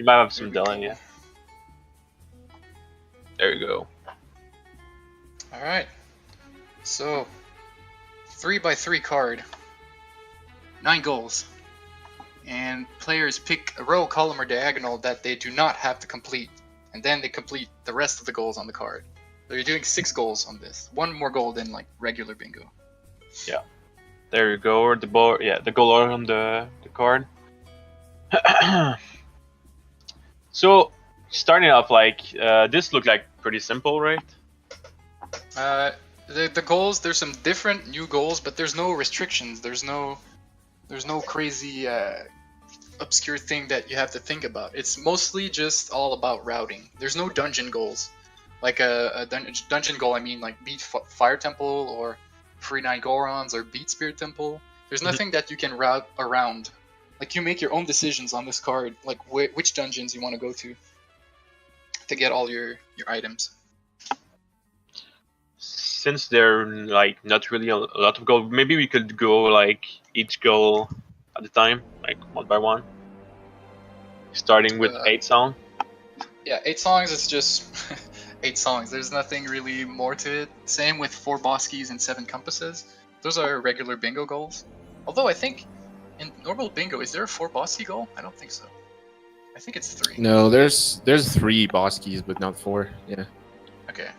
You might have some There we delay, go. yeah. There you go. Alright. So, 3x3 card. 9 goals. And players pick a row, column, or diagonal that they do not have to complete. And then they complete the rest of the goals on the card. So you're doing 6 goals on this. 1 more goal than like regular bingo. Yeah. There you go. The ball, yeah, the goal on the card. So, starting off, like, this looked like pretty simple, right? The goals, there's some different new goals, but there's no restrictions. There's no crazy obscure thing that you have to think about. It's mostly just all about routing. There's no dungeon goals. Like a dungeon goal, I mean like beat Fire Temple or free 9 Gorons or beat Spirit Temple. There's nothing that you can route around. Like you make your own decisions on this card, like which dungeons you want to go to get all your items. Since they're like not really a lot of gold, maybe we could go like each goal at a time, like one by one. Starting with 8 song. Yeah, 8 songs is just 8 songs. There's nothing really more to it. Same with 4 boss keys and 7 compasses. Those are regular bingo goals. Although I think in normal bingo, is there a 4 boss key goal? I don't think so. I think it's 3. No, there's 3 boss keys, but not 4. Yeah. Okay.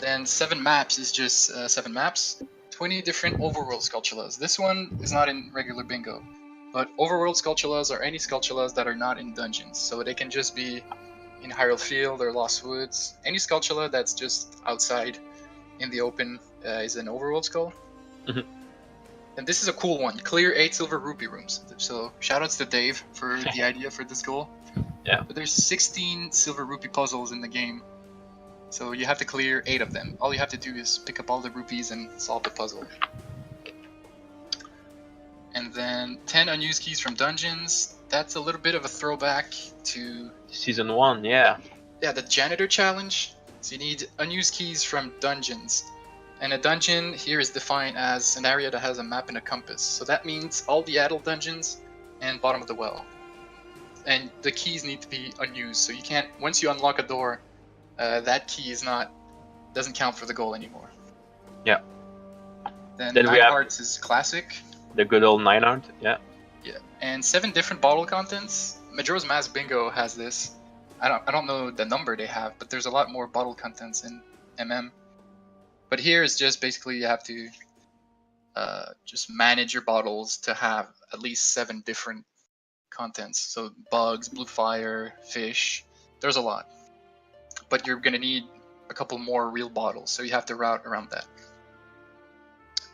Then 7 maps is just 7 maps. 20 different overworld sculptulas. This one is not in regular bingo. But overworld sculptulas are any sculptulas that are not in dungeons. So they can just be in Hyrule Field or Lost Woods. Any sculptula that's just outside in the open is an overworld skull. Mhm. And this is a cool one. Clear 8 silver rupee rooms. So shoutouts to Dave for the idea for this goal. Yeah. But there's 16 silver rupee puzzles in the game. So you have to clear 8 of them. All you have to do is pick up all the rupees and solve the puzzle. And then 10 unused keys from dungeons. That's a little bit of a throwback to Season 1, yeah. Yeah, the janitor challenge. So you need unused keys from dungeons. And a dungeon here is defined as an area that has a map and a compass. So that means all the adult dungeons and bottom of the well. And the keys need to be unused. So you can't, once you unlock a door, that key doesn't count for the goal anymore. Yeah. Then we 9 have hearts is classic. the good old 9 heart, yeah. Yeah, and 7 different bottle contents. Majora's Mask Bingo has this. I don't know the number they have, but there's a lot more bottle contents in MM. But here it's just basically you have to just manage your bottles to have at least 7 different contents. So bugs, blue fire, fish. There's a lot. But you're gonna need a couple more real bottles, so you have to route around that.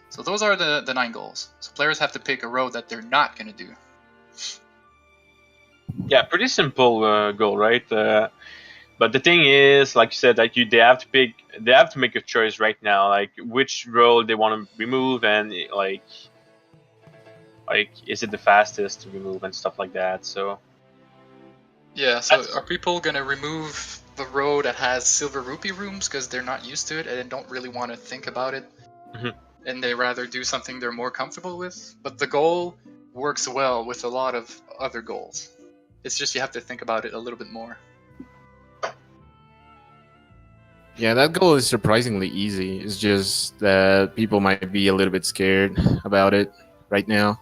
So those are the 9 goals. So players have to pick a row that they're not gonna do. Yeah, pretty simple goal, right? But the thing is, like you said, like they have to make a choice right now, like which role they want to remove, and like is it the fastest to remove and stuff like that. So yeah, so are people gonna remove the row that has silver rupee rooms because they're not used to it and don't really want to think about it, and they rather do something they're more comfortable with? But the goal works well with a lot of other goals. It's just you have to think about it a little bit more. Yeah, that goal is surprisingly easy. It's just that people might be a little bit scared about it right now.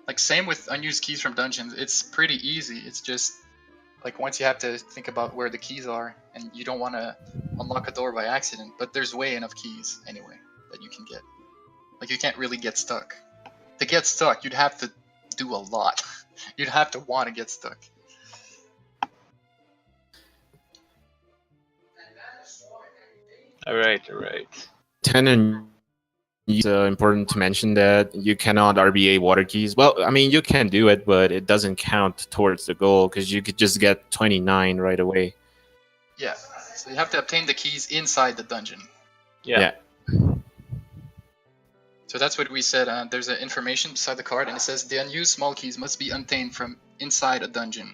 Like same with unused keys from dungeons. It's pretty easy. It's just like once you have to think about where the keys are, and you don't want to unlock a door by accident, but there's way enough keys anyway that you can get. Like you can't really get stuck. To get stuck, you'd have to do a lot. You'd have to want to get stuck. all right. 10 and it's important to mention that you cannot RBA water keys. Well, I mean, you can do it, but it doesn't count towards the goal because you could just get 29 right away. Yeah, so you have to obtain the keys inside the dungeon. Yeah. So that's what we said. There's an information beside the card, and it says the unused small keys must be obtained from inside a dungeon.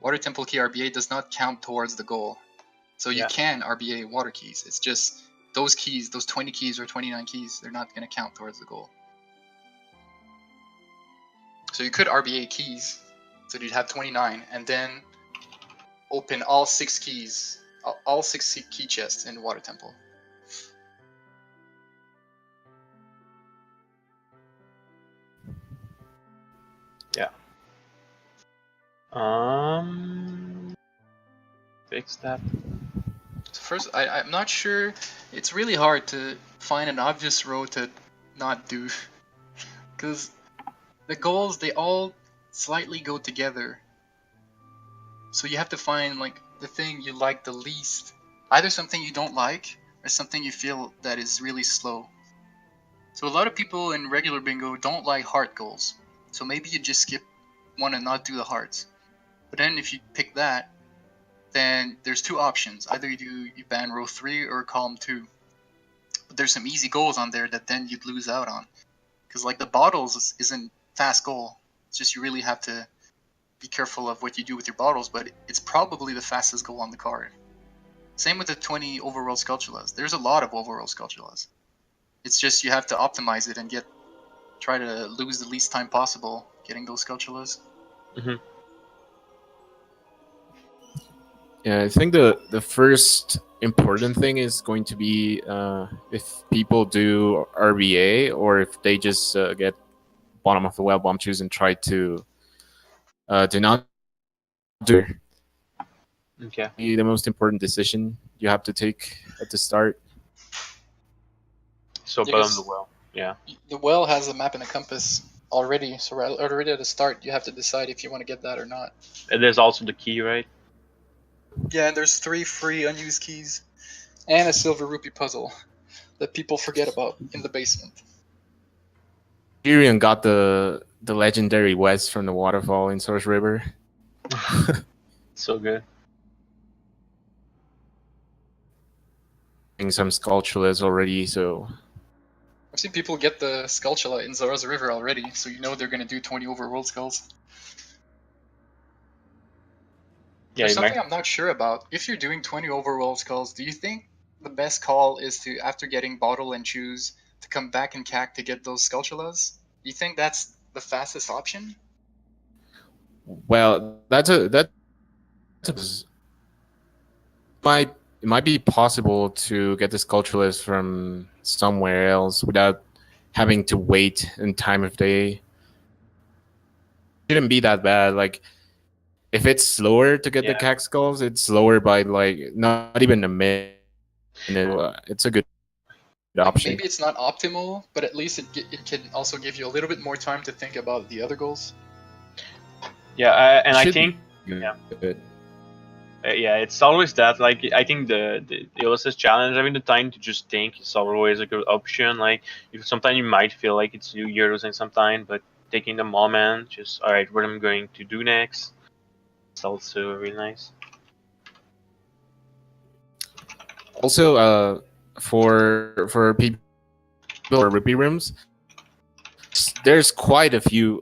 Water Temple key RBA does not count towards the goal. So you can RBA water keys. It's just those keys, those 20 keys or 29 keys, they're not going to count towards the goal. So you could RBA keys, So you'd have 29, and then open all 6 keys, all 6 key chests in Water Temple. Yeah. Fix that. So first, I'm not sure. It's really hard to find an obvious road to not do, because the goals, they all slightly go together. So you have to find like the thing you like the least. Either something you don't like or something you feel that is really slow. So a lot of people in regular bingo don't like heart goals. So maybe you just skip one and not do the hearts. But then if you pick that, then there's 2 options. Either you ban row 3 or column 2. But there's some easy goals on there that then you'd lose out on. Because like the bottles isn't fast goal. It's just you really have to be careful of what you do with your bottles, but it's probably the fastest goal on the card. Same with the 20 overworld sculptulas. There's a lot of overworld sculptulas. It's just you have to optimize it and try to lose the least time possible getting those sculptulas. Mm-hmm. Yeah, I think the first important thing is going to be if people do RBA or if they just get bottom of the well bomb choose and try to do not do it. Okay. The most important decision you have to take at the start. So bottom the well. Yeah. The well has a map and a compass already, so already at the start you have to decide if you want to get that or not. And there's also the key, right? Yeah, and there's 3 free unused keys and a silver rupee puzzle that people forget about in the basement. Tyrion got the legendary West from the waterfall in Source River. So good. Some sculptulas already, so I've seen people get the Skulltula in Zora's River already, so you know they're going to do 20 overworld skulls. Yeah, There's something I'm not sure about. If you're doing 20 overworld skulls, do you think the best call is to, after getting bottle and choose, to come back and cack to get those Skulltulas? Do you think that's the fastest option? well, it might be possible to get the sculptulas from somewhere else without having to wait in time of day. It shouldn't be that bad. Like if it's slower to get the cack skulls, it's slower by like not even a minute. It's a good option. Maybe it's not optimal, but at least it can also give you a little bit more time to think about the other goals. Yeah, and I think good. Yeah, it's always that. Like I think the illustration challenge, having the time to just think is always a good option. Like sometimes you might feel like you're losing some time, but taking the moment, just all right, what I'm going to do next. It's also really nice. Also, for people or rupee rooms, there's quite a few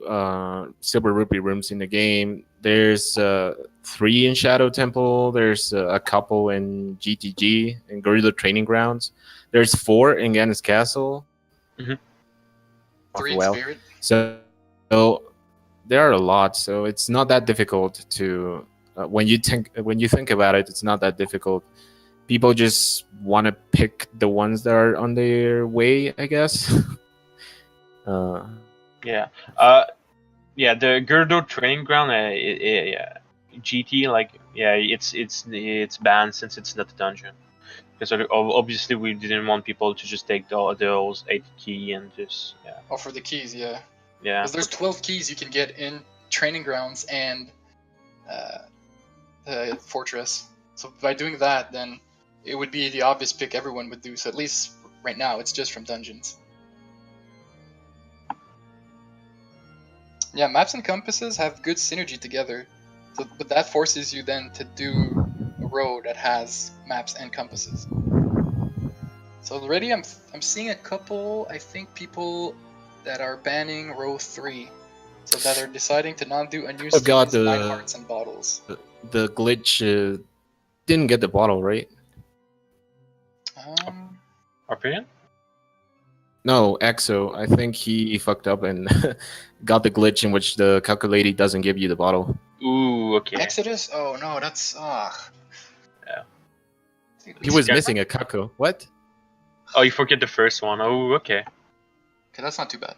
silver rupee rooms in the game. There's 3 in Shadow Temple. There's a couple in GTG in Gorilla Training Grounds. There's 4 in Gannis Castle. Mm-hmm. 3 in Spirit. So there are a lot. So it's not that difficult to when you think about it. It's not that difficult. People just want to pick the ones that are on their way, I guess. Yeah. Yeah, the Gerdo training ground, GT, like, yeah, it's banned since it's not a dungeon. Because obviously we didn't want people to just take those 8 key and just, yeah. Oh, for the keys, yeah. Yeah. Because there's 12 keys you can get in training grounds and the fortress. So by doing that, then it would be the obvious pick everyone would do. So at least right now, it's just from dungeons. Yeah, maps and compasses have good synergy together, but that forces you then to do a row that has maps and compasses. So already I'm seeing a couple, I think, people that are banning row 3, so that are deciding to not do unused keys, nine hearts, and bottles. The glitch didn't get the bottle, right? Opinion? No, EXO. I think he fucked up and got the glitch in which the calculator doesn't give you the bottle. Ooh, okay. Exodus? Oh no, that's Yeah. He was Scar- missing a Kako. What? Oh, you forget the first one. Oh, okay. Okay, that's not too bad.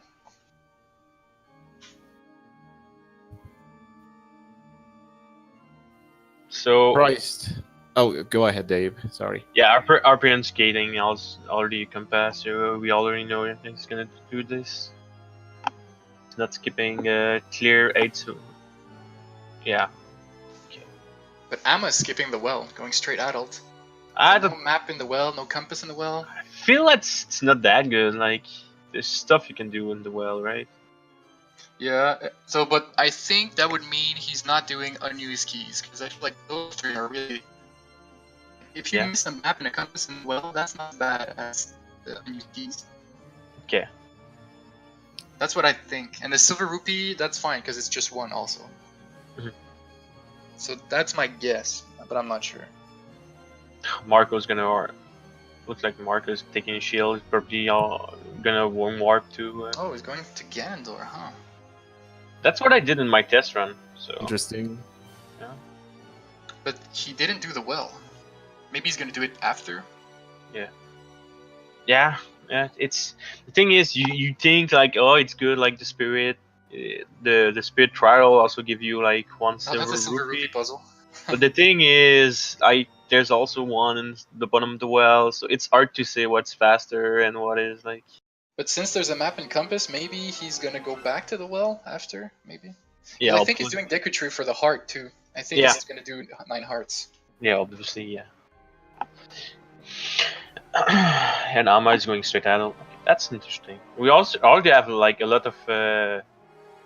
So Christ. Oh, go ahead, Dave. Sorry. yeah, our parent skating is already compassed, so we already know if he's gonna do this. It's not skipping clear 8. So yeah. But Amma is skipping the well, going straight adult. I So don't no map in the well, no compass in the well. feel it's not that good. Like there's stuff you can do in the well, right? Yeah. So, but I think that would mean he's not doing unused keys because I feel like those three are really. If you Yeah. miss a map and a compass in the well, that's not as bad as the unused keys. Okay. That's what I think. And the silver rupee, that's fine because it's just one also. Mhm. So that's my guess, but I'm not sure. Marco's gonna looks like Marco's taking a shield. He's probably gonna warm warp to. Oh, he's going to Ganondorf, huh? That's what I did in my test run. So Interesting. But he didn't do the well. Maybe he's gonna do it after. yeah, it's the thing is you think like, oh, it's good, like the spirit, the spirit trial will also give you like one Oh, silver that's a silver rupee. rupee puzzle. But the thing is, there's also one in the bottom of the well, so it's hard to say what's faster and what is like. But since there's a map and compass, maybe he's gonna go back to the well after, maybe. Yeah, I think he's hopefully. doing Deku Tree for the heart too. I think Yeah. he's gonna do 9 hearts. Yeah, obviously, yeah. And Amma is going straight at it. Okay, that's interesting. We also already have like a lot of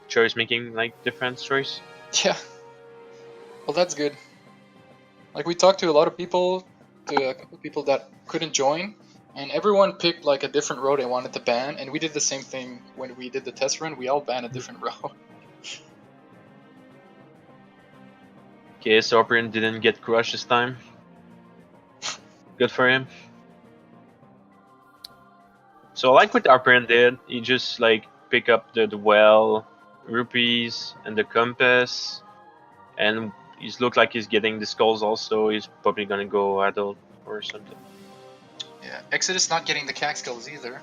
choice making, like different choice. Yeah. Well, that's good. Like we talked to a lot of people, to a couple of people that couldn't join, and everyone picked like a different row they wanted to ban, and we did the same thing when we did the test run. We all banned a different row. Okay, so Operin didn't get crushed this time. Good for him. So like what Operin did, he just like pick up the well, rupees, and the compass, and he's look like he's getting the skulls also. He's probably gonna go adult or something. Yeah, Exodus not getting the cack skulls either.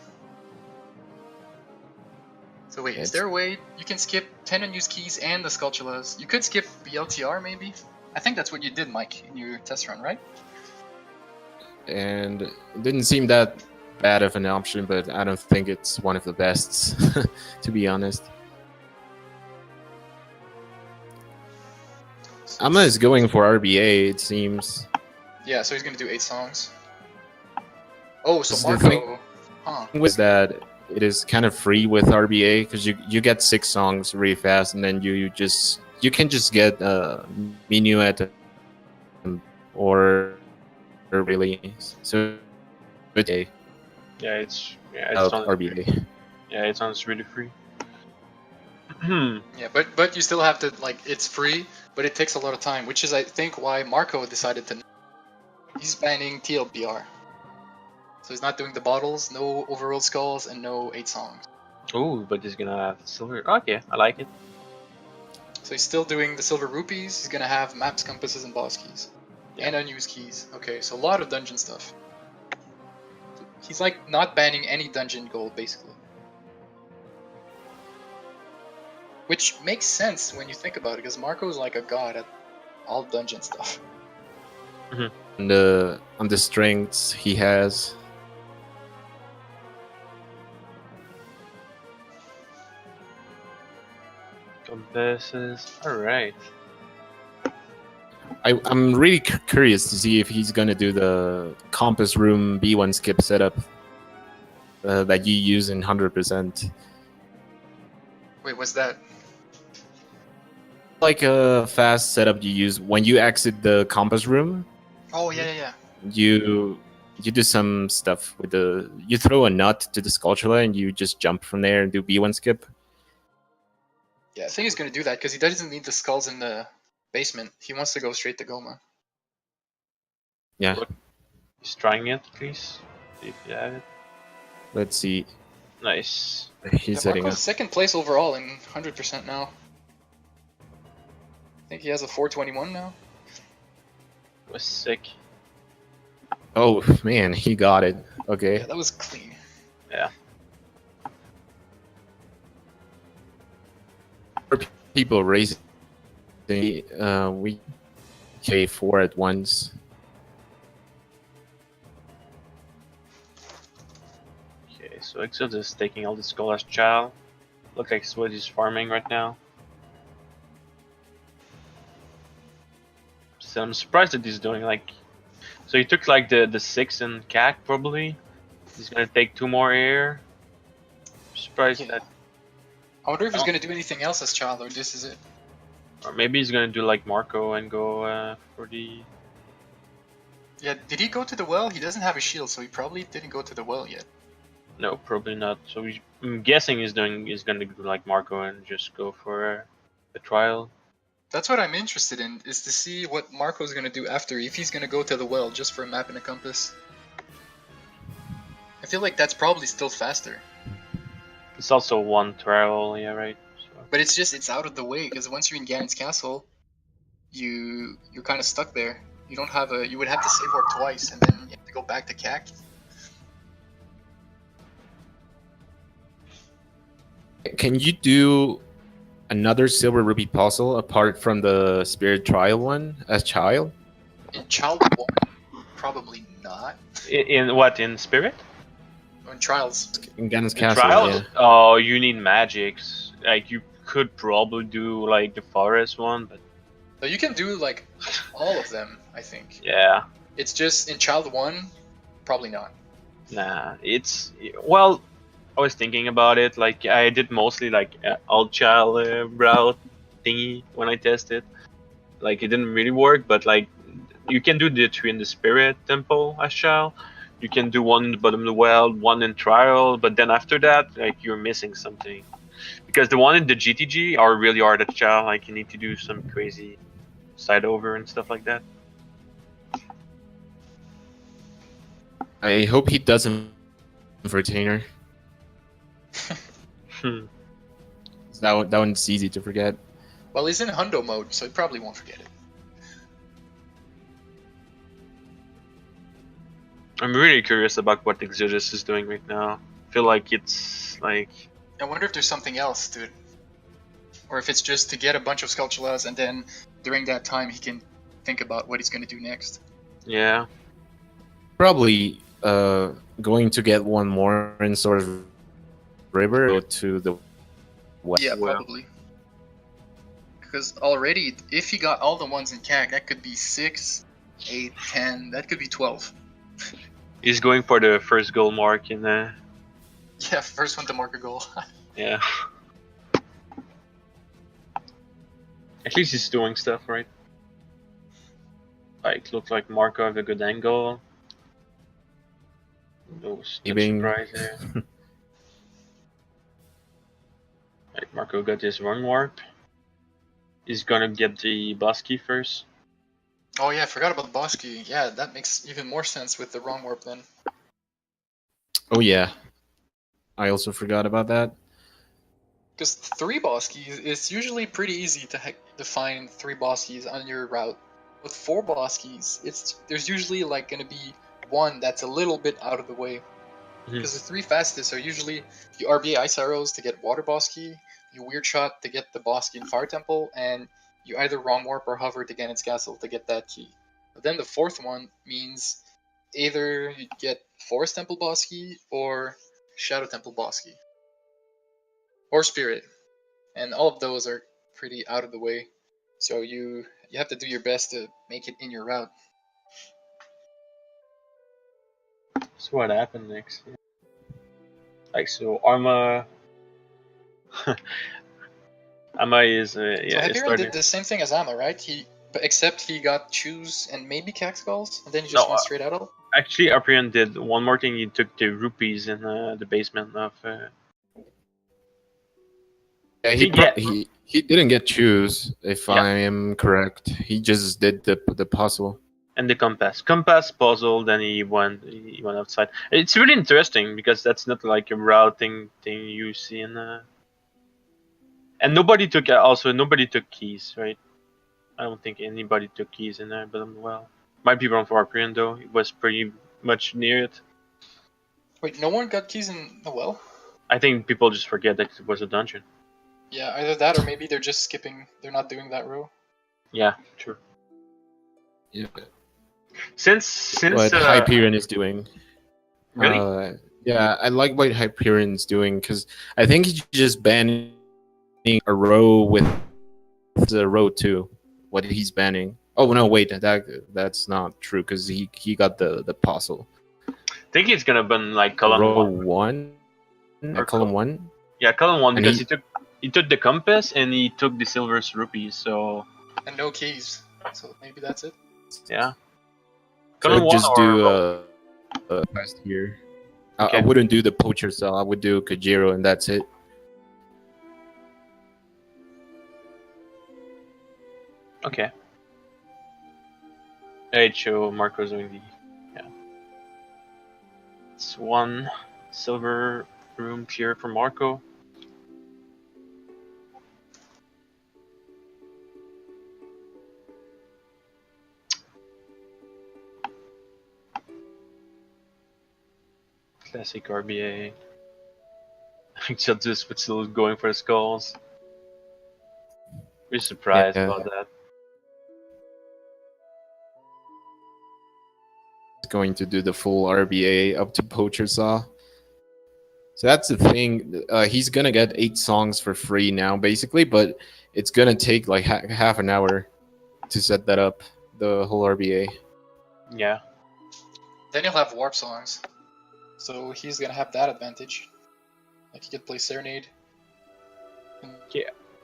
So wait, is there a way you can skip 10 unused keys and the Skulltulas? You could skip BLTR maybe? I think that's what you did, Mike, in your test run, right? And it didn't seem that bad of an option, but I don't think it's one of the best, to be honest. Amma is going for RBA, it seems. Yeah, so he's gonna do 8 songs. Oh, so This is the Marco... thing. Huh. Was that it is kind of free with RBA because you get 6 songs really fast, and then you can just get Minuet or really so it's Yeah, it's RBA. Yeah, it sounds really free. Yeah, but you still have to, like, it's free, but it takes a lot of time, which is, I think, why Marco decided to... He's banning TLBR. So he's not doing the bottles, no overworld skulls, and no 8 songs. Oh, but he's gonna have silver. Okay, I like it. So he's still doing the silver rupees, he's gonna have maps, compasses, and boss keys. Yeah. And unused keys. Okay, so a lot of dungeon stuff. He's like not banning any dungeon gold, basically. Which makes sense when you think about it, because Marco's like a god at all dungeon stuff. On the strengths he has. Compasses. Alright. I'm really curious to see if he's gonna do the compass room B1 skip setup that you use in 100%. Wait, what's that? Like a fast setup you use when you exit the compass room. Oh, yeah. You do some stuff with you throw a nut to the Skulltula and you just jump from there and do B1 skip. Yeah, I think he's gonna do that, because he doesn't need the skulls in the basement. He wants to go straight to Goma. Yeah. He's trying it, please. See if you have it. Let's see. Nice. He's setting Marco's up. second place overall in 100% now. I think he has a 421 now. Was sick. Oh man, he got it. Okay. Yeah, that was clean. Yeah. People racing. We K4 at once. Okay, so Exod is taking all the Scholar's Child. Look like it's what he's farming right now. So I'm surprised that he's doing like. So he took like the 6 in CAC probably. He's gonna take 2 more here. Surprised Yeah. that. I wonder if he's gonna do anything else as child, or this is it. Or maybe he's gonna do like Marco and go for the. Yeah, did he go to the well? He doesn't have a shield, so he probably didn't go to the well yet. No, probably not. So I'm guessing he's gonna do like Marco and just go for the trial. That's what I'm interested in, is to see what Marco's gonna do after, if he's gonna go to the well just for a map and a compass. I feel like that's probably still faster. It's also 1 trial, yeah, right. So. But it's out of the way, because once you're in Ganon's castle, you're kind of stuck there. You don't have you would have to save warp twice, and then you have to go back to CAC. Can you do another Silver Ruby puzzle apart from the Spirit Trial one as child? In Child 1, probably not. In what? In Spirit? In Trials. In Ganon's In castle, trial? yeah. Oh, you need magics. Like you could probably do like the forest one, but So you can do like all of them, I think. yeah, It's just in Child 1, probably not. nah. It's well, I was thinking about it. Like I did mostly like all child route thingy when I tested. Like it didn't really work, but like you can do the 3 in the Spirit Temple as child. You can do 1 in the bottom of the well, 1 in trial, but then after that, like you're missing something. Because the 1 in the GTG are really hard at child. Like you need to do some crazy side over and stuff like that. I hope he doesn't for retainer. Hmm. That one's easy to forget. Well, he's in Hundo mode, so he probably won't forget it. I'm really curious about what Exodus is doing right now. I feel like it's like I wonder if there's something else to it. Or if it's just to get a bunch of Sculptulas, and then during that time he can think about what he's going to do next. yeah. Probably going to get one more in sort of river go to the west. Yeah, Well. probably. Because already, if he got all the ones in CAC, that could be 6, 8, 10, that could be 12. He's going for the first goal mark in Yeah, first one to mark a goal. yeah. At least he's doing stuff, right? Like look like Marco have a good angle. No Even- surprise there. Like Marco got his run warp. He's gonna get the boss key first. Oh yeah, I forgot about the boss key. Yeah, that makes even more sense with the wrong warp then. Oh yeah, I also forgot about that. Because 3 boss keys, it's usually pretty easy to find 3 boss keys on your route. With 4 boss keys, there's usually like gonna be one that's a little bit out of the way. Because the 3 fastest are usually you RBA Ice Arrows to get Water Boss Key, you Weird Shot to get the Boss Key in Fire Temple, and you either Wrong Warp or Hover to Ganon's Castle to get that key. But then the 4th one means either you get Forest Temple Boss Key or Shadow Temple Boss Key. Or Spirit. And all of those are pretty out of the way. So you have to do your best to make it in your route. So what happened next? Like so, Arma. Ama is So yeah. It Hyperion started. did the same thing as Amma, right? Except he got Choose and maybe Cax Skulls, and then he just No, went straight out of it. Actually, Hyperion did one more thing. He took the rupees in the basement of. Yeah, he didn't get choose if Yeah. I am correct. He just did the puzzle. And the compass puzzle. Then he went outside. It's really interesting because that's not like a routing thing you see in. And nobody took keys, right? I don't think anybody took keys in there, but well, might be wrong for Ocarina though. It was pretty much near it. Wait, no one got keys in the well? I think people just forget that it was a dungeon. Yeah, either that or maybe they're just skipping. They're not doing that row. Yeah, true. Yeah. Since What Hyperion is doing. really, Yeah, I like what Hyperion's doing because I think he's just banning a row with the row 2. What he's banning. Oh no, wait, that's not true because he got the puzzle. I think he's gonna ban like Row column 1 or column 1. Yeah, column 1 And because he- he took the compass and he took the silver rupees. So And no keys. So maybe that's it. yeah, So column I'd 1 just or do row. quest here. Okay. I wouldn't do the poacher cell. I would do Kajiro and that's it. Okay. Hey, show Marco's doing the. Yeah. It's 1 silver room here for Marco. Classic RBA. Except this, but still going for the skulls. We're surprised Yeah. about that. Going to do the full RBA up to poacher saw. So that's the thing. He's gonna get 8 songs for free now, basically, but it's gonna take like half an hour to set that up, the whole RBA. Yeah. Then you'll have warp songs. So he's gonna have that advantage. Like he could play Serenade.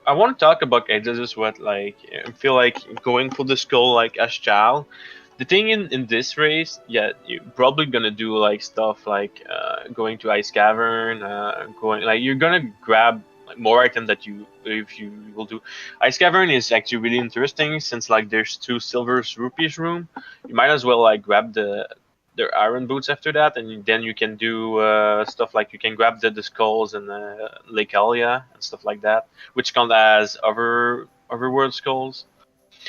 I want to talk about Exodus. What like I feel like going for the skull like Ashtal. The thing in this race, yeah, you're probably gonna do like stuff like going to Ice Cavern, going like you're gonna grab like, more items that you if you will do. Ice Cavern is actually really interesting since like there's 2 silver rupees room. You might as well like grab the iron boots after that, and then you can do stuff like you can grab the skulls and Lake Alia and stuff like that, which count as overworld skulls.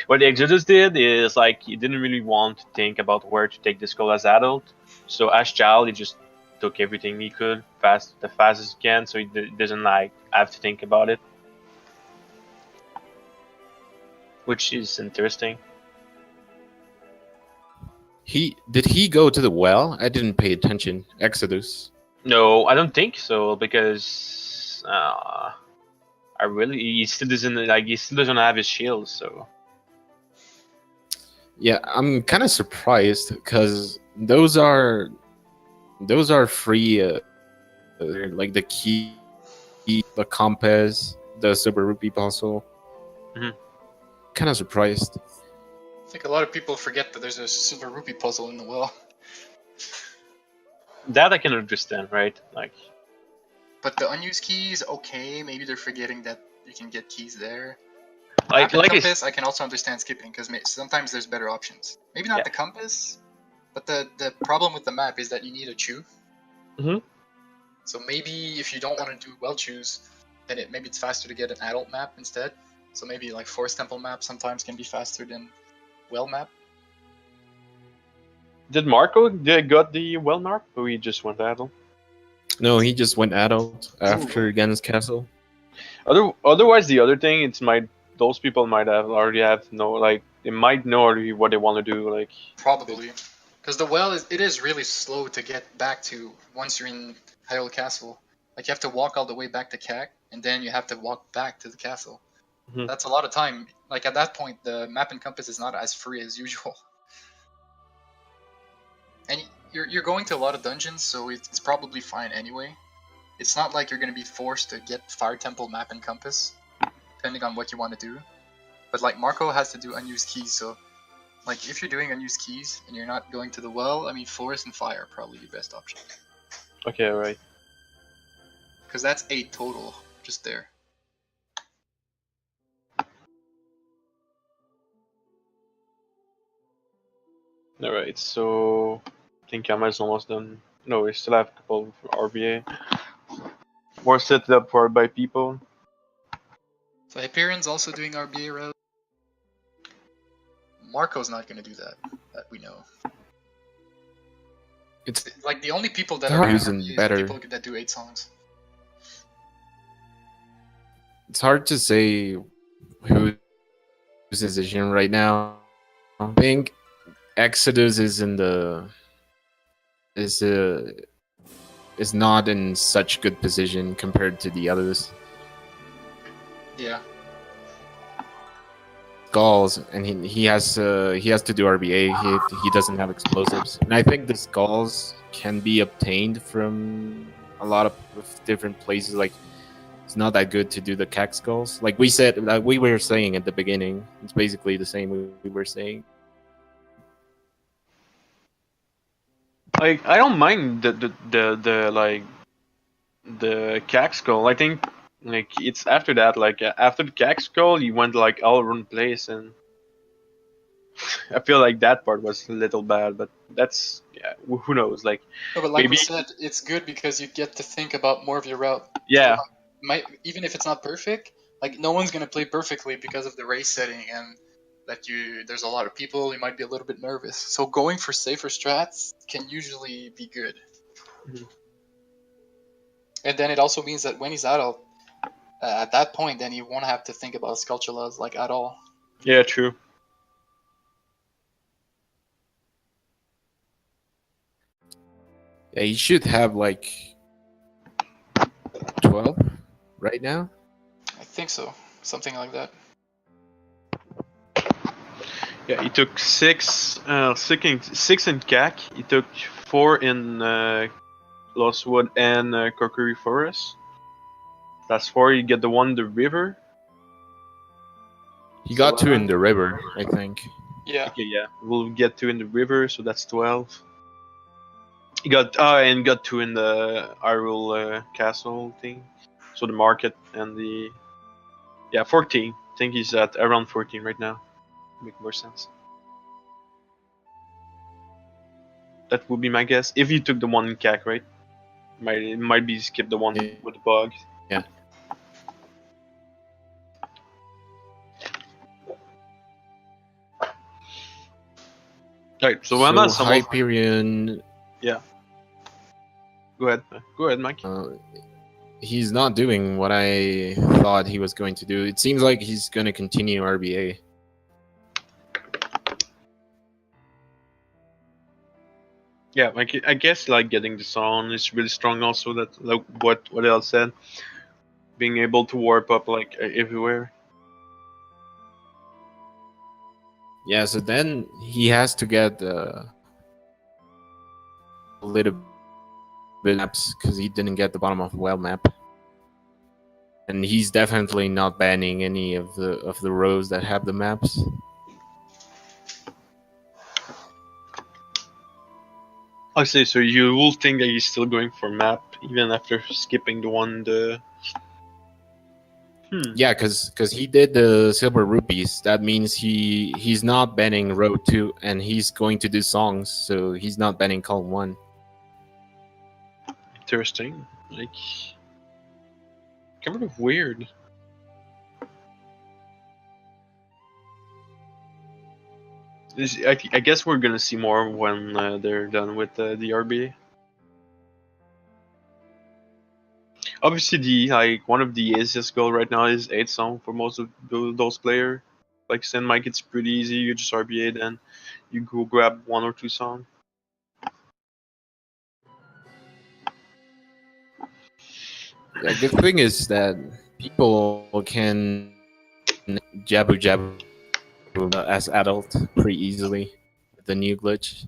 What the Exodus did is like he didn't really want to think about where to take the skull as adult. So as child, he just took everything he could the fastest he can, so he doesn't like have to think about it, which is interesting. Did he go to the well? I didn't pay attention. Exodus. No, I don't think so because I really he still doesn't have his shield, so Yeah, I'm kind of surprised because those are free. Like the key, the compass, the super rupee puzzle. Mhm. Kind of surprised. I think a lot of people forget that there's a silver rupee puzzle in the well. that I can understand, right? Like But the unused keys, okay, maybe they're forgetting that you can get keys there. like Map and like compass, I can also understand skipping because sometimes there's better options. Maybe not Yeah. the compass, but the problem with the map is that you need a chew. Mhm. So maybe if you don't want to do well choose, then maybe it's faster to get an adult map instead. So maybe like Forest Temple map sometimes can be faster than well map. Did Marco got the well mark, or he just went adult? No, he just went adult after Gan's Castle. Otherwise, the other thing, it's might those people might have already have know like they might know already what they want to do. Like Probably. Because the well is really slow to get back to once you're in Hyrule Castle. Like you have to walk all the way back to Kak, and then you have to walk back to the castle. Mhm. That's a lot of time. Like at that point, the map and compass is not as free as usual. And you're going to a lot of dungeons, so it's probably fine anyway. It's not like you're going to be forced to get Fire Temple map and compass, depending on what you want to do. But like Marco has to do unused keys, so like if you're doing unused keys and you're not going to the well, I mean Forest and Fire are probably your best option. okay, right. Because that's 8 total, just there. All right, so I think Yama's almost done. No, we still have a couple for RBA. More set up for by people. So Hyperion's also doing RBA route. Marco's not going to do that we know. It's Like the only people that hard are using RBA is the better. people that do 8 songs. It's hard to say who's decision right now. I think Exodus is in the is is not in such good position compared to the others. Yeah. Skulls, and he has to do RBA. He doesn't have explosives, and I think the skulls can be obtained from a lot of different places. Like it's not that good to do the cack skulls. Like we said, like we were saying at the beginning, it's basically the same we were saying. Like I don't mind the like the cack skull. I think like it's after that, like after the cack skull, you went like all around the place, and I feel like that part was a little bad. But that's yeah, who knows? Like No, but like maybe we said, it's good because you get to think about more of your route. yeah, Even if it's not perfect, like no one's gonna play perfectly because of the race setting and that there's a lot of people, you might be a little bit nervous. So going for safer strats can usually be good. Mhm. And then it also means that when he's adult, at that point, then you won't have to think about Sculptulas like at all. Yeah, true. Yeah, he should have like 12 right now. I think so, something like that. Yeah, he took six in CAC. He took 4 in Lostwood and Kokiri Forest. That's 4. You get the one in the river. He got 2 in 11. the river, I think. Yeah. Okay, yeah, we'll get 2 in the river, so that's 12. He got and got 2 in the Hyrule Castle thing. So the market and the 14. I think he's at around 14 right now. Make more sense. That would be my guess. If you took the one in CAC, right? It might be skip the one Yeah. with the bug. Yeah. Right, so So Emma's almost. Hyperion, Yeah. Go ahead, Mike. he's not doing what I thought he was going to do. It seems like he's going to continue RBA. Yeah, like I guess like getting the song is really strong. Also, that like what else said, being able to warp up like everywhere. Yeah, so then he has to get a little bit maps because he didn't get the bottom of the well map, and he's definitely not banning any of the rows that have the maps. I see. So you will think that he's still going for map even after skipping the one the. Yeah, because he did the silver rupees. That means he's not banning row 2, and he's going to do songs, so he's not banning column 1. Interesting. Like, kind of weird. I guess we're gonna see more when they're done with the RB. Obviously, the like one of the easiest goal right now is 8 song for most of those players. Like Saint Mike, it's pretty easy. You just RBA, then you go grab 1 or 2 song. Yeah, the thing is that people can jabu jabu as adult pretty easily with the new glitch.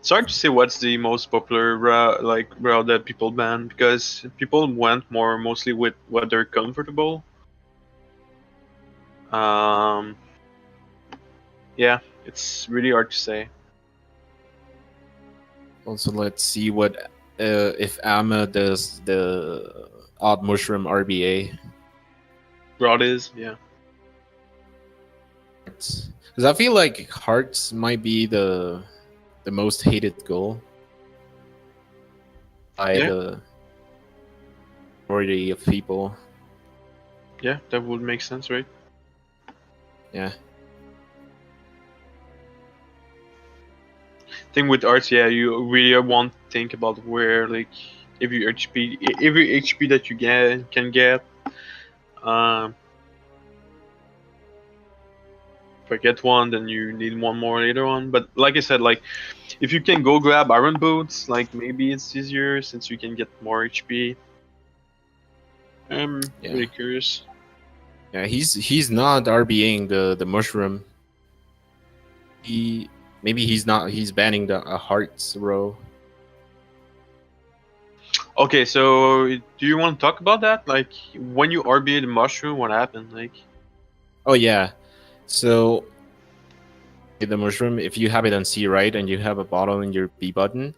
It's hard to say what's the most popular route that people ban because people went mostly with what they're comfortable. Yeah, it's really hard to say. Also, let's see what if Amma does the odd mushroom RBA. Broad is, yeah. Because I feel like hearts might be the most hated goal by Yeah. the majority of people. Yeah, that would make sense, right? Yeah. Thing with arts, yeah, you really want to think about where, like, every HP that you can get. Um, if I get one, then you need one more later on. But like I said, like if you can go grab iron boots, like maybe it's easier since you can get more HP. I'm Yeah. really curious. Yeah, he's not RBing the mushroom. He maybe he's banning the hearts row. Okay, so do you want to talk about that? Like when you RBA the mushroom, what happened? Like, Oh yeah. So the mushroom, if you have it on C right and you have a bottle in your B button,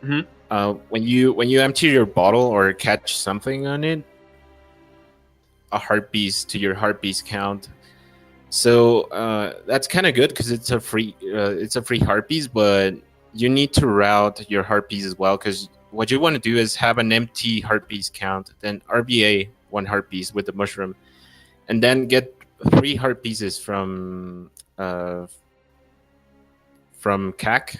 Mhm. When you empty your bottle or catch something on it, a heartbeat to your heartbeats count. So that's kind of good because it's a free heartbeats, but you need to route your heartbeats as well because what you want to do is have an empty heartbeats count, then RBA one heartbeats with the mushroom, and then get 3 heart pieces from CAC,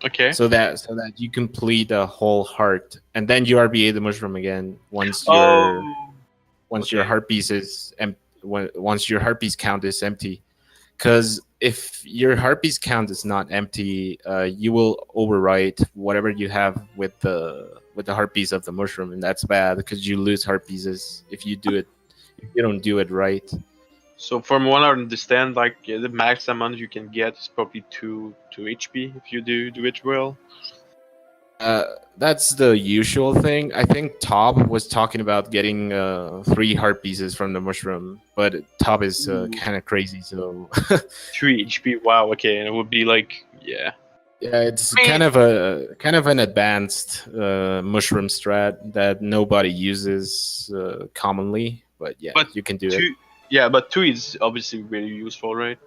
Okay. so that you complete a whole heart, and then you RBA the mushroom again Oh. once your Okay. heartbeats is once your heartbeats count is empty. Because if your heartbeats count is not empty, you will overwrite whatever you have with the heartbeats of the mushroom, and that's bad because you lose heart pieces if you don't do it right. So from what I understand, like the max amount you can get is probably two HP if you do it well. Uh, that's the usual thing. I think Top was talking about getting 3 heart pieces from the mushroom, but Top is Ooh. kind of crazy. So 3 HP. Wow. Okay, and it would be like, yeah. yeah, it's I mean, kind of an advanced mushroom strat that nobody uses commonly. But yeah, but you can do it. two. Yeah, but two is obviously really useful, right?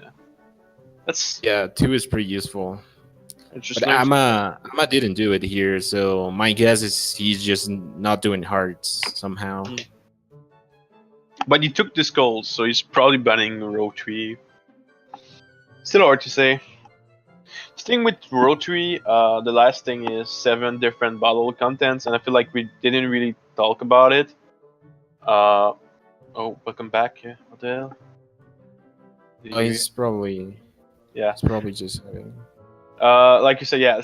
Yeah. That's Yeah, 2 is pretty useful. I just But learned. Amma didn't do it here, so my guess is he's just not doing hearts somehow. Mm. But he took the skulls, so he's probably banning rotary. Still hard to say. Sticking with rotary, the last thing is 7 different bottle contents, and I feel like we didn't really talk about it. Uh, oh, welcome back. Yeah, what the hell? Did Oh, you hear? Yeah. he's probably just having. Like you said, yeah,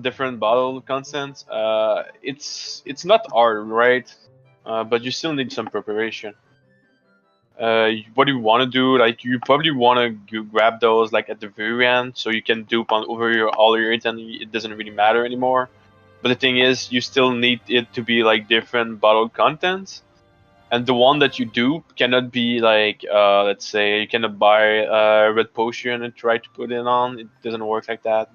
different bottle contents. It's not hard, right? But you still need some preparation. What do you want to do? Like you probably want to grab those like at the very end, so you can dupe on over all your item. It doesn't really matter anymore. But the thing is, you still need it to be like different bottle contents, and the one that you dupe cannot be like, let's say, you cannot buy a red potion and try to put it on. It doesn't work like that.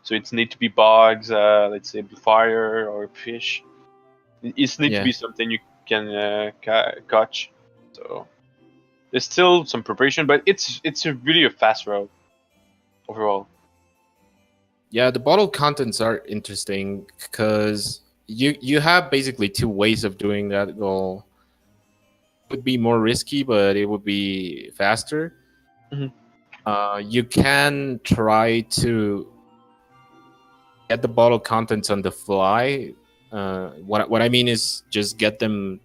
So it need to be bugs, let's say fire or fish. It need to Yeah, be something you can catch. So there's still some preparation, but it's a really a fast route overall. yeah. The bottle contents are interesting because you have basically 2 ways of doing that goal. It would be more risky, but it would be faster. Mhm. You can try to get the bottle contents on the fly. What I mean is just get them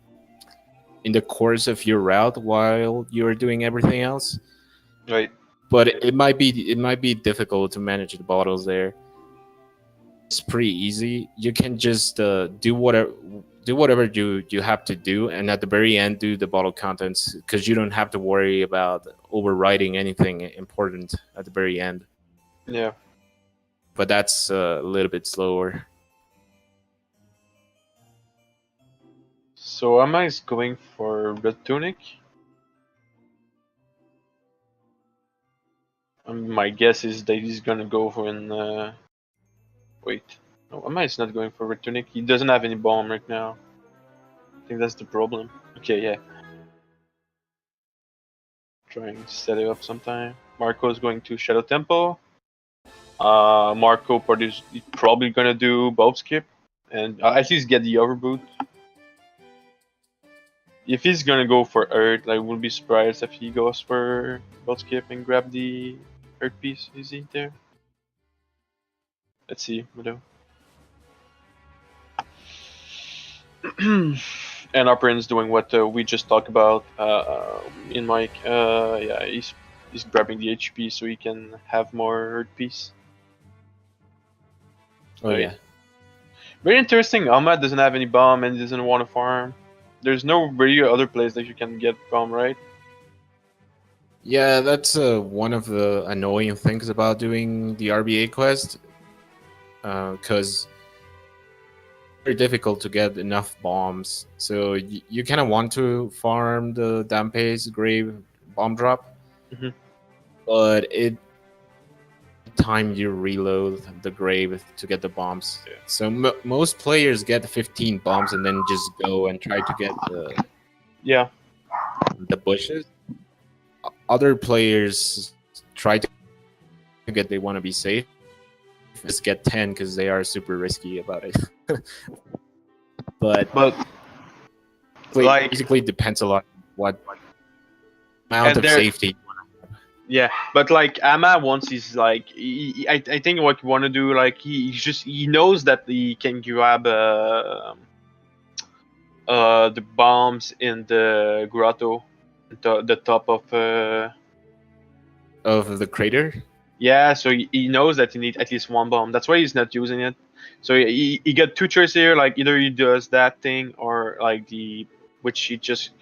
in the course of your route while you're doing everything else. Right. But it might be difficult to manage the bottles there. It's pretty easy. You can just do whatever you have to do, and at the very end do the bottle contents because you don't have to worry about overwriting anything important at the very end. Yeah. But that's a little bit slower. So am I going for red tunic? My guess is that he's gonna go for an. Wait. No, Amma is not going for red tunic. He doesn't have any bomb right now. I think that's the problem. Okay, yeah. trying to set it up sometime. Marco is going to Shadow Temple. Marco probably gonna do Bulb Skip and at least get the overboot. If he's gonna go for Earth, I wouldn't be surprised if he goes for Bulb Skip and grab the Earth piece. Is he there? Let's see, Widow. And our Prince doing what we just talked about in Mike. Yeah, he's grabbing the HP so he can have more Earth piece. Oh yeah. Very interesting. Ahmad doesn't have any bomb and doesn't want to farm. There's no really other place that you can get bomb, right? Yeah, that's one of the annoying things about doing the RBA quest, because very difficult to get enough bombs. So you kind of want to farm the Dampé's Grave bomb drop, but it time you reload the grave to get the bombs. Yeah. So most players get 15 bombs and then just go and try to get the bushes. Other players try to get, they want to be safe, just get 10 because they are super risky about it. but like, basically it depends a lot what amount of safety. Yeah, but like Ama, once he's like, I think what you want to do, like he knows that he can grab the bombs in the grotto, the top of the crater. Yeah, so he knows that he needs at least one bomb. That's why he's not using it. So he got two choices here. Like either he does that thing or like which he just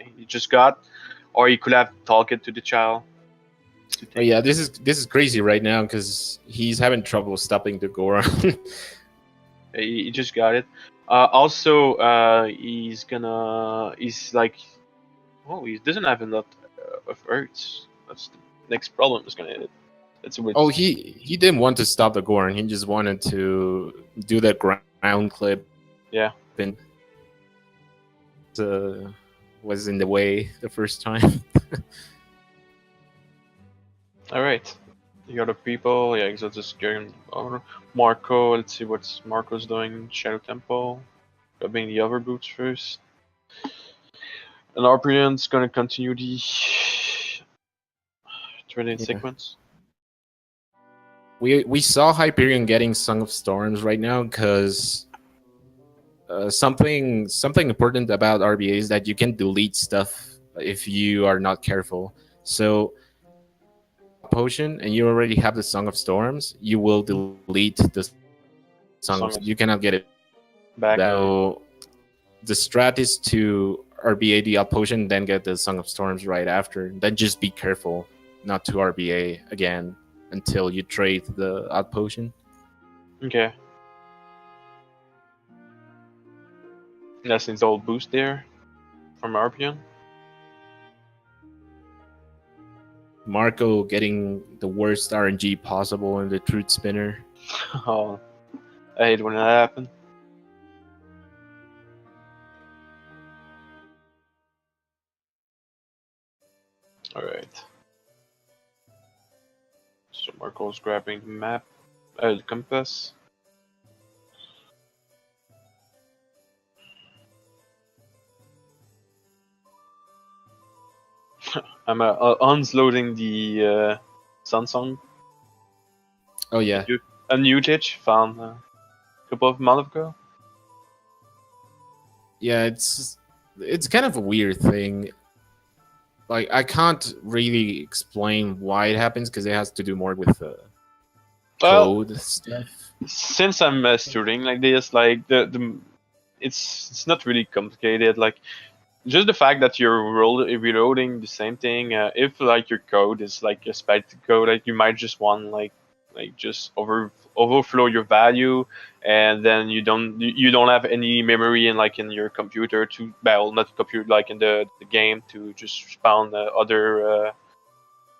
got, or he could have talked it to the child. Oh yeah, this is crazy right now because he's having trouble stopping the Goron. He just got it. Also, he's like, oh, he doesn't have a lot of Earths. That's the next problem is gonna hit it. That's a weird. Oh, he didn't want to stop the Goron. He just wanted to do that ground clip. Yeah. And was in the way the first time. All right. The other people, yeah, so just going over Marco. Let's see what Marco's doing. Shadow Temple, grabbing the other boots first. And Arprian's gonna continue the training sequence. We saw Hyperion getting Song of Storms right now because something important about RBA is that you can delete stuff if you are not careful. So potion and you already have the Song of Storms, you will delete the Song of, you cannot get it back. So the strat is to RBA the potion, then get the Song of Storms right after. Then just be careful not to RBA again until you trade the potion. Okay. That's his old boost there from Arpion. Marco getting the worst RNG possible in the Truth Spinner. Oh, I hate when that happens. Alright. So Marco's grabbing the map, the compass. I'm unloading the Sunsong. Oh yeah, a new glitch found a couple of months ago. Yeah, it's kind of a weird thing. Like I can't really explain why it happens because it has to do more with code stuff. Since I'm studying like this, like it's not really complicated. Like just the fact that you're reloading the same thing. If like your code is like a spec code, like you might just want like just overflow your value, and then you don't have any memory in your computer to not computer like in the game to just spawn other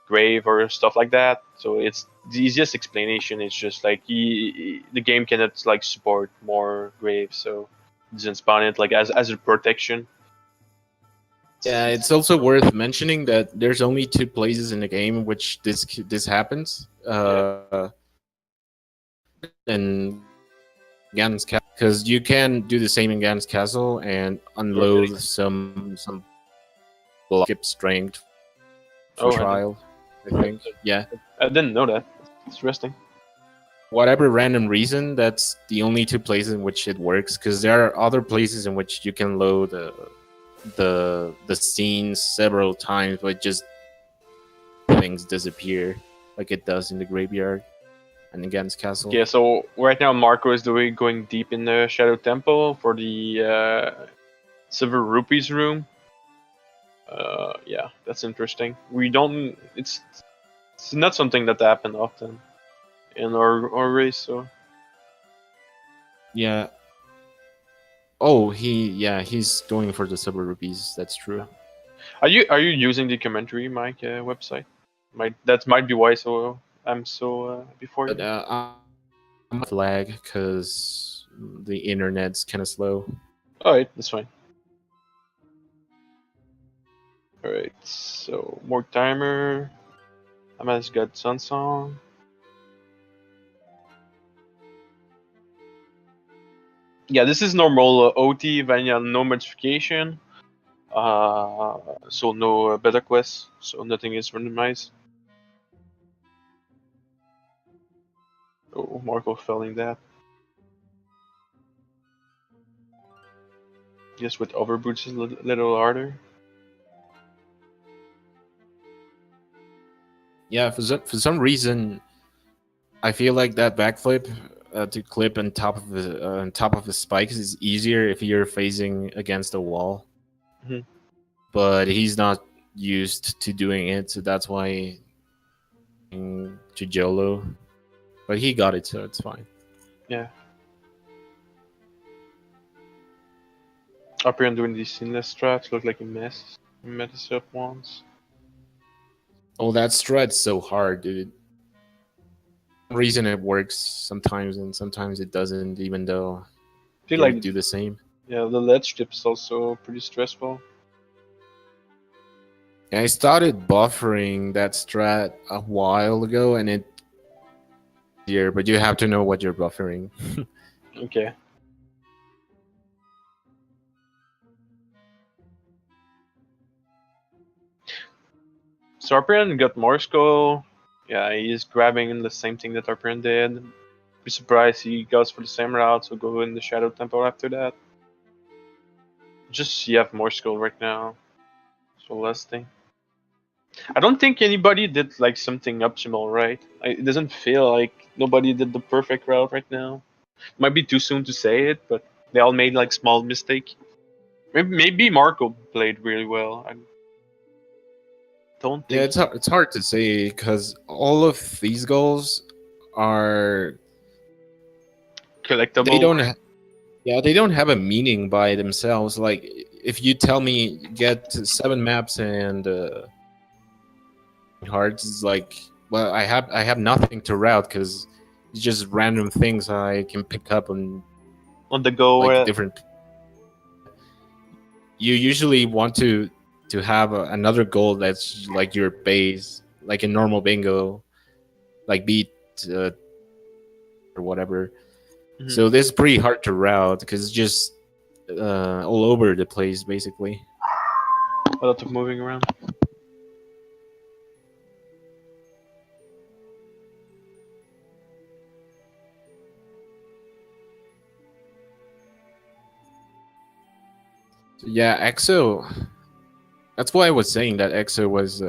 grave or stuff like that. So it's the easiest explanation. It's just like the game cannot like support more graves, so it doesn't spawn it like as a protection. Yeah, it's also worth mentioning that there's only two places in the game in which this happens. Yeah. And Ganon's Castle, because you can do the same in Ganon's Castle and Oh, really? unload some skip strength for Oh, trial. I I, think. Yeah. I didn't know that. Interesting. Whatever random reason, that's the only two places in which it works. Because there are other places in which you can load the scenes several times, but just things disappear, like it does in the graveyard and against castle. Yeah, so right now Marco is doing going deep in the Shadow Temple for the Silver Rupees room. Yeah, that's interesting. We don't. It's not something that happen often in our race. So Yeah. Oh, he's going for the silver rupees. That's true. are you using the commentary mic website? Might be why I'm so before But you. I'm flag because the internet's kind of slow. All right, that's fine. All right, so more timer. Ama's got Sun Song. Yeah, this is normal OT vanilla, no modification. So no beta quests, so nothing is randomized. Oh, Marco failing that. Yes, with overboots is a little harder. Yeah, for some reason, I feel like that backflip to clip on top of the spikes is easier if you're facing against a wall. Mhm. But he's not used to doing it, so that's why to Jolo. But he got it, so it's fine. Yeah. Up here and doing these seamless strats look like a mess. I messed up once. Oh, that strat's so hard, dude. For some reason it works sometimes and sometimes it doesn't, even though I feel you like do the same. yeah, the ledge tip is also pretty stressful. I started buffering that strat a while ago, and it here, but you have to know what you're buffering. Okay. Sarperian got more skull. Yeah, he's grabbing the same thing that Arperian did. Be surprised he goes for the same route, so go in the Shadow Temple after that. Just you have more skull right now. So less thing. I don't think anybody did like something optimal, right? It doesn't feel like nobody did the perfect route right now. Might be too soon to say it, but they all made like small mistake. Maybe Marco played really well. I don't Yeah, think it's hard to say because all of these goals are they collectible. don't yeah, they don't have a meaning by themselves. Like if you tell me get 7 maps and hearts, it's like, well, I have nothing to route because it's just random things I can pick up on On the go. like different. You usually want to have another goal that's like your base, like a normal bingo, like beat uh, or whatever. Mhm. So this is pretty hard to route because it's just all over the place basically. A lot of moving around. So yeah, EXO. That's why I was saying that EXO was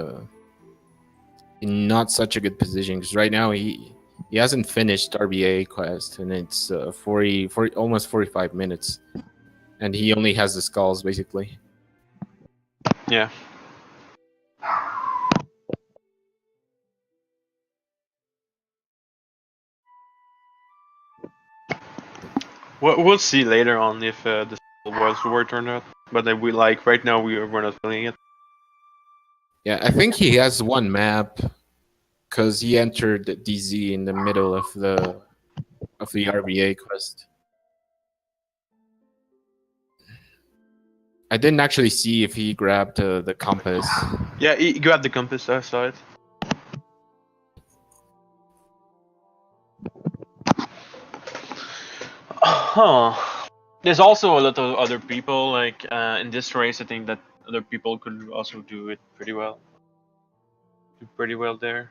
in not such a good position because right now he hasn't finished RBA quest and it's 40 almost 45 minutes and he only has the skulls basically. Yeah. We'll see later on if this was worth or not. But we like right now we're not feeling it. Yeah, I think he has one map because he entered DZ in the middle of the RBA quest. I didn't actually see if he grabbed the compass. Yeah, he grabbed the compass. I saw it. Huh. There's also a lot of other people like in this race. I think that other people could also do it pretty well. Do pretty well there.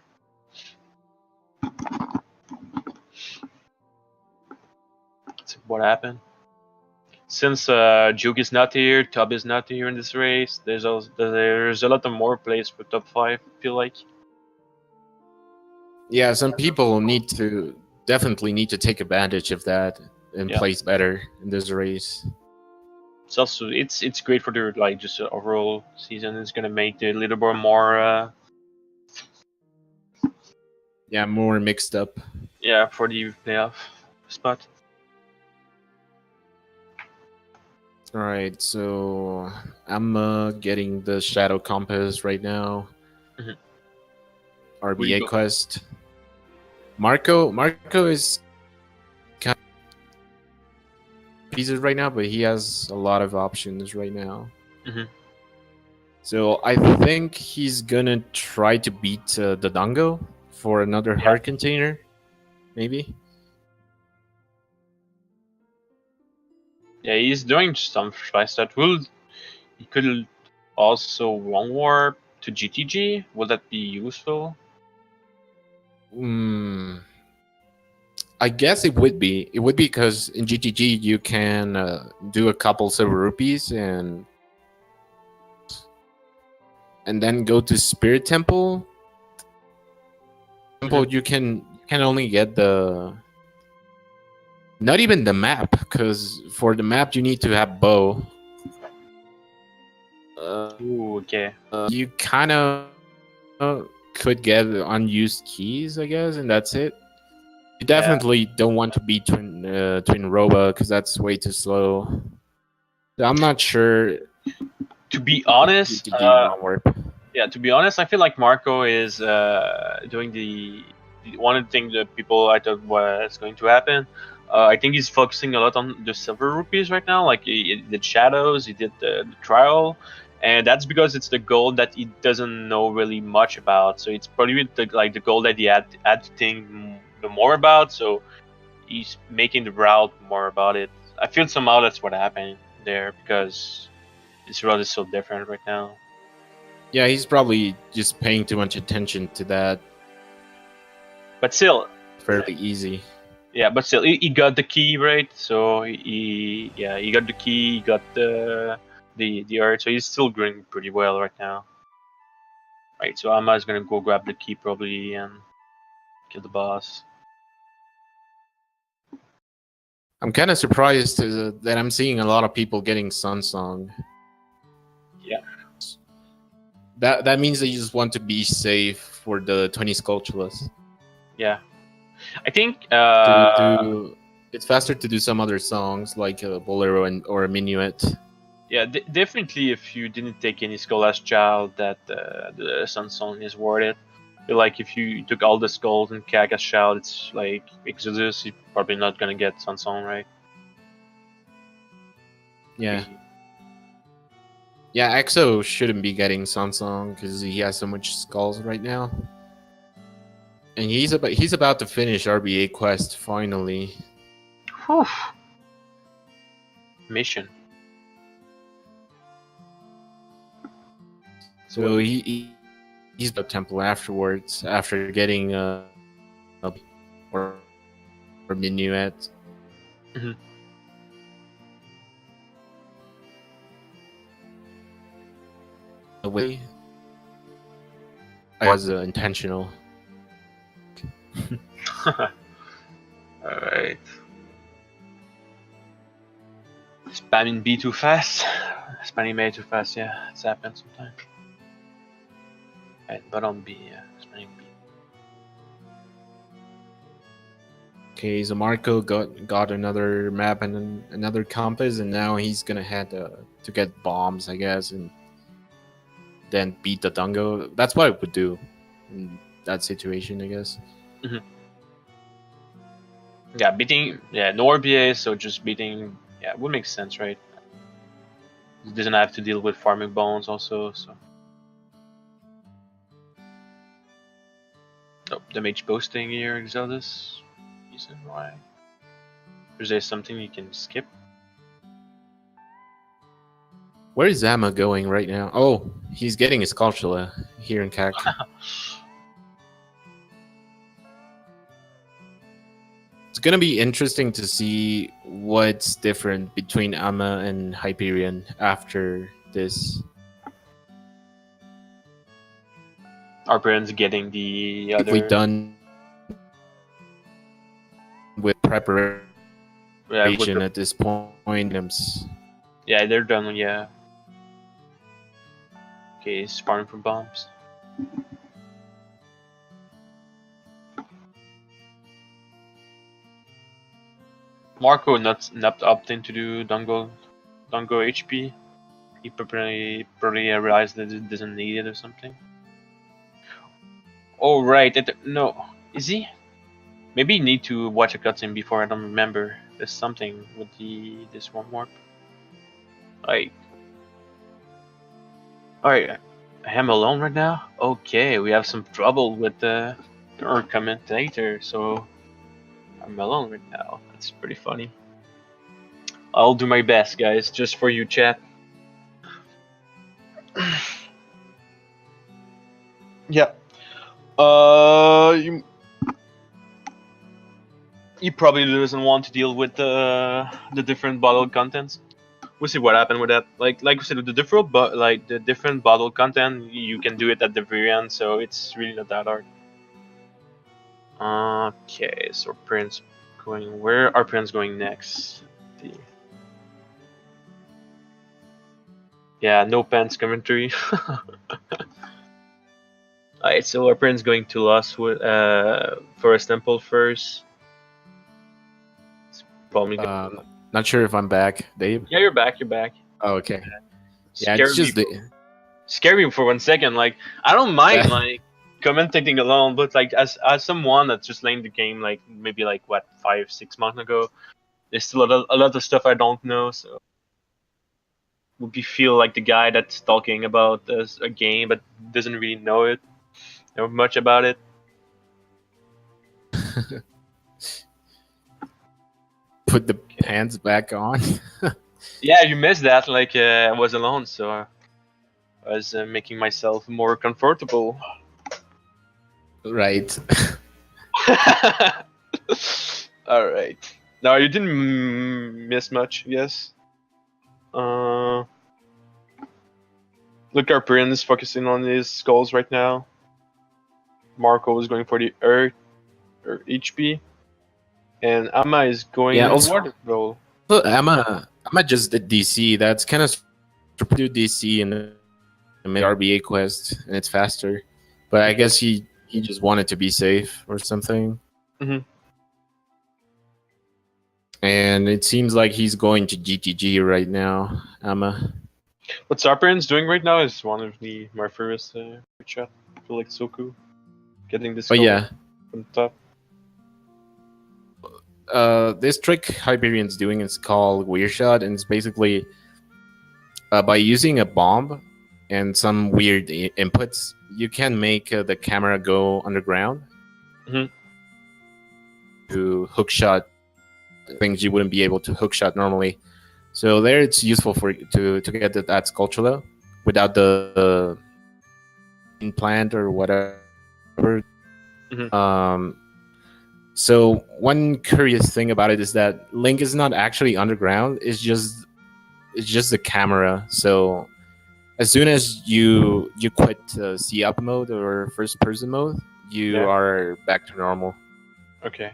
That's what happened. Since Juke is not here, Tub is not here in this race. There's a lot of more plays for top 5. I feel like. Yeah, some people definitely need to take advantage of that and Yeah. place better in this race. It's also it's great for their like just overall season. It's gonna make the leaderboard more Yeah, more mixed up. yeah for the playoff spot. All right, so I'm getting the Shadow Compass right now. Mhm. RBA Where you go? quest. Marco is kind of pieces right now, but he has a lot of options right now. Mhm. So I think he's gonna try to beat the Dango for another Yeah. heart container, maybe. Yeah, he's doing some tries that will. He could also long warp to GTG. Will that be useful? I guess it would be. It would be because in GTG you can do a couple silver rupees and then go to Spirit Temple. You can only get the not even the map, because for the map you need to have bow. Ooh, okay. You kind of could get unused keys, I guess, and that's it. You definitely don't want to be twin Roba because that's way too slow. So I'm not sure. To be honest, GTG won't work. yeah, to be honest, I feel like Marco is doing one of the things that people I thought was going to happen. I think he's focusing a lot on the silver rupees right now. Like he did shadows, he did the trial, and that's because it's the gold that he doesn't know really much about. So it's probably the gold that he had to think the more about. So he's making the route more about it. I feel somehow that's what happened there because this route is so different right now. Yeah, he's probably just paying too much attention to that. But still, fairly easy. Yeah, but still, he got the key right. So he got the key. He got the art. So he's still doing pretty well right now. Right. So Ama's gonna go grab the key probably and kill the boss. I'm kind of surprised that I'm seeing a lot of people getting Sun Song. Yeah. That means that you just want to be safe for the 20 Sculptulas. Yeah. I think it's faster to do some other songs like a Bolero or a Minuet. Yeah, definitely. If you didn't take any skull as child, that the Sun Song is worth it. I feel like if you took all the skulls and Kag as child, it's like Exodus. You're probably not gonna get Sun Song, right? Yeah. Yeah, EXO shouldn't be getting Sun Song because he has so much skulls right now. And he's about to finish RBA quest finally. Whew. Mission. So he's the temple afterwards after getting or Minuet. Mm-hmm. The way I was intentional. Alright. Spamming B too fast. Spamming A too fast, yeah. It's happened sometimes. Right, but on B, yeah. Spamming B. Okay, so Marco got another map and another compass, and now he's gonna head to get bombs, I guess, and then beat the Dango. That's what I would do in that situation, I guess. Mm-hmm. Yeah, beating no RBA, so just beating would make sense, right? He doesn't have to deal with farming bones also. So, oh, the mage posting here, Exeldus. Reason why? Is there something you can skip? Where is Zama going right now? Oh, he's getting his Cultula here in CAC. It's gonna be interesting to see what's different between Amma and Hyperion after this. Our parents getting the If we other. done with preparation Yeah, at this point, yeah, they're done. Yeah. Okay, farming for bombs. Marco not opting to do Dongo HP. He probably realized that it doesn't need it or something. Oh right, no, is he? Maybe you need to watch a cutscene before. I don't remember. There's something with this one warp. Like, alright, I am alone right now. Okay, we have some trouble with our commentator, so I'm alone right now. That's pretty funny. I'll do my best, guys, just for you, chat. Yeah. He probably doesn't want to deal with the different bottle contents. We'll see what happened with that. Like we said, with the different bottle content, you can do it at the very end, so it's really not that hard. Okay, so Prince going where? Are Prince going next? Let's see. Yeah, no pants commentary. Alright, so our Prince going to Lost with Forest Temple first. It's probably not sure if I'm back, Dave. Yeah, you're back. You're back. Oh, okay. Yeah, Scared it's just me. Scare me for 1 second. Like, I don't mind like commentating alone, but like as someone that's just playing the game like maybe like what 5-6 months ago, there's still a lot of stuff I don't know. So would you feel like the guy that's talking about a game but doesn't really know much about it? Put the pants back on. Yeah, you missed that. Like I was alone, so I was making myself more comfortable. Right. All right. No, you didn't miss much. Yes. Look, our Prince focusing on his skulls right now. Marco is going for the Earth or HP, and Amma is going also, water roll. Look, Amma just did DC. That's kind of to do DC in the RBA quest, and it's faster. But I guess he just wanted to be safe or something. Mm-hmm. And it seems like he's going to GTG right now, Amma. What Sarperin's doing right now is one of my favorite chat. I feel like Soku getting this. Oh yeah. From top. This trick Hyperion's doing is called Weird Shot, and it's basically by using a bomb and some weird inputs, you can make the camera go underground to hook shot things you wouldn't be able to hook shot normally. So there, it's useful for to get that Sculptula without the implant or whatever. So one curious thing about it is that Link is not actually underground. It's just the camera. So as soon as you quit C up mode or first person mode, you are back to normal. Okay.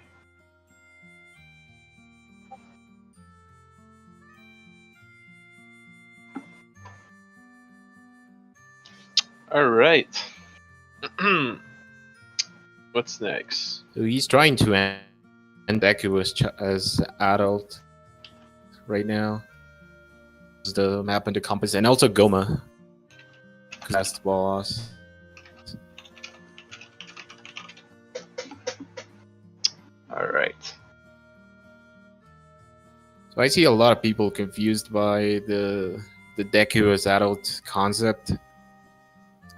All right. What's next? So he's trying to end Deku as adult right now. The map and the compass, and also Goma. That's the boss. All right. So I see a lot of people confused by the the Deku as adult concept,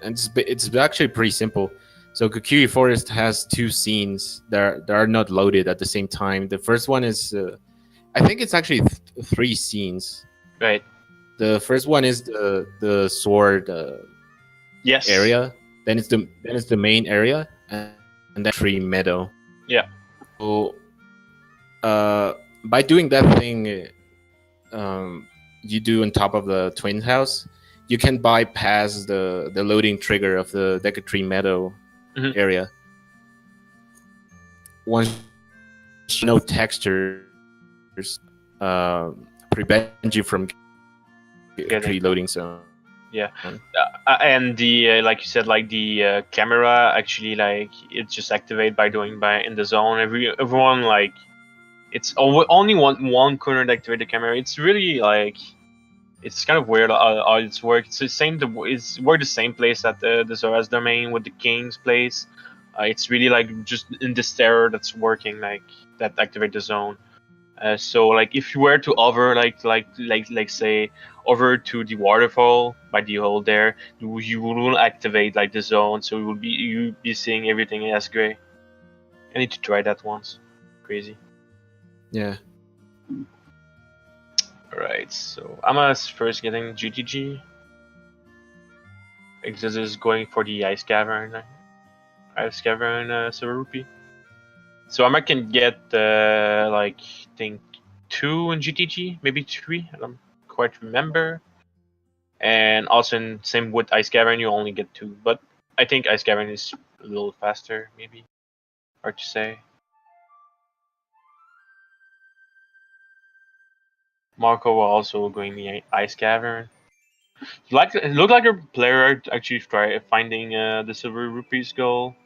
and it's actually pretty simple. So Kukui Forest has two scenes that are not loaded at the same time. The first one is, I think it's actually three scenes. Right. The first one is the sword Yes. area. Then it's the main area, and then tree meadow. Yeah. So, by doing that thing, you do on top of the twin house, you can bypass the loading trigger of the Deku Tree Meadow Mhm. area. Once you know textures, prevent you from Getting- tree loading zone. Yeah. And the like you said, like the camera actually, like it's just activated by in the zone. Everyone like it's only one corner to activate the camera. It's really like it's kind of weird how it's work. It's the same. We're the same place at the Zora's domain with the king's place. It's really like just in this terror that's working, like that activate the zone. So like if you were to hover like say over to the waterfall by the hole there, you will activate like the zone, so you be seeing everything as gray. I need to try that once. Crazy. Yeah. Alright, so I'm first getting GTG. Exodus is going for the ice cavern. Ice cavern silver rupee. So Amma can get like I think 2 in GTG, maybe 3. I don't quite remember. And also same with Ice Cavern, you only get 2. But I think Ice Cavern is a little faster, maybe. Hard to say. Marco also going the Ice Cavern. It looked like a player actually try finding the silver rupees goal.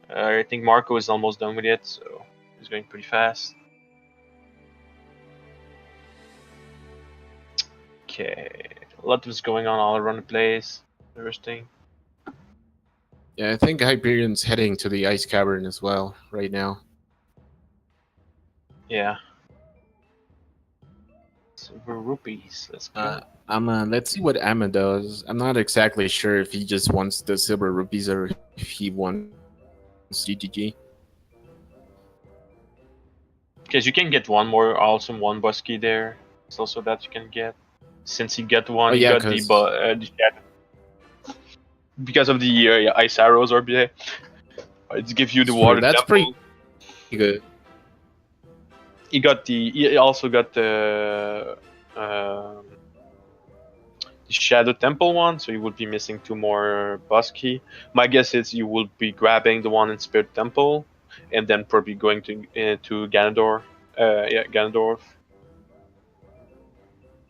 I think Marco is almost done with it, so he's going pretty fast. Okay, a lot was going on all around the place. Interesting. Yeah, I think Hyperion's heading to the ice cavern as well right now. Yeah. Silver rupees. Let's go. Let's see what Amma does. I'm not exactly sure if he just wants the silver rupees or if he wants GGG. Because you can get one more awesome one busky there. It's also that you can get. Since you get one, Oh, you yeah, got the shadow. Because of the ice arrows RBA. It gives you the water That's temple. pretty good. He also got the shadow temple one, so you would be missing 2 more busky. My guess is you will be grabbing the one in Spirit Temple, and then probably going to Ganondorf. Ganondorf.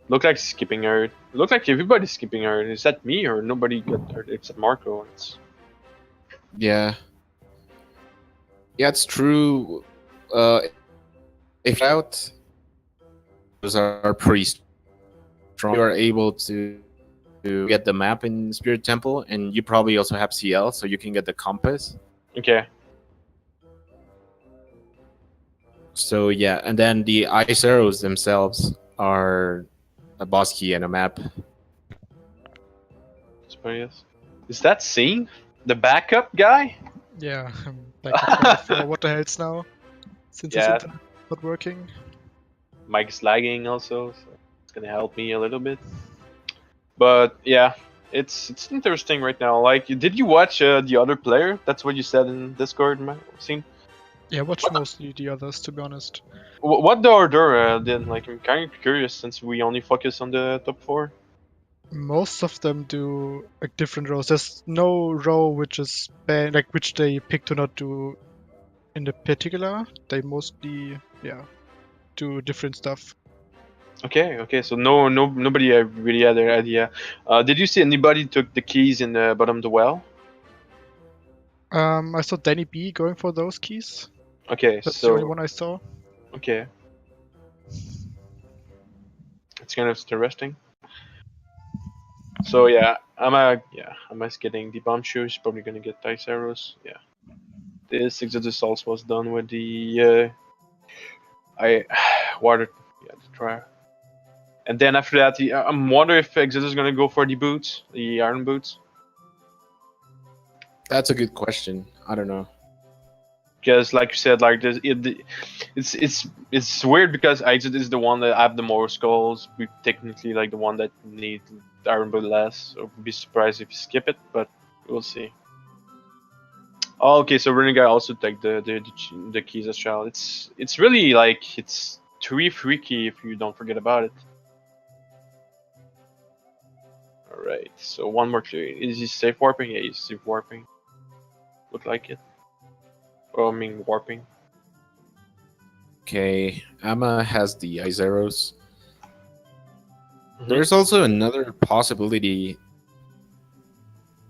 Look like skipping Earth. Look like everybody's skipping Earth. Is that me or nobody got Earth except Marco? Yeah. Yeah, it's true. If out, those are pretty strong. You are able to get the map in Spirit Temple, and you probably also have CL, so you can get the compass. Okay. So yeah, and then the ice arrows themselves are a boss key and a map. Is that Scene? The backup guy? Yeah, I'm back up for what the hell's now, since Yeah. it's not working. Mike's lagging also, so it's gonna help me a little bit. But yeah, it's interesting right now. Like, did you watch the other player? That's what you said in Discord, Scene. Yeah, I watched mostly the others, to be honest. What the order did? Like, I'm kind of curious since we only focus on the top 4. Most of them do like different rows. There's no row which is like which they pick to not do in the particular. They mostly do different stuff. Okay. So nobody really had an idea. Did you see anybody took the keys in the bottom of the well? I saw Danny B going for those keys. Okay, That's so the only one I saw. okay, it's kind of interesting. So yeah, I'm getting the bomb shoes. Probably gonna get dice arrows. Yeah, this Exodus also was done with the I water. Yeah, the try. And then after that, I'm wondering if Exodus is gonna go for the boots, the iron boots. That's a good question. I don't know. Because, like you said, like it's weird because Exodus is the one that have the more skulls. We technically like the one that need iron boot less. So I'd be surprised if you skip it, but we'll see. Oh, okay, so Renegade also take the keys as well. It's really like it's 3 free key if you don't forget about it. Alright, so one more clue. Is he safe warping? Yeah, he's safe warping. Look like it. Oh, I mean warping. Okay, Amma has the ice arrows. Mhm. There's also another possibility.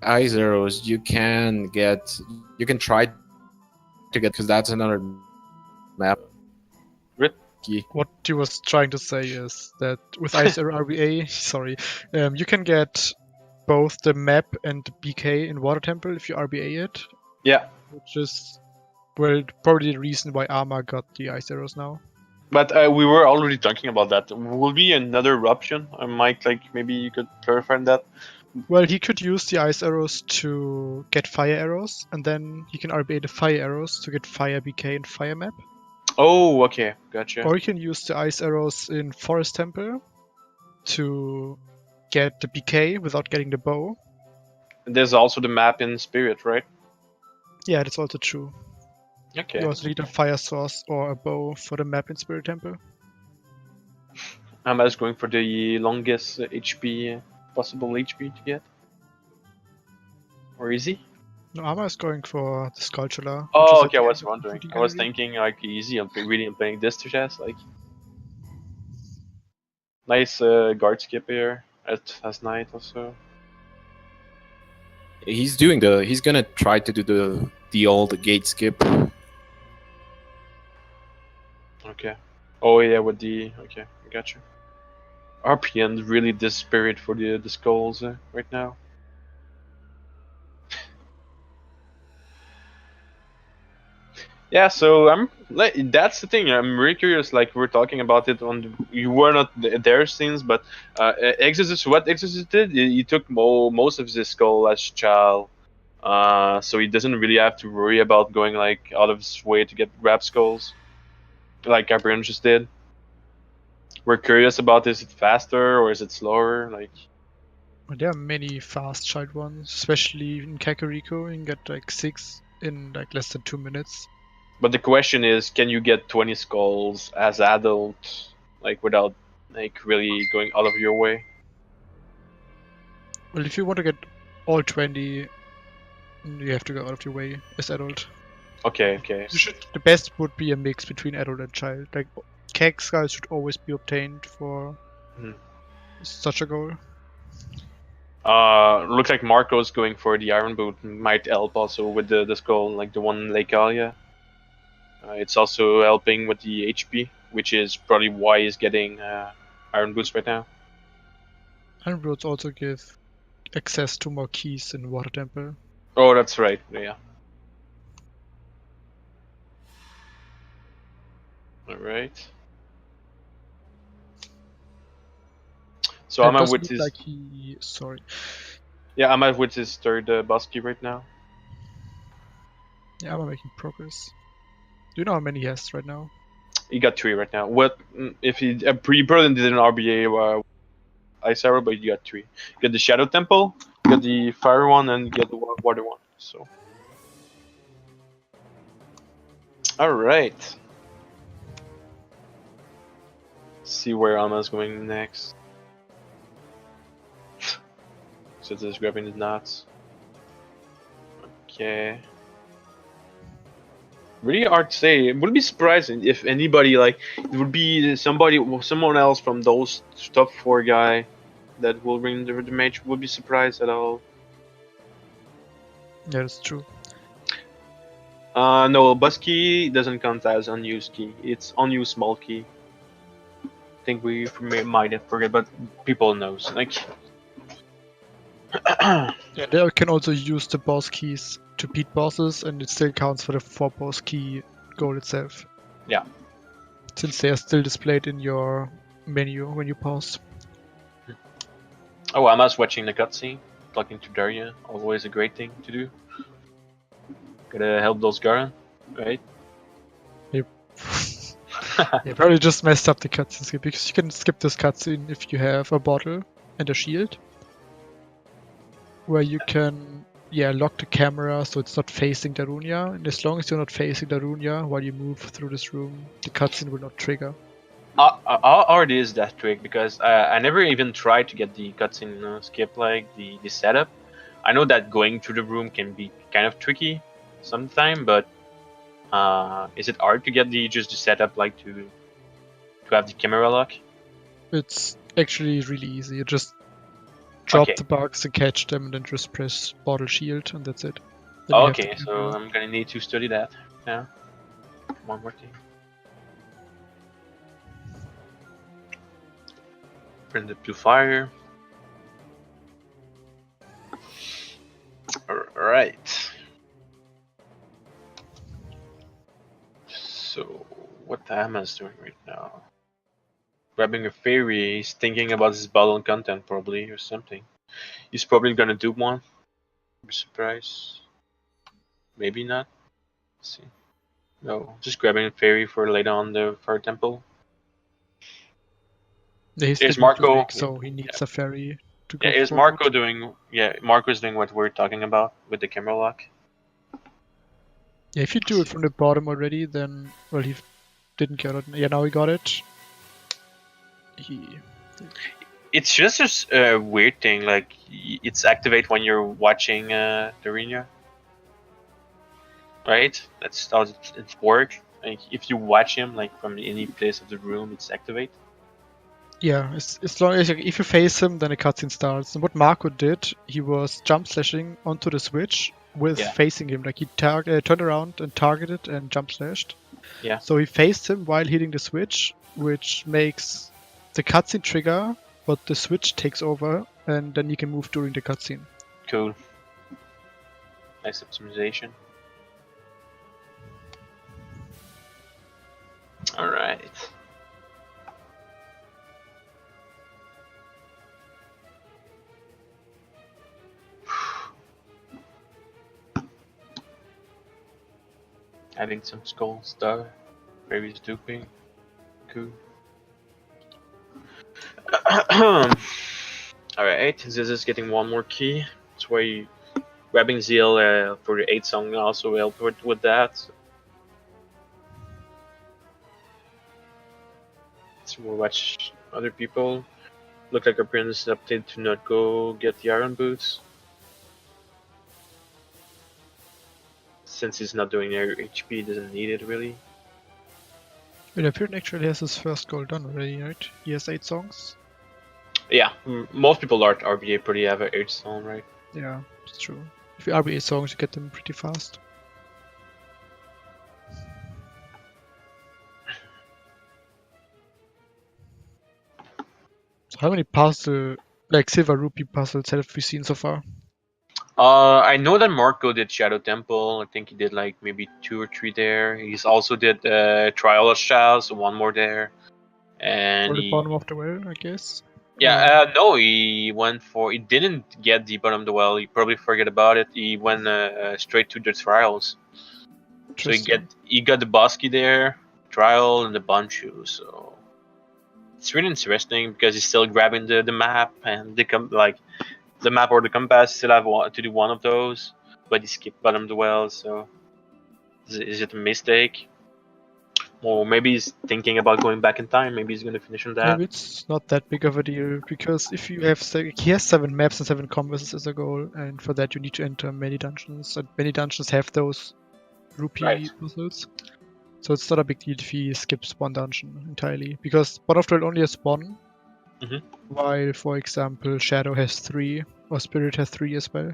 Ice arrows you can try to get, because that's another map. What he was trying to say is that with Ice RBA, sorry, you can get both the map and the BK in Water Temple if you RBA it, Yeah, which is well probably the reason why Arma got the Ice Arrows now. but we were already talking about that. Will be another eruption. I might like maybe you could clarify that. Well, he could use the Ice Arrows to get Fire Arrows, and then he can RBA the Fire Arrows to get Fire BK and Fire Map. Oh, okay, gotcha. Or you can use the Ice Arrows in Forest Temple to get the BK without getting the bow. And there's also the map in Spirit, right? Yeah, that's also true. Okay. You also need a Fire Source or a bow for the map in Spirit Temple. I'm just going for the longest HP, possible HP to get. Or easy? No, Arma is going for the Sculptular. Oh, okay, I was wondering. I was thinking like easy. I'm playing this to chess. Like nice guard skip here at last night also. He's gonna try to do the old gate skip. Okay. Oh yeah, with the okay, I gotcha. RPN's really desperate for the skulls right now. Yeah, so that's the thing. I'm really curious. Like we're talking about it you were not there since, but Exodus. What Exodus did? He took most of his skull as child, so he doesn't really have to worry about going like out of his way to grab skulls, like Gabriel just did. We're curious about is it faster or is it slower? Like Well, there are many fast child ones, especially in Kakariko. You can get like 6 in like less than 2 minutes. but the question is, can you get 20 skulls as adult, like without like really going out of your way? Well, if you want to get all 20, you have to go out of your way as adult. Okay, okay. The best would be a mix between adult and child. Like Keg skulls should always be obtained for such a goal. Looks like Marco's going for the Iron Boot. Might help also with the skull, like the one in Lake Alia. It's also helping with the HP, which is probably why he's getting Iron Boots right now. Iron Boots also give access to more keys in Water Temple. Oh, that's right. Yeah. All right. So I'm at with his. Like he, sorry. Yeah, I'm at with his third boss key right now. Yeah, I'm making progress. Do you know how many he has right now? He got 3 right now. What if he probably did an RBA Ice Arrow, but you got 3. You got the Shadow Temple, you got the Fire one, and you got the Water one. So. All right. See where Alma's going next. So just grabbing the knots. Okay. Really hard to say. It would be surprising if anybody like it would be someone else from those top 4 guy that will bring the match. Would be surprised at all. Yeah, that's true. No, bus key doesn't count as unused key. It's unused small key. I think we might have forget, but people knows like. Yeah, they can also use the boss keys to beat bosses, and it still counts for the 4 boss key goal itself. Yeah. Since they are still displayed in your menu when you pause. Oh, I'm just watching the cutscene, talking to Daria. Always a great thing to do. Gotta help those Garen, right? Yeah, probably just messed up the cutscene skip because you can skip this cutscene if you have a bottle and a shield, where you can lock the camera so it's not facing Darunia, and as long as you're not facing Darunia while you move through this room, the cutscene will not trigger. How hard is that trick? Because I never even tried to get the cutscene skip, like the setup. I know that going through the room can be kind of tricky sometimes, but is it hard to get just the setup, like to have the camera lock? It's actually really easy. You just drop Okay. the bugs and catch them, and then just press bottle shield, and that's it. Then you have the Okay, so camera. I'm gonna need to study that. Yeah. One more thing. Bring it to fire. Alright. So, what am I doing right now? Grabbing a fairy, he's thinking about his bottle content probably, or something. He's probably gonna do one. Be surprised. Maybe not. Let's see. No, just grabbing a fairy for later on the Fire Temple. Yeah, he's Here's getting too Marco. big, so he needs a fairy to Yeah, go here's forward. Marco doing. Yeah, Marco's doing what we're talking about with the camera lock. Yeah, if you do it from the bottom already, then well, he didn't get it. Yeah, now he got it. It's just a weird thing. Like it's activate when you're watching the arena, right? That's how it works. Like if you watch him like from any place of the room, it's activate. Yeah, as long as if you face him, then a cutscene starts. And what Marco did, he was jump slashing onto the switch with Yeah. facing him. Like he turned around and targeted and jump slashed. Yeah. So he faced him while hitting the switch, which makes the cutscene trigger, but the switch takes over, and then you can move during the cutscene. Cool. Nice optimization. All right. Having some skull stuff. Very stupid. Cool. Alright, this is getting one more key. That's why grabbing Zeal for the 8 song also helped with that. So we'll watch other people. Look like our prince opted to not go get the iron boots. Since he's not doing air HP, he doesn't need it really. Well, Appearance actually has his first goal done already, right? He has 8 songs. Yeah, most people are at RBA pretty have an 8 song, right? Yeah, that's true. If you RBA songs, you get them pretty fast. So how many puzzle, like Silver Rupee puzzles have we seen so far? I know that Marco did Shadow Temple. I think he did like maybe 2 or 3 there. He's also did Trial of Shao, so 1 more there. And Or the he, bottom of the well, I guess. yeah, no, he went for. He didn't get the bottom of the well. He probably forget about it. He went straight to the trials. So he got the Bosky there, trial, and the Banshu. So it's really interesting because he's still grabbing the map and the map or the compass. Still have to do one of those, but he skipped bottom of the well. So is it a mistake? Or maybe he's thinking about going back in time. Maybe he's gonna finish on that. Maybe it's not that big of a deal because if you have he has 7 maps and 7 canvases as a goal, and for that you need to enter many dungeons, and many dungeons have those rupee puzzles. So it's not a big deal if he skips one dungeon entirely because Bottom of the Well only has 1, while for example Shadow has 3 or Spirit has 3 as well.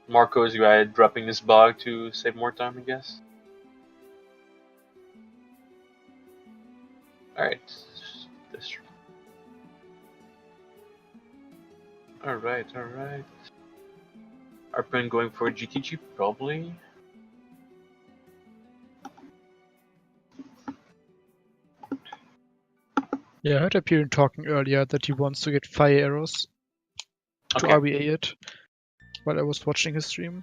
Marco is dropping this bug to save more time, I guess. Alright. Alright. Are plan going for GTG? Probably. Yeah, I heard Hyperion talking earlier that he wants to get fire arrows to Okay. RBA it while I was watching his stream.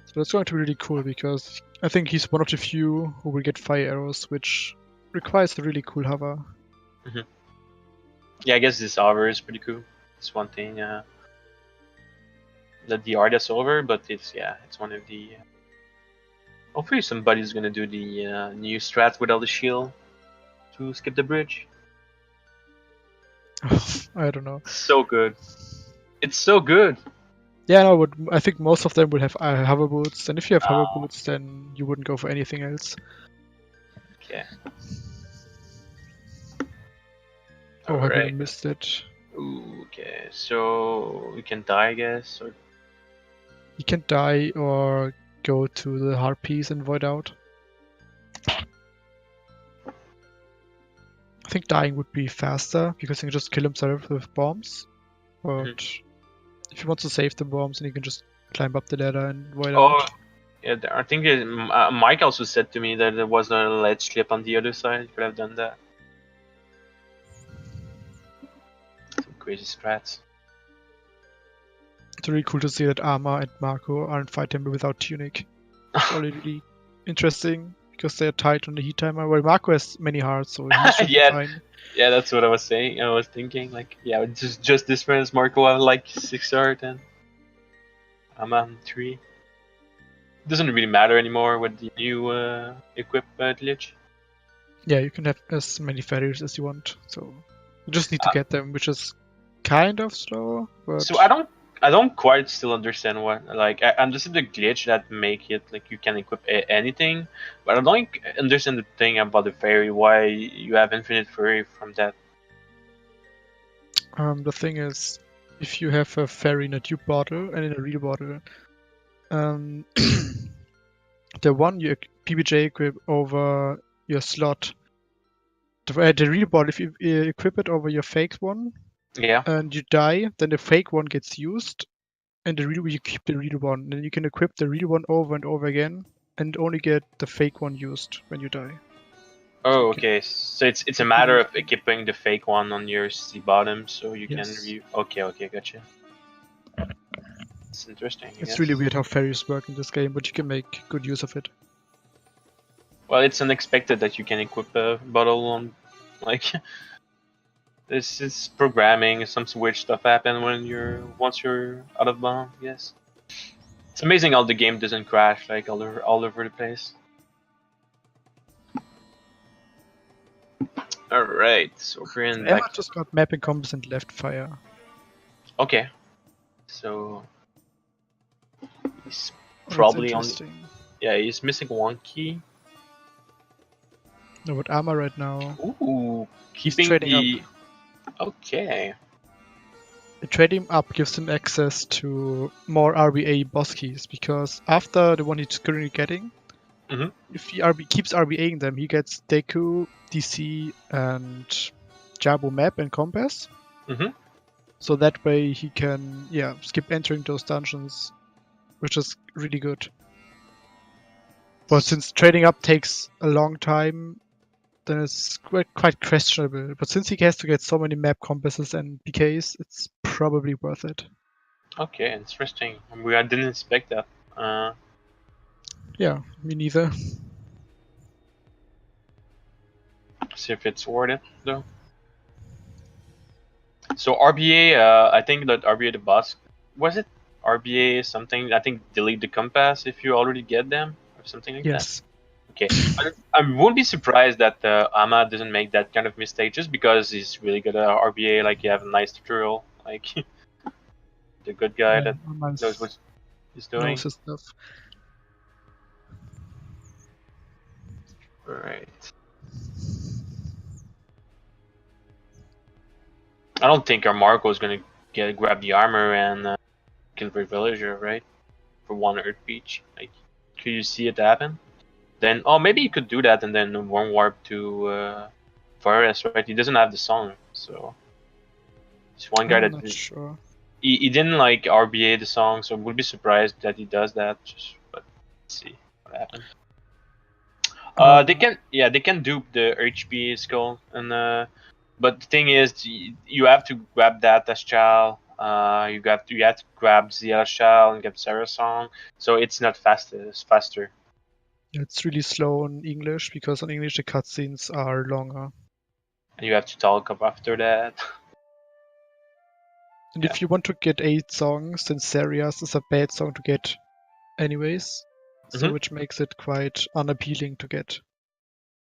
So that's going to be really cool because I think he's one of the few who will get fire arrows, which requires a really cool hover. Yeah, I guess this hover is pretty cool. It's one thing that the art is over, but it's one of the. Hopefully, somebody's gonna do the new strat without the shield to skip the bridge. I don't know. So good. It's so good. Yeah, no, but I think most of them will have hover boots, and if you have hover Oh. boots, then you wouldn't go for anything else. Okay. Oh, I Alright. missed it. Okay, so we can die, I guess. Or You can die or go to the harpies and void out. I think dying would be faster because you can just kill himself with bombs. But if you want to save the bombs, then you can just climb up the ladder and void out. yeah, I think Mike also said to me that there was a ledge clip on the other side. You could have done that. Some crazy strats. It's really cool to see that Arma and Marco aren't fighting without tunic. It's already really interesting because they're tight on the heat timer. Well, Marco has many hearts, so he should Yeah. be fine. Yeah, that's what I was saying. I was thinking, like, yeah, just this difference. Marco have like 6 heart and I'm on 3. Doesn't really matter anymore with the new equip glitch. Yeah, you can have as many fairies as you want, so you just need to get them, which is kind of slow. But So I don't quite still understand what, like, I understand the glitch that make it like you can equip anything, but I don't understand the thing about the fairy, why you have infinite fairy from that. the thing is, if you have a fairy in a dupe bottle and in a real bottle, the one you PBJ equip over your slot, the real bottle, if you equip it over your fake one, Yeah. and you die, then the fake one gets used, and the real you keep the real one. Then you can equip the real one over and over again, and only get the fake one used when you die. Oh, okay. So it's a matter of equipping the fake one on your C bottom, so you Yes. can okay, gotcha. It's interesting. It's really weird how fairies work in this game, but you can make good use of it. Well, it's unexpected that you can equip a bottle on, like, this is programming. Some weird stuff happen when once you're out of bound. Yes, it's amazing how the game doesn't crash like all over the place. All right, so we're in Emma back. just got map and compass and left fire. Okay, so he's Oh, probably on. interesting. Yeah, he's missing one key. No, but Arma right now. Ooh, He's keeping trading the. up. Okay. The trading up gives him access to more RBA boss keys because after the one he's currently getting, if he keeps RBAing them, he gets Deku, DC, and Jabu map and compass. So that way he can skip entering those dungeons, which is really good. But since trading up takes a long time, then it's quite questionable. But since he has to get so many map compasses and PKs, it's probably worth it. Okay, interesting. I didn't expect that. Yeah, me neither. See if it's worth it though. So RBA, I think that RBA the boss, was it RBA something? I think delete the compass if you already get them or something like Yes. that. Okay, I won't be surprised that Ama doesn't make that kind of mistake just because he's really good at RBA. Like, you have a nice tutorial, like the good guy that knows what he's doing. Knows his stuff. Right. I don't think our Marco is gonna grab the armor and kill the villager, right? For 1 Earth Beach. Like, could you see it happen? Then, maybe you could do that and then one warp to Forest, right? He doesn't have the song, so it's one guy I'm that not sure. He didn't like RBA the song, so would be surprised that he does that. But let's see what happens. They can dupe the HP skull, and but the thing is, you have to grab that as child. You have to grab Zia Shell and get Sarah Song, so it's not fast. It's faster. It's really slow in English because in English the cutscenes are longer. And you have to talk up after that. And Yeah. if you want to get 8 songs, then Serias is a bad song to get anyways. So Mhm. which makes it quite unappealing to get.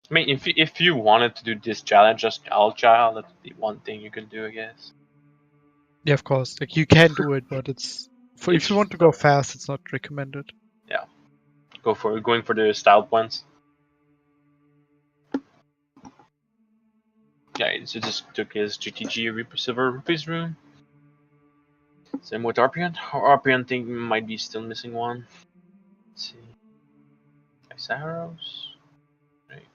I mean, if you wanted to do this challenge, just all child, that's the one thing you can do, I guess. Yeah, of course. Like you can do it, but it's for if you want to go fast, it's not recommended. Yeah, going for the style points. Yeah, so just took his GTG Silver Rupees room. Same with Arpion. Arpion think might be still missing one. Let's see. Nice arrows. Right.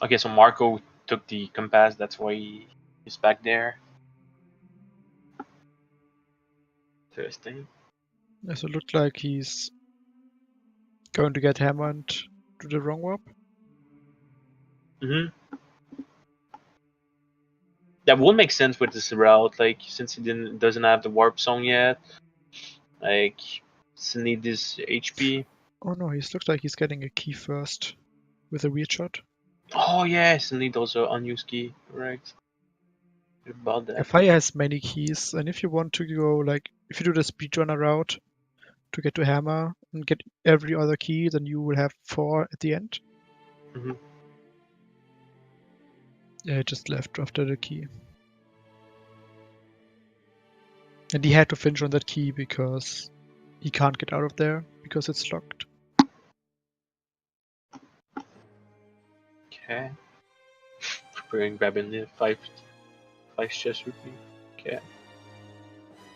Okay, so Marco took the compass, that's why he's back there. Interesting. Yeah, so it looked like he's going to get hammered to the wrong warp. Mm-hmm. That would make sense with this route, like since he doesn't have the warp song yet. Like, still need this HP. Oh no, he looks like he's getting a key first with a weird shot. Oh yeah, still need also unused key. Right. About Yeah, that. Fire has many keys, and if you want to go like if you do the speedrunner route to get to hammer and get every other key, then you will have 4 at the end. Mm-hmm. Yeah, he just left after the key. And he had to finish on that key because he can't get out of there because it's locked. Okay. Preparing grabbing the five chest rupee. Okay.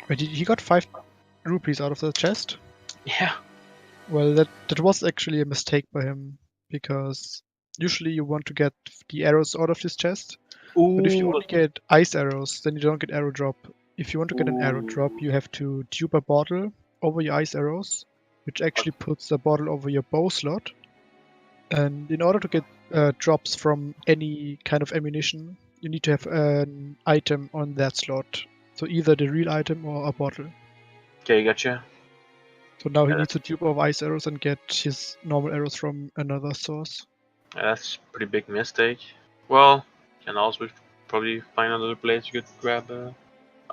Wait, he got 5 rupees out of the chest? Yeah. Well, that was actually a mistake by him because usually you want to get the arrows out of this chest, but if you Ooh. only get ice arrows, then you don't get arrow drop. If you want to get an arrow drop, you have to dupe a bottle over your ice arrows, which actually puts the bottle over your bow slot. And in order to get drops from any kind of ammunition, you need to have an item on that slot. So either the real item or a bottle. Okay, gotcha. So now he Yeah, needs to dupe over ice arrows and get his normal arrows from another source. that's a pretty big mistake. Well, can also probably find another place you could grab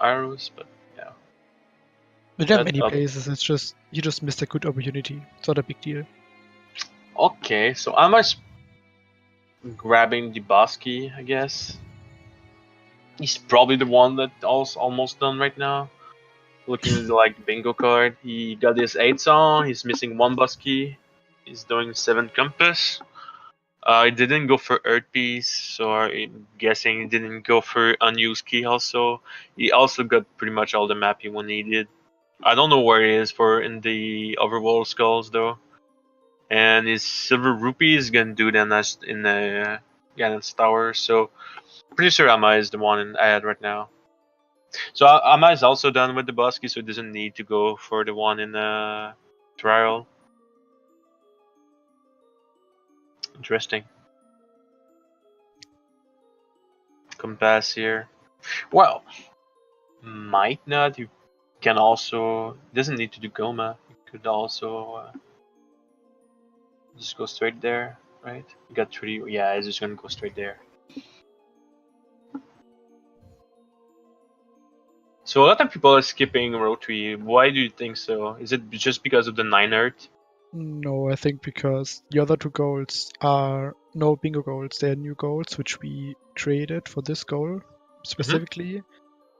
arrows, but yeah. But there are That many up. places, it's just you just missed a good opportunity. It's not a big deal. Okay, so am I grabbing the boss key, I guess? He's probably the one that almost done right now. Looking at the like bingo card, he got his 8 song. He's missing 1 boss key. He's doing 7 compass. He didn't go for Earth Piece, so I'm guessing he didn't go for unused key also. He also got pretty much all the map he needed. I don't know where he is for in the overworld skulls though. And his silver rupee is gonna do then as in the Ganon's tower. So pretty sure Amma is the one I had right now. So Amma is also done with the boss key, so it doesn't need to go for the one in the trial. Interesting. Compass here. Well, might not. You can also doesn't need to do Goma. You could also just go straight there, right? You got 3. Yeah, it's just gonna go straight there. So a lot of people are skipping row 3. Why do you think so? Is it just because of the 9 Earth? No, I think because the other 2 goals are no bingo goals. They are new goals which we created for this goal specifically.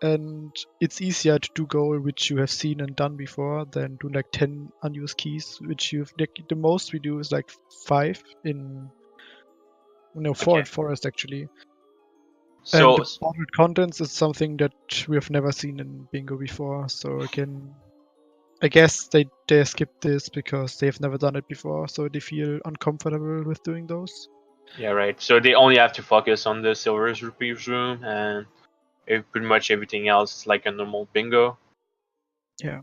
And it's easier to do goal which you have seen and done before than do like 10 unused keys, which you've like, the most we do is like 5 in 4 in Okay. forest actually. And So the bottled contents is something that we have never seen in bingo before, so I guess they skipped this because they've never done it before, so they feel uncomfortable with doing those. yeah, right. So they only have to focus on the silver rupees room, and pretty much everything else is like a normal bingo. Yeah.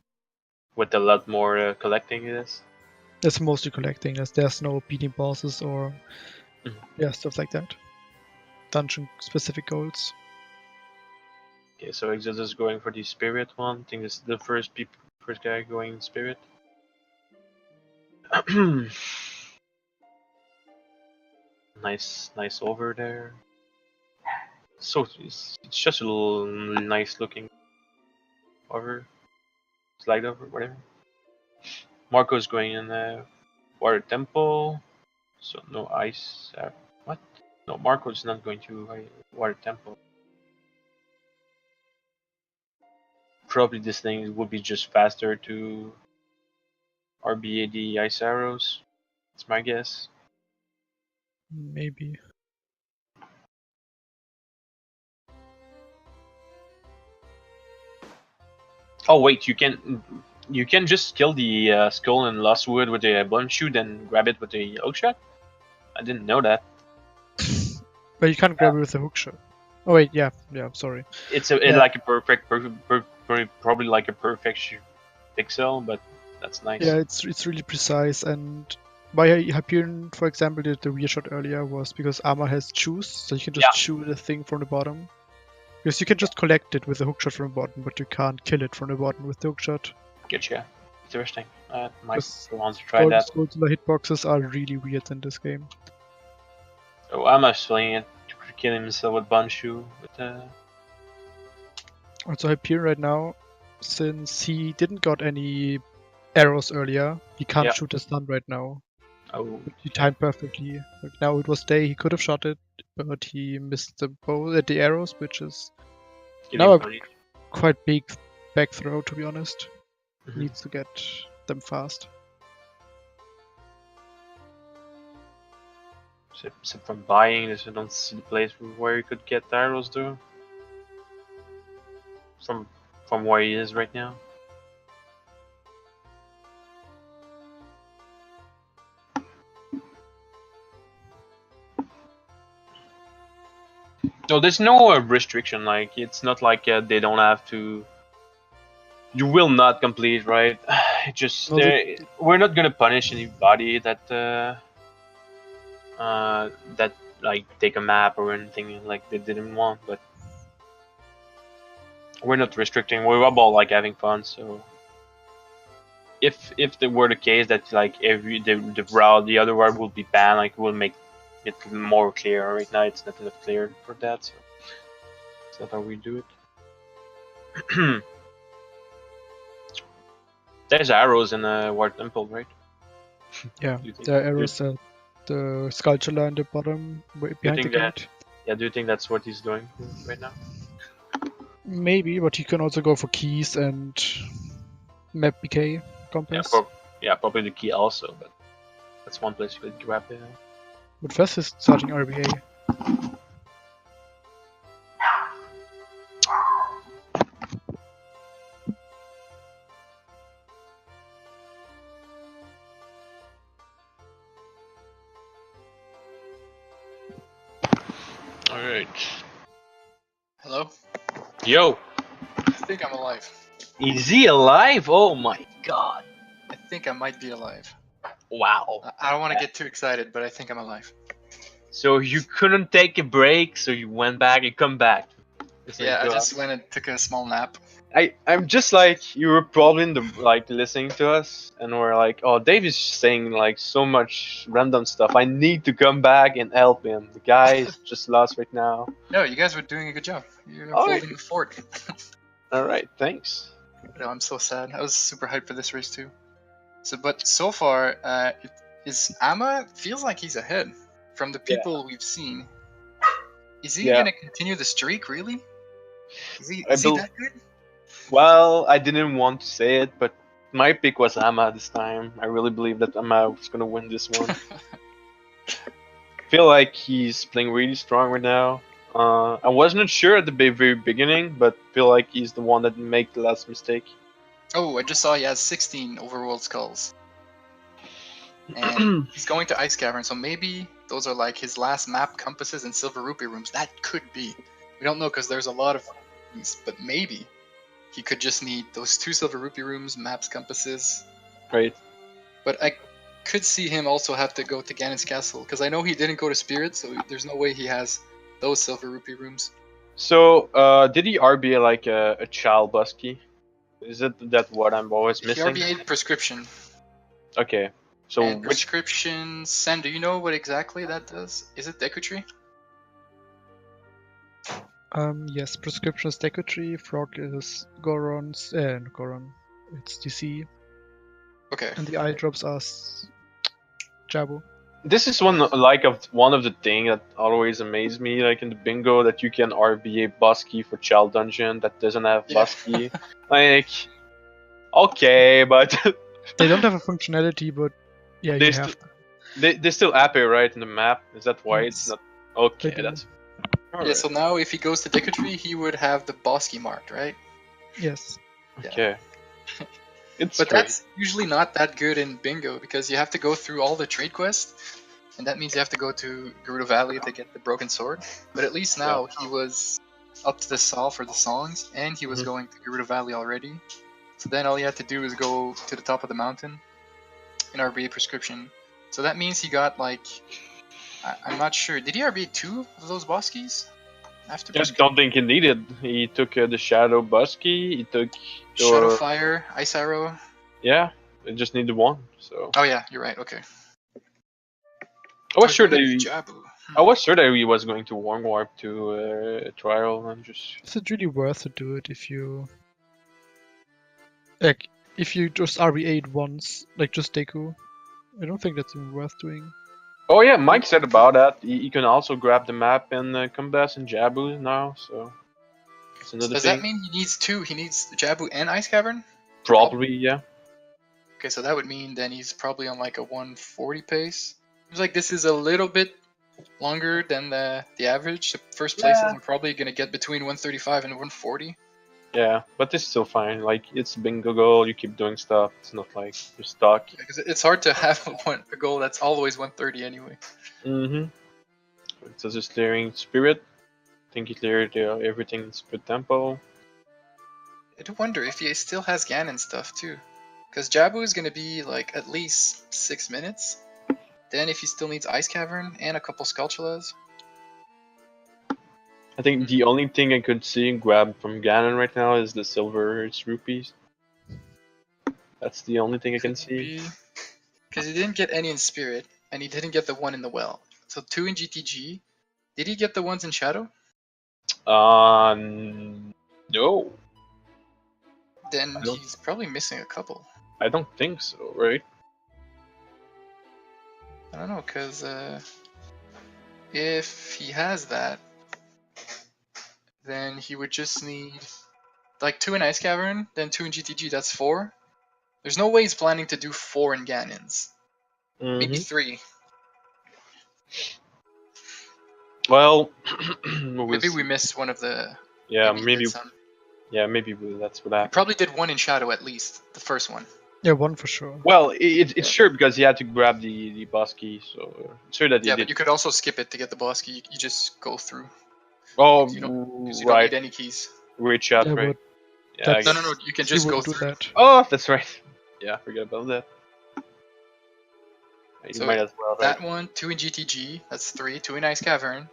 With a lot more collecting this. It's mostly collecting, as there's no beating bosses or Mhm. stuff like that. Dungeon specific goals. Okay, so Exodus going for the spirit one. I think this is the first guy going spirit. nice over there. So it's just a little nice looking over, slide over, whatever. Marco's going in the water temple, so no ice. What? No, Marco's not going to water temple. Probably this thing would be just faster to RBA the ice arrows. That's my guess. Maybe. Oh wait, you can just kill the skull in Lost Wood with a blunt shoot and grab it with a hook shot. I didn't know that. But you can't grab it with a hook shot. Oh wait, yeah, sorry. It's Yeah. like a probably like a perfect pixel, but that's nice. Yeah, it's really precise, and why Hyperion, for example, did the rear shot earlier was because Armor has choose, so you can just chew the thing from the bottom. Because you can just collect it with a hook shot from the bottom, but you can't kill it from the bottom with the hook shot. Getcha. Interesting. Might Because want to try that. the hitboxes are really weird in this game. So I'm actually it to kill himself with Banshu. Also, Hyperion right now, since he didn't got any arrows earlier, he can't Yeah. shoot the stun right now. Oh, He timed perfectly. Like now it was day, he could have shot it, but he missed the the arrows, which is getting now a punished. quite big back throw, to be honest. Mhm. Needs to get them fast. Except from buying, I don't see the place where you could get arrows though. From where he is right now. No, there's no restriction. Like it's not like they don't have to. You will not complete, right? It just No, we're not gonna punish anybody that that like take a map or anything like they didn't want, but we're not restricting. We're about like having fun. So if there were the case that like the other route will be banned, like we'll make it more clear. Right now, it's not enough clear for that, so that's not how we do it. There's arrows in the War Temple, right? yeah, Do you think- the arrows at the sculpture in the bottom behind the think that- gate. Yeah, do you think that's what he's doing right now? Maybe, but you can also go for keys and map BK compass. Probably the key also, but that's one place you could grab it. But first is starting RBA. Alright. Hello? Yo, I think I'm alive. is he alive? Oh my god. I think I might be alive. Wow. I don't want to get too excited, but I think I'm alive. So you couldn't take a break, so you went back and come back. Yeah, I just went and took a small nap. I'm just like you were probably in the like listening to us and we're like, oh, Dave is saying like so much random stuff. I need to come back and help him. The guy is just lost right now. No, you guys were doing a good job. You're Alright. holding the fort. Alright, thanks. No, I'm so sad. I was super hyped for this race too. But so far, is Amma feels like he's ahead from the people we've seen. Is he gonna continue the streak? Really? Is he that good? Well, I didn't want to say it, but my pick was Amma this time. I really believe that Amma was gonna win this one. Feel like he's playing really strong right now. I wasn't sure at the very beginning, but feel like he's the one that made the last mistake. Oh, I just saw he has 16 overworld skulls. And he's going to Ice Cavern, so maybe those are like his last map compasses and silver rupee rooms. That could be. We don't know because there's a lot of these, but maybe he could just need those 2 silver rupee rooms, maps, compasses. Right. But I could see him also have to go to Ganon's castle, because I know he didn't go to Spirit, so there's no way he has those silver rupee rooms. So, did he RBA like a child busky? Is it that what I'm always He missing? RBA'd Prescription. Okay. So And which Prescription, Sen, do you know what exactly that does? Is it Deku Tree? Yes, Prescription is Deku Tree, Frog is Goron's, Goron, it's DC, Okay. and the eye drops are Jabu. this is one of the thing that always amazed me, like in the bingo, that you can RBA busky for child dungeon that doesn't have Yeah. busky. Like, okay, but They don't have a functionality, but yeah, They you st- have to. they still appear right in the map. Is that why it's Yes. not okay? They do. That's Yeah, alright. so now if he goes to Deku Tree, he would have the Bosky marked, right? Yes. yeah. Okay. It's But great. that's usually not that good in bingo, because you have to go through all the trade quests, and that means you have to go to Gerudo Valley to get the broken sword. But at least now he was up to the saw for the songs, and he was Mhm. going to Gerudo Valley already. So then all he had to do is go to the top of the mountain in RBA Prescription. So that means he got like, I'm not sure. Did he RBA 2 of those Boskies? After I don't think he needed. He took the Shadow Busky. He took Shadow Fire, Ice Arrow. yeah. They just needed one. So Oh yeah, you're right. Okay. I was he's sure going that to Jabu. I was sure that he was going to Warm Warp to Trial and just Is it really worth to do it if you like if you just RB8 once, like just Deku? I don't think that's even worth doing. oh yeah, Mike said about that. He can also grab the map and Combas and Jabu now. So it's So another does thing. that mean he needs 2? He needs Jabu and Ice Cavern? Probably yeah. Okay, so that would mean then he's probably on like a 140 pace. Seems like this is a little bit longer than the average. The first places Yeah. I'm probably gonna get between 135 and 140. Yeah, but it's still fine. Like it's bingo goal. You keep doing stuff. It's not like you're stuck. Because it's hard to have a goal that's always 130 anyway. Mm-hmm. It's just clearing spirit. I think he cleared everything in spirit tempo. I do wonder if he still has Ganon stuff too. Because Jabu is gonna be like at least 6 minutes. Then if he still needs Ice Cavern and a couple Skulltulas. I think the only thing I could see grab from Ganon right now is the silver rupees. That's the only thing I can see. Because he didn't get any in Spirit, and he didn't get the one in the well. So 2 in GTG. Did he get the ones in Shadow? No, Then I don't- he's probably missing a couple. I don't think so. Right? I don't know, because if he has that, then he would just need like 2 in Ice Cavern, then 2 in GTG, that's 4. There's no way he's planning to do 4 in Ganons. Maybe Mhm. 3. Well, Maybe we missed one of the. Yeah, he maybe. did some. Yeah, maybe that's what He happened. probably did 1 in Shadow at least, the first one. Yeah, one for sure. Well, it's Yeah. sure because he had to grab the boss key, so sure that he Yeah, did. but you could also skip it to get the boss key. You just go through. Oh, you Because you right. don't need any keys. Great shot, Yeah, right? but Yeah, I that's- No, guess. no, no. You can he just go wouldn't do through. that. Oh, that's right. Yeah, I forgot about that. You So might as well, right? That one, 2 in GTG. That's 3. 2 in Ice Cavern.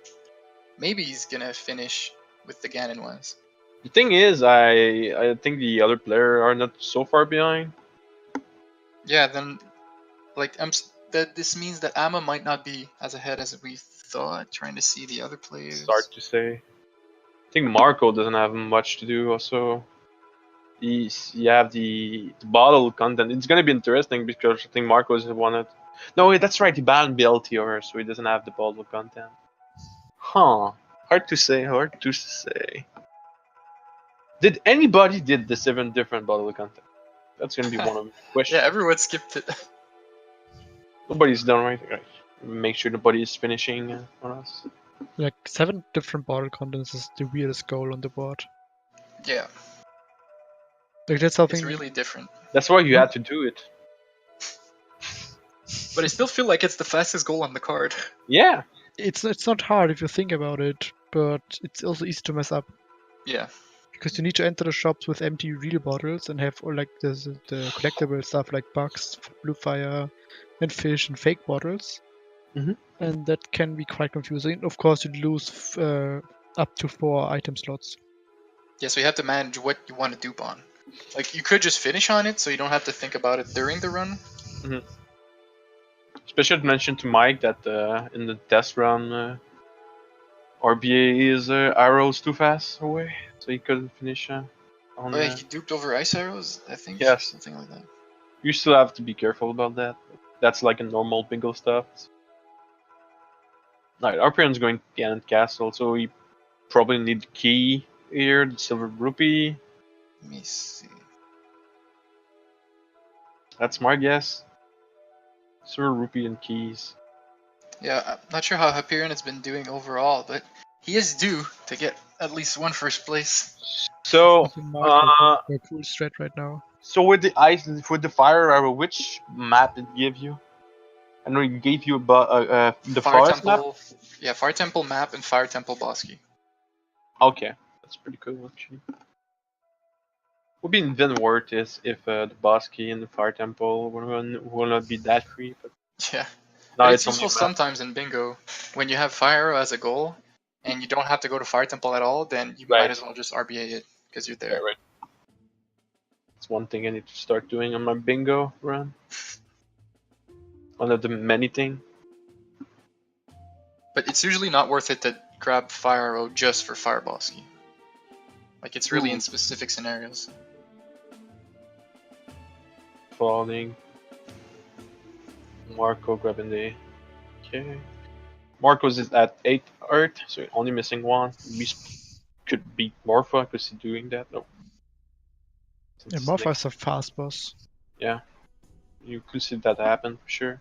Maybe he's gonna finish with the Ganon ones. The thing is, I think the other player are not so far behind. Yeah, then, like, that this means that Amma might not be as ahead as we thought. Trying to see the other players. It's hard to say. I think Marco doesn't have much to do. Also, you have the bottle content. It's gonna be interesting because I think Marco is the one that. No, wait, that's right. He banned BLTR, so he doesn't have the bottle content. Huh? Hard to say. Hard to say. Did anybody did the 7 different bottle content? That's gonna be one of the questions. Yeah, everyone skipped it. Nobody's done right. Make sure nobody is finishing on us. Like 7 different bottle contents is the weirdest goal on the board. Yeah, Like that's something. it's really different. That's why you had to do it. But I still feel like it's the fastest goal on the card. Yeah. It's not hard if you think about it, but it's also easy to mess up Yeah. because you need to enter the shops with empty real bottles and have all like the collectible stuff like bugs, blue fire, and fish and fake bottles. Mhm. And that can be quite confusing. Of course, you lose up to 4 item slots. Yeah, so you have to manage what you want to dupe on. Like, you could just finish on it, so you don't have to think about it during the run. Especially mentioned to Mike that in the test run, RBA is arrows too fast away, so he couldn't finish on. Oh yeah, he duped over ice arrows, I think. Yes. Something like that. You still have to be careful about that. That's like a normal bingo stuff. Alright, Arpion's going to Ganon Castle, so we probably need the key here, the silver rupee. Let me see. That's my guess. Silver rupee and keys. Yeah, I'm not sure how Hyperion has been doing overall, but he is due to get at least one first place. So, Also, Marco a cool strat right now. so with the ice, with the fire arrow, which map did it give you? I know it gave you the Fire forest map. Temple, yeah, Fire Temple map and Fire Temple boss key. Okay, that's pretty cool actually. Would be even worth is if the boss key and the fire temple will not be that free, but Yeah, now but it's it's only useful a map. sometimes in bingo when you have Fire Arrow as a goal, and you don't have to go to Fire Temple at all. Then you Right. might as well just RBA it because you're there. Yeah, right. It's one thing I need to start doing on my bingo run. One of the many things. But it's usually not worth it to grab Fire Arrow just for Fire Boss key. Like, it's really in specific scenarios. Falling. Marco grabbing the. Okay. Marco's is at 8 art, so only missing 1. We could beat Morpha because he's doing that. No. Yeah, Morpha is a fast boss. Yeah. You could see that happen for sure.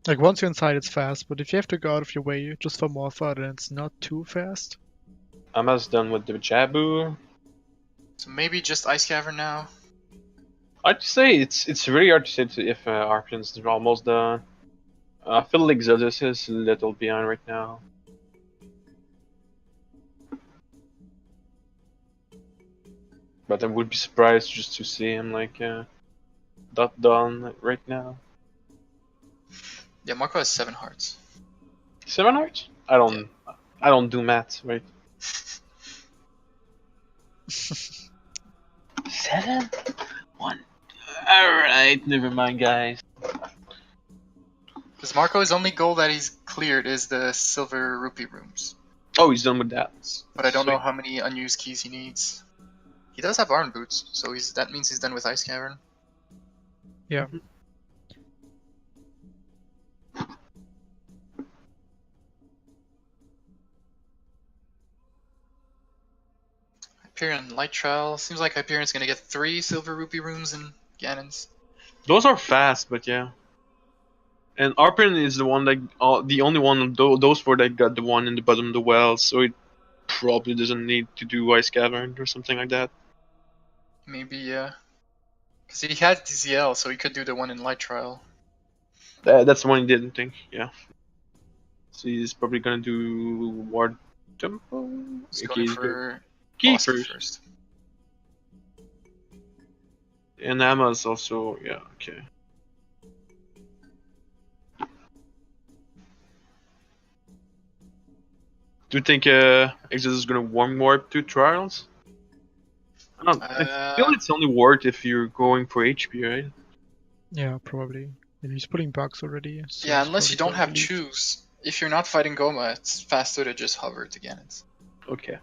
Like, once you're inside, it's fast, but if you have to go out of your way just for Morpha, then it's not too fast. I'm almost done with the Jabu. So maybe just Ice Cavern now. I'd say it's really hard to say if Arcan's almost done. I feel like Exodus is a little behind right now. But I would be surprised just to see him like not done right now. Yeah, Marco has 7 hearts. 7 hearts? I don't do maths, right? 7? 1. Alright, never mind guys. Because Marco's only goal that he's cleared is the Silver Rupee rooms. Oh, he's done with that. But I don't know Sweet. how many unused keys he needs. He does have Iron Boots, so that means he's done with Ice Cavern. Yeah. Hyperion Light Trial. Seems like Hyperion's gonna get 3 Silver Rupee rooms in Ganon's. Those are fast, but yeah. And Arpin is the one that the only one of those 4 that got the one in the bottom of the well, so it probably doesn't need to do Ice Cavern or something like that. Maybe, yeah. Because he had DZL, so he could do the one in Light Trial. That's the one he didn't think, yeah. So he's probably gonna do Ward Temple? He's Okay, going he's for Key boss key first. first. And Emma's also, yeah, okay. Do you think Exodus is gonna warm warp to Trials? I don't I feel it's only worth if you're going for HP, right? Yeah, probably. And he's putting bugs already. So Yeah, it's unless you probably don't have going to lead. choose. If you're not fighting Goma, it's faster to just hover to Ganon's. Okay.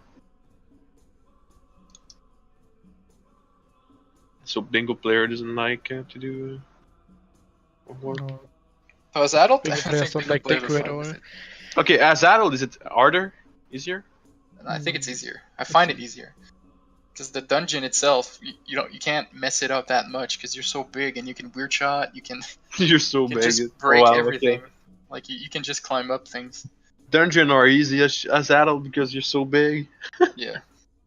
So bingo player doesn't like to do warp. No. Oh, as adult, Bingo I players think don't Bingo like players are Deco at fine all. with it. Okay, as adult, is it harder? Easier? And I think it's easier. I find it easier. Because the dungeon itself, you can't mess it up that much because you're so big and you can weird shot, you can You're so you can big. just break wow, everything. okay. Like you can just climb up things. Dungeon are easy as adult because you're so big. Yeah.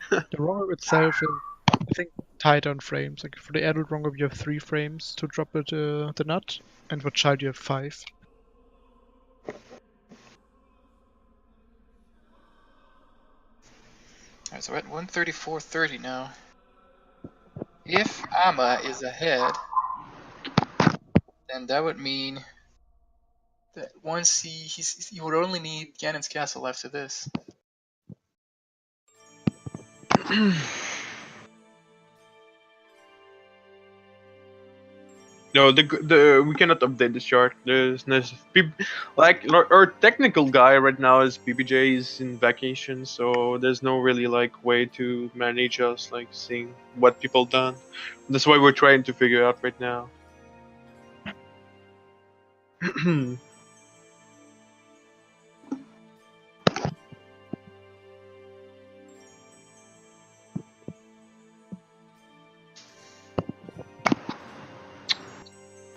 The wrong itself is, I think, tight on frames. Like for the adult wrong you have 3 frames to drop it, the nut, and for child you have 5. Alright, so we're at 134.30 now. If Ama is ahead, then that would mean that once he would only need Ganon's Castle after this. No, the we cannot update the chart. Like our technical guy right now is PBJ is in vacation, so there's no really like way to manage us like seeing what people done. That's why we're trying to figure out right now.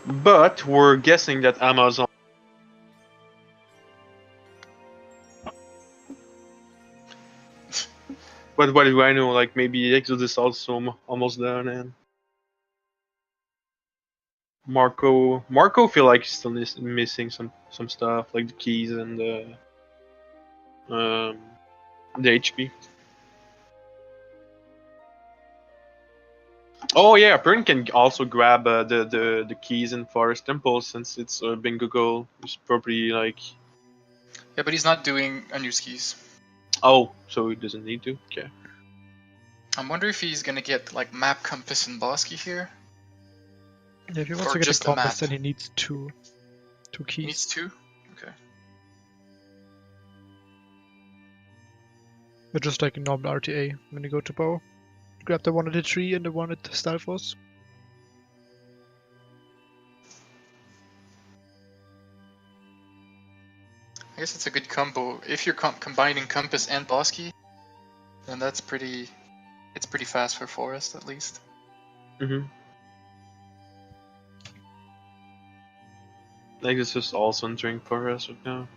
But we're guessing that Amazon. But what do I know? Like maybe Exodus also almost done, and Marco feel like he's still missing some stuff like the keys and um, the HP. Oh yeah, Pern can also grab the keys in Forest Temple since it's a bingo goal. It's probably like Yeah, but he's not doing unused keys. oh, so he doesn't need to. Okay. I'm wondering if he's gonna get like map, compass, and Bosky here. Yeah, if he wants Or to get a just the compass, map. then he needs two He keys. needs 2? Okay. But just like a normal RTA, when you go to bow, grab the one at the tree and the one at the Stalfos. I guess it's a good combo. If you're combining compass and Bosky, then that's pretty. It's pretty fast for Forest at least. Mhm. Like this is also entering for us right now.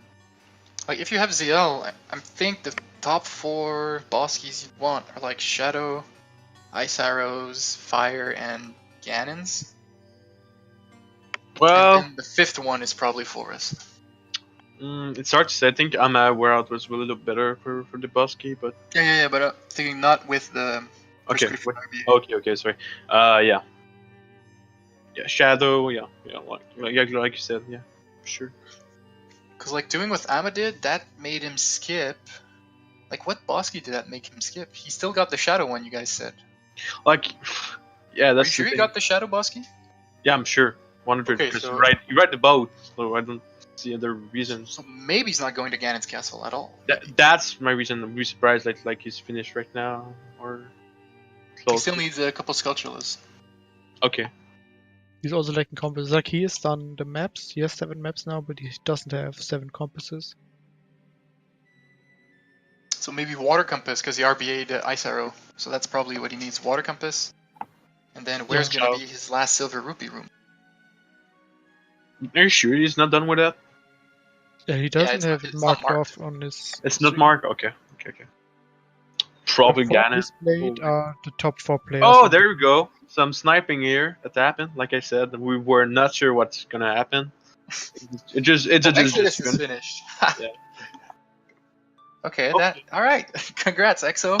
Like if you have ZL, I think the top 4 Boskis you want are like Shadow, Ice Arrows, Fire, and Ganon's. Well, And the 5th one is probably Forest. it's hard to say. I think Ama Wereout was a little bit better for the Bosky, but Yeah, but thinking not with the okay. prescription RBA. Okay, sorry. Yeah. Yeah, Shadow. Yeah, like you said. Yeah, sure. Because like doing what Ama did, that made him skip. Like what Bosky did that make him skip? He still got the Shadow one, you guys said. Like, yeah, Are that's you sure the he thing. got the Shadow Bosky? Yeah, I'm sure. 100%. Okay, Because so- you ride the boat, so I don't see other reasons. So maybe he's not going to Ganon's Castle at all. That's my reason. I'm really surprised like he's finished right now or He close. still needs a couple Sculpturalists. Okay. He's also lacking compasses. Like he has done the maps. He has 7 maps now, but he doesn't have 7 compasses. So maybe Water Compass, because he RBA'd Ice Arrow. So that's probably what he needs, Water Compass. And then where's Yeah. gonna be his last Silver Rupee room? Are you sure he's not done with that? Yeah, he doesn't it's have not- it it's not marked marked. off on his. It's not stream. marked. Okay. Probably The 4 Ganon. displayed are the top 4 players. Oh, on there we go. Some sniping here that happened. Like I said, we were not sure what's gonna happen. It's Exodus is gonna. finished. Yeah. Okay, Okay. alright. Congrats, EXO.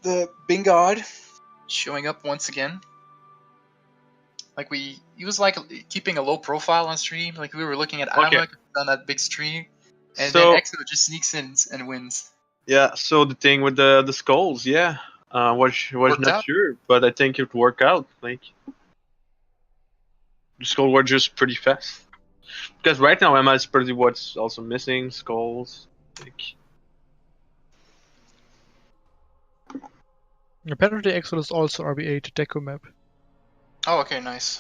The Bingod showing up once again. Like he was like keeping a low profile on stream. Like we were looking at Okay. Ama on that big stream, and So then EXO just sneaks in and wins. yeah, so the thing with the skulls, yeah, was Worked not out? sure, but I think it worked out. Like the skull were just pretty fast. Because right now Emma is pretty what's also missing skulls. Like, Apparently, Exodus also RBA to Deco map. Oh, okay, nice.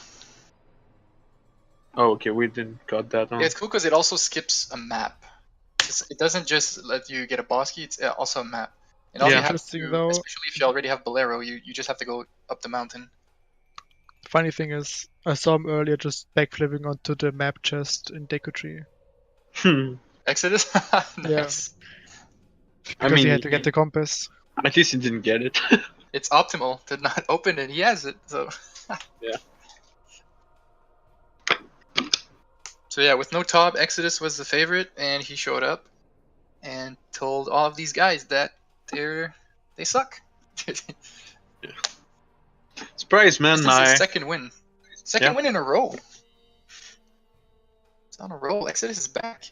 oh, okay, we didn't got that on. Yeah, it's cool because it also skips a map. It doesn't just let you get a boss key; it's also a map. And all Yeah. you have Interesting, to, though. especially if you already have Bolero, you just have to go up the mountain. Funny thing is, I saw him earlier just backflipping onto the map chest in Deco Tree. Exodus, nice. Because he mean, had to get the compass. At least he didn't get it. It's optimal to not open it. He has it, so. Yeah. So yeah, with no Tob, Exodus was the favorite, and he showed up and told all of these guys that they suck. Surprise, man! This is his second win. Second win in a row. It's on a roll. Exodus is back.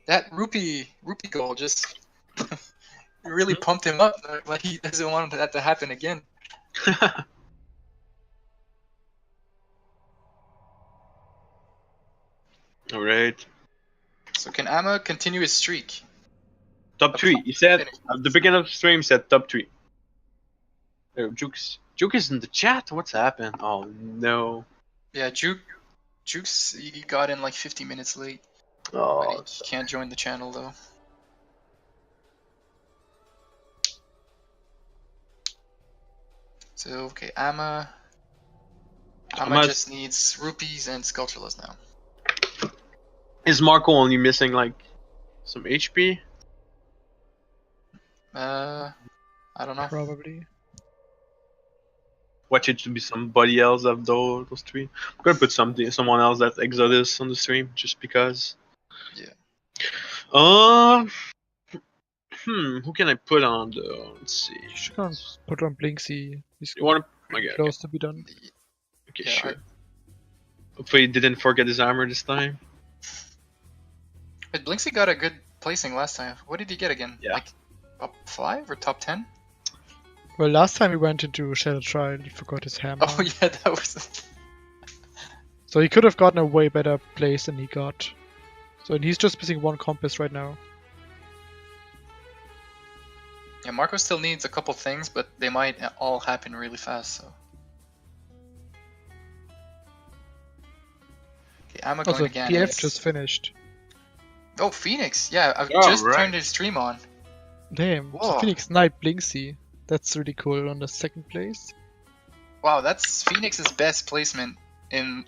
That rupee goal just really pumped him up. Like he doesn't want that to happen again. All right. So can Amma continue his streak? Top 3. He said at the beginning of the stream. He said top 3. Oh, Juke is in the chat. What's happened? Oh no. Yeah, Juke's he got in like 50 minutes late. Oh. But he can't join the channel though. So okay, Amma just needs rupees and sculptureless now. Is Marco only missing like some HP? I don't know. Probably. Watch it to be somebody else of those 3. I'm gonna put someone else that's Exodus on the stream just because. Yeah. Who can I put on the? Let's see. You should put on Blinksy. He's You want to? Okay. close to be done. Okay, Yeah, sure. Hopefully, he didn't forget his armor this time. But Blinksy got a good placing last time. What did he get again? Yeah. Like top 5 or top 10? Well, last time he went into Shadow Trial, he forgot his hammer. Oh yeah, that was. So he could have gotten a way better place than he got. So and he's just missing 1 compass right now. Yeah, Marco still needs a couple things, but they might all happen really fast. So. Okay, Amma going Also, again. PF just finished. Oh, Phoenix! Yeah, I've Oh, just right. turned his stream on. Damn, so Whoa. Phoenix Knight Blinksy. That's really cool on the 2nd place. Wow, that's Phoenix's best placement in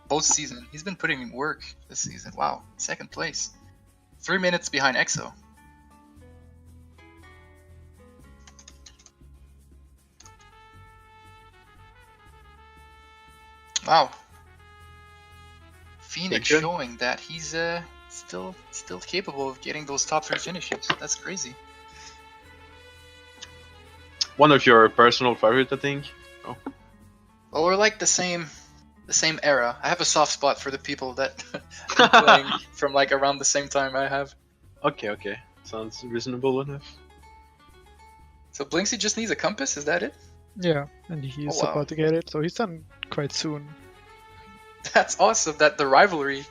both season. He's been putting in work this season. Wow, 2nd place. 3 minutes behind EXO. Wow. Phoenix Good. showing that he's still capable of getting those top 3 finishes. That's crazy. One of your personal favorite, I think. Well, we're like the same era. I have a soft spot for the people that been playing from like around the same time I have. Okay. Sounds reasonable enough. So Blinksy just needs a compass, is that it? Yeah, and he's Oh, wow. about to get it, so he's done quite soon. That's awesome that the rivalry,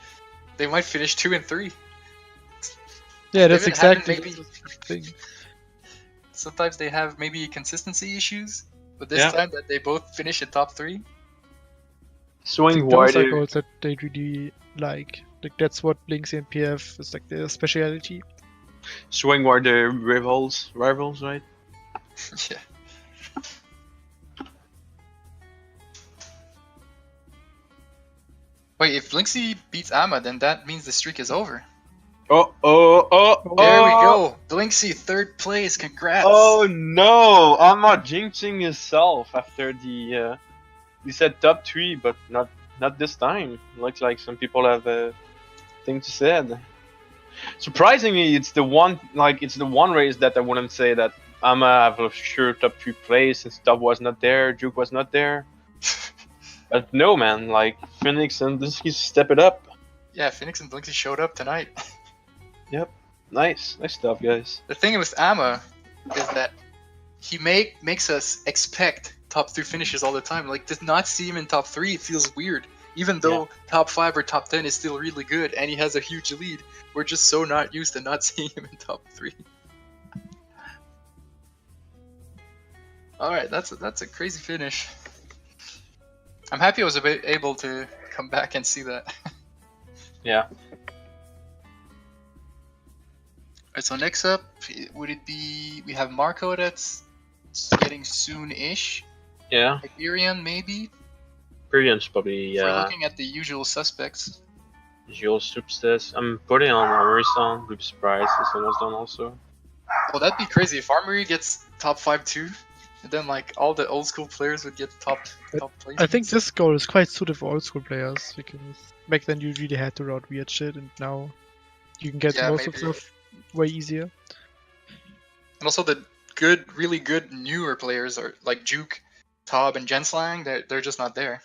they might finish 2 and 3. Yeah, that's They've been having exactly maybe- the thing. Sometimes they have maybe consistency issues, but this Yeah. time that they both finish in top 3. I Swing think those are wider. goals that they really like. Like that's what Blinksy and PF is like their speciality. Swing wider rivals, right? Yeah. Wait, if Blinksy beats Amma, then that means the streak is over. Oh. There we go. Blinksy, 3rd place. Congrats. Oh no! I'm not jinxing himself after the. He said top 3, but not this time. Looks like some people have a thing to say. Surprisingly, it's the one race that I wouldn't say that I'ma have a sure top 3 place since Top was not there, Juke was not there. But no, man, like Phoenix and Blinksy step it up. Yeah, Phoenix and Blinksy showed up tonight. Nice stuff, guys. The thing with Amma is that he makes us expect top 3 finishes all the time. Like, to not see him in top 3, it feels weird. Even though top 5 or top 10 is still really good and he has a huge lead, we're just so not used to not seeing him in top 3. Alright, that's a crazy finish. I'm happy I was able to come back and see that. Yeah. Alright, so next up, would it be... We have Marco that's getting soon-ish. Yeah. Hyperion, maybe? Brilliant's probably, If we're looking at the usual suspects. Visual substance. I'm putting on Armorison. Would be surprised if someone's done also. Well, that'd be crazy if Armory gets top 5 too. And then, like, all the old school players would get top place. I think this goal is quite suited for old school players because back then you really had to route weird shit, and now you can get Yeah, most of maybe. stuff way easier. And also the really good newer players are like Juke, Tob, and Jenslang. They're just not there.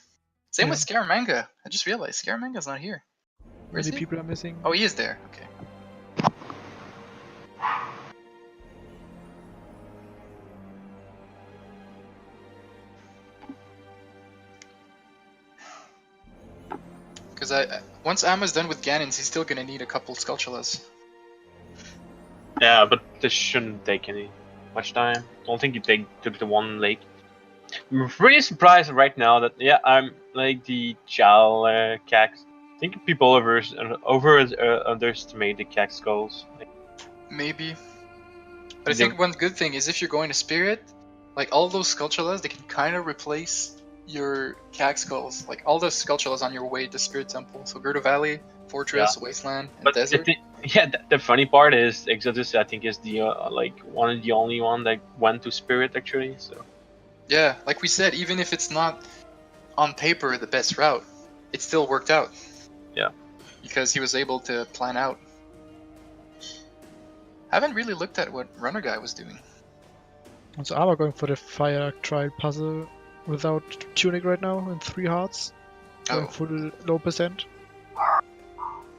Same with Scaramanga. I just realized Scaramanga's not here. Where is Many he? people are missing. Oh, he is there. Okay. Because once Amma's done with Ganons, he's still gonna need a couple Skulltulas. Yeah, but this shouldn't take any much time. Don't think it take to the one lake. I'm pretty surprised right now that I'm like the Chal Cax. I think people underestimate the Cax skulls. Like, Maybe. But I think one good thing is if you're going to Spirit, like all those Skulltulas, they can kind of replace your Cax skulls. Like all the Skulltulas on your way to Spirit Temple. So Gerdo Valley, Fortress, Wasteland, and Desert. The funny part is Exodus. I think is the like one of the only one that went to Spirit actually. So. Yeah, like we said, even if it's not on paper the best route, it still worked out. Yeah. Because he was able to plan out. Haven't really looked at what Runner Guy was doing. So I'm going for the Fire Trial puzzle without tunic right now in 3 hearts. Going full low percent.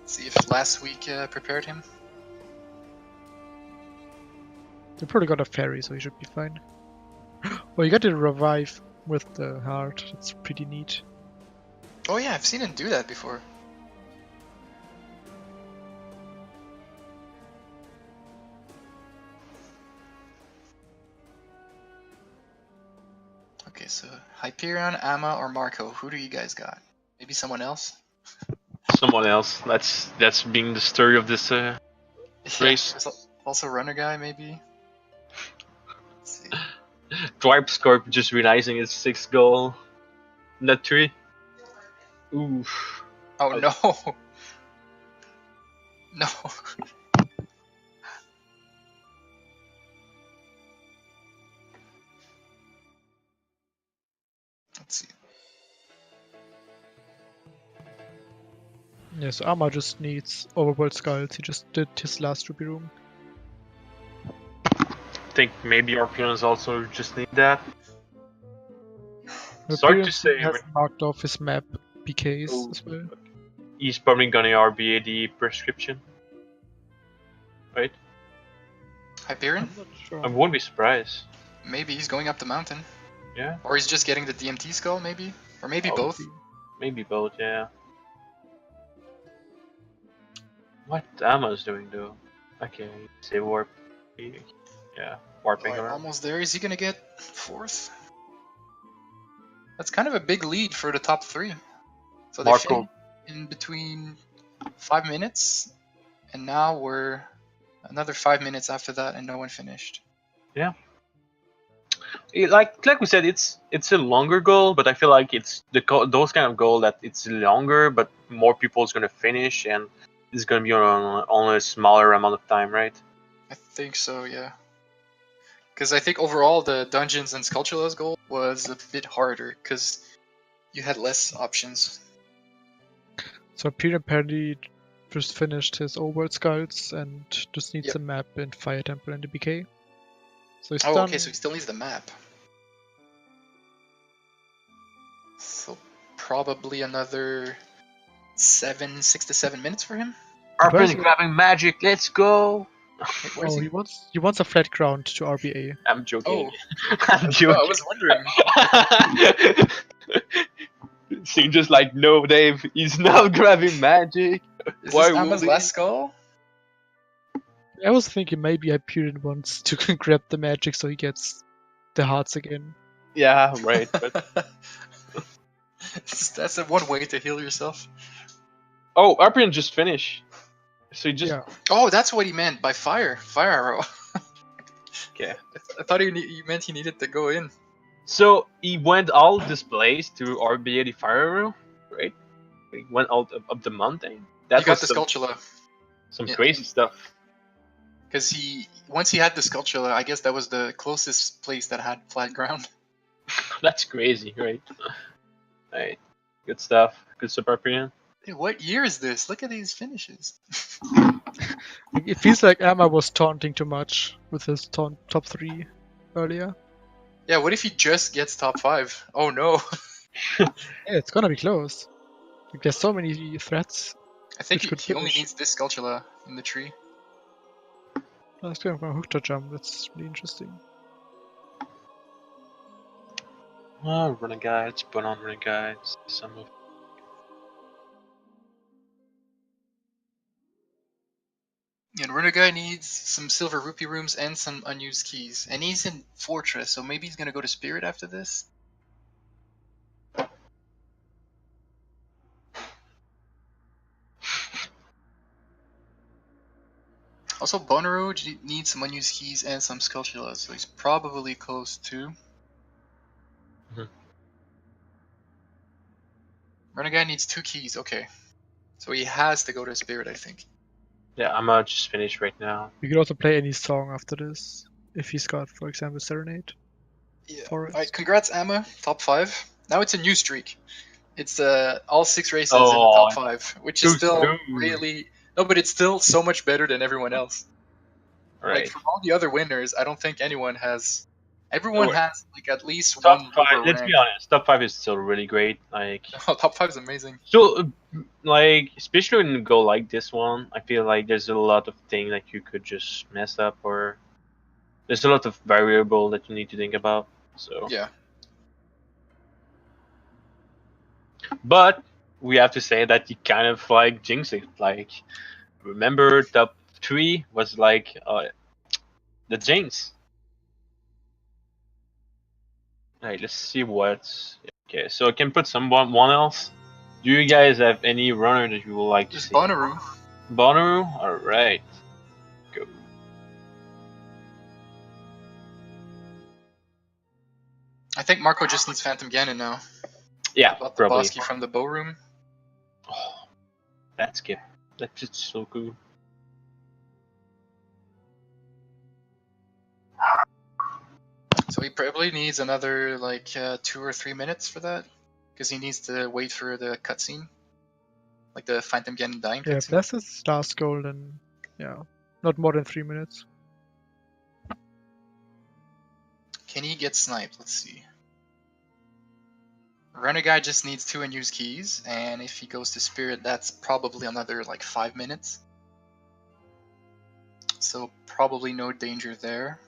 See if last week prepared him. You probably got a fairy, so he should be fine. Well, you got to revive with the heart. It's pretty neat. Oh yeah, I've seen him do that before. Okay, so Hyperion, Amma, or Marco, who do you guys got? Maybe someone else? Someone else. That's being the story of this race. Also Runner Guy, maybe? Let's see. Dwight Scorp just realizing his 6th goal. Net 3. Oof. Oh no! No! Let's see. Yeah, so Amma just needs Overworld Skulls. He just did his last Ruby Room. I think maybe Orpheons also just need that. The Sorry to say, he has marked off his map BKs as well. He's probably gonna RBA the prescription. Right? Hyperion? I'm not sure. I won't be surprised. Maybe he's going up the mountain. Yeah. Or he's just getting the DMT skull, maybe? Or maybe both? Maybe both, yeah. What Amma's doing though? Okay, say warp. Yeah, warping around. Almost there. Is he gonna get 4th? That's kind of a big lead for the top 3. So they finished in between 5 minutes, and now we're another 5 minutes after that, and no one finished. Yeah. Like we said, it's a longer goal, but I feel like it's those kind of goal that it's longer, but more people is gonna finish, and it's gonna be on a smaller amount of time, right? I think so, yeah. Because I think overall the Dungeons and Skulltulas goal was a bit harder, because you had less options. So Peter apparently just finished his Overworld Skulls and just needs a map in Fire Temple and the BK. So he's done. Okay, so he still needs the map. So probably another 6 to 7 minutes for him. Arpin grabbing magic, let's go! Wait, he wants a flat ground to RBA. I'm joking. Oh. I'm joking. I was wondering. Sing just like, no, Dave, he's not grabbing magic. Is Why this Amma's last skull? I was thinking maybe Hyperion wants to grab the magic so he gets the hearts again. Yeah, right. But that's one way to heal yourself. Oh, Arpin just finished. So he just. Yeah. Oh, that's what he meant by fire arrow. Okay. I thought he meant he needed to go in. So he went all this place to RBA the fire arrow, right? He went out up the mountain. He got the Skulltula. Some crazy stuff. Because once he had the Skulltula, I guess that was the closest place that had flat ground. That's crazy, right? Right. Good stuff. Good stuff, Arpin. Dude, what year is this? Look at these finishes. It feels like Emma was taunting too much with his top 3 earlier. Yeah, what if he just gets top 5? Oh no. Yeah, it's gonna be close. Like, there's so many threats. I think Which could he only finish. needs this Skulltula in the tree. Let's go for a hooked jump. That's really interesting. Oh, Renegades, put on Renegades. Some of And Renegade needs some silver rupee rooms and some unused keys. And he's in Fortress, so maybe he's gonna go to Spirit after this. Also, Bonnaroo needs some unused keys and some Skulltula, so he's probably close to. Mhm. Renegade needs 2 keys, okay. So he has to go to Spirit, I think. yeah, I'm gonna just finish right now. You could also play any song after this. If he's got, for example, Serenade. Yeah. Forest. Alright, congrats, Amma. Top 5. Now it's a new streak. It's all 6 races in the Oh, top 5, which is too still soon. really. No, but it's still so much better than everyone else. Like, Right. from all the other winners, I don't think anyone has. Everyone Wait. has, like, at least Top one 5. lower Let's rank. be honest. Top 5 is still really great. Like, Oh, top 5 is amazing. so, like, especially when you go like this one, I feel like there's a lot of things that you could just mess up, or there's a lot of variable that you need to think about. So, Yeah. but we have to say that you kind of like jinx it. Like, remember top 3 was like the jinx. Alright, let's see what's okay. So I can put someone one else. Do you guys have any runner that you would like to Just see? Bonnaroo. Bonnaroo? Alright. Go. I think Marco just needs Phantom Ganon now. Yeah, About the probably. Bosky from the bow room. Oh, that's good. That's just so cool. So he probably needs another, like, 2 or 3 minutes for that. Because he needs to wait for the cutscene. Like the Phantom Ganon dying Yeah, if cutscene. that's his last goal, then yeah, not more than 3 minutes. Can he get sniped? Let's see. Renegade just needs 2 unused keys, and if he goes to Spirit, that's probably another like 5 minutes. So probably no danger there.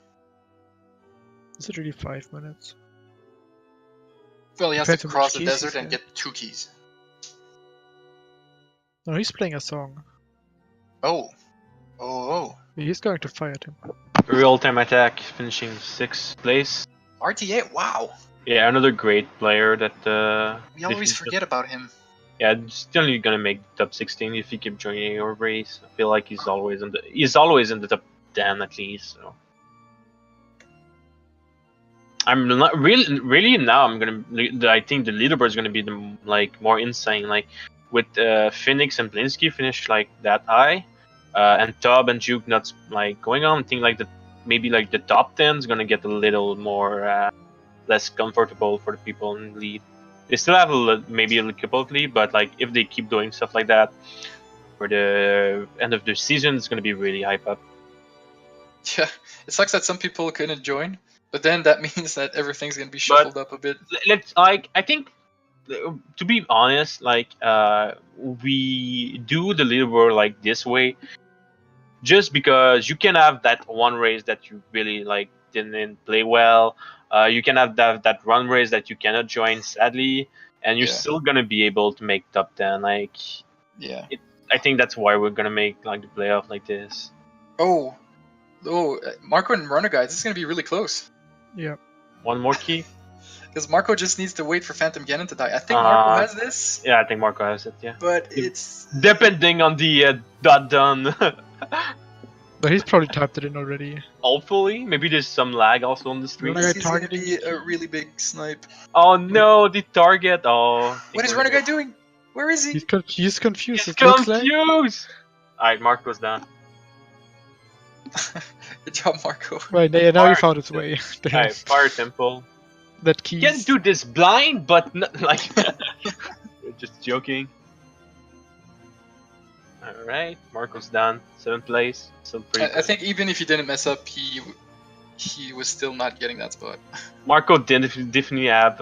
Is it really 5 minutes? Well, he has to Depends on which cross the keys desert he's and got. get 2 keys. No, he's playing a song. Oh. Oh. He's going to fire at him. Real time attack, finishing 6th place. RTA, wow. Yeah, another great player that We always forget about him. Yeah, still you're gonna make top 16 if you keep joining your race. I feel like he's always in the top 10 at least. So I'm not really now. I think the leaderboard is gonna be more insane. Like with Phoenix and Blinsky finish like that high, and Tob and Juke not like going on. I think like maybe like the top 10 is gonna get a little more less comfortable for the people in the lead. They still have maybe a couple of lead, but like if they keep doing stuff like that for the end of the season, it's gonna be really hype up. Yeah, it sucks that some people couldn't join, but then that means that everything's gonna be shuffled up a bit. Let's like I think to be honest, like we do the leaderboard like this way, just because you can have that one race that you really like didn't play well. You can have that run race that you cannot join, sadly, and you're Yeah. still gonna be able to make top 10. Like, Yeah. I think that's why we're gonna make like the playoff like this. Oh, Marco and Renegade, this is gonna be really close. Yeah. One more key. Because Marco just needs to wait for Phantom Ganon to die. I think Marco has this, Yeah, I think Marco has it. Yeah, but it's depending on the dot done. But he's probably typed it in already. Hopefully, maybe there's some lag also on the stream. Renegade this is gonna targeting. be a really big snipe. Oh no, the target. Oh. What is Renegade doing? Where is he? He's confused. He's It looks like. confused. Alright, Marco's down. Good job, Marco. Right, yeah, now he Fire. found its way. Damn. Alright, Fire Temple. That key. You can do this blind, but not, like, just joking. All right, Marco's done. 7th place. Still pretty I good. think even if he didn't mess up, he was still not getting that spot. Marco did definitely have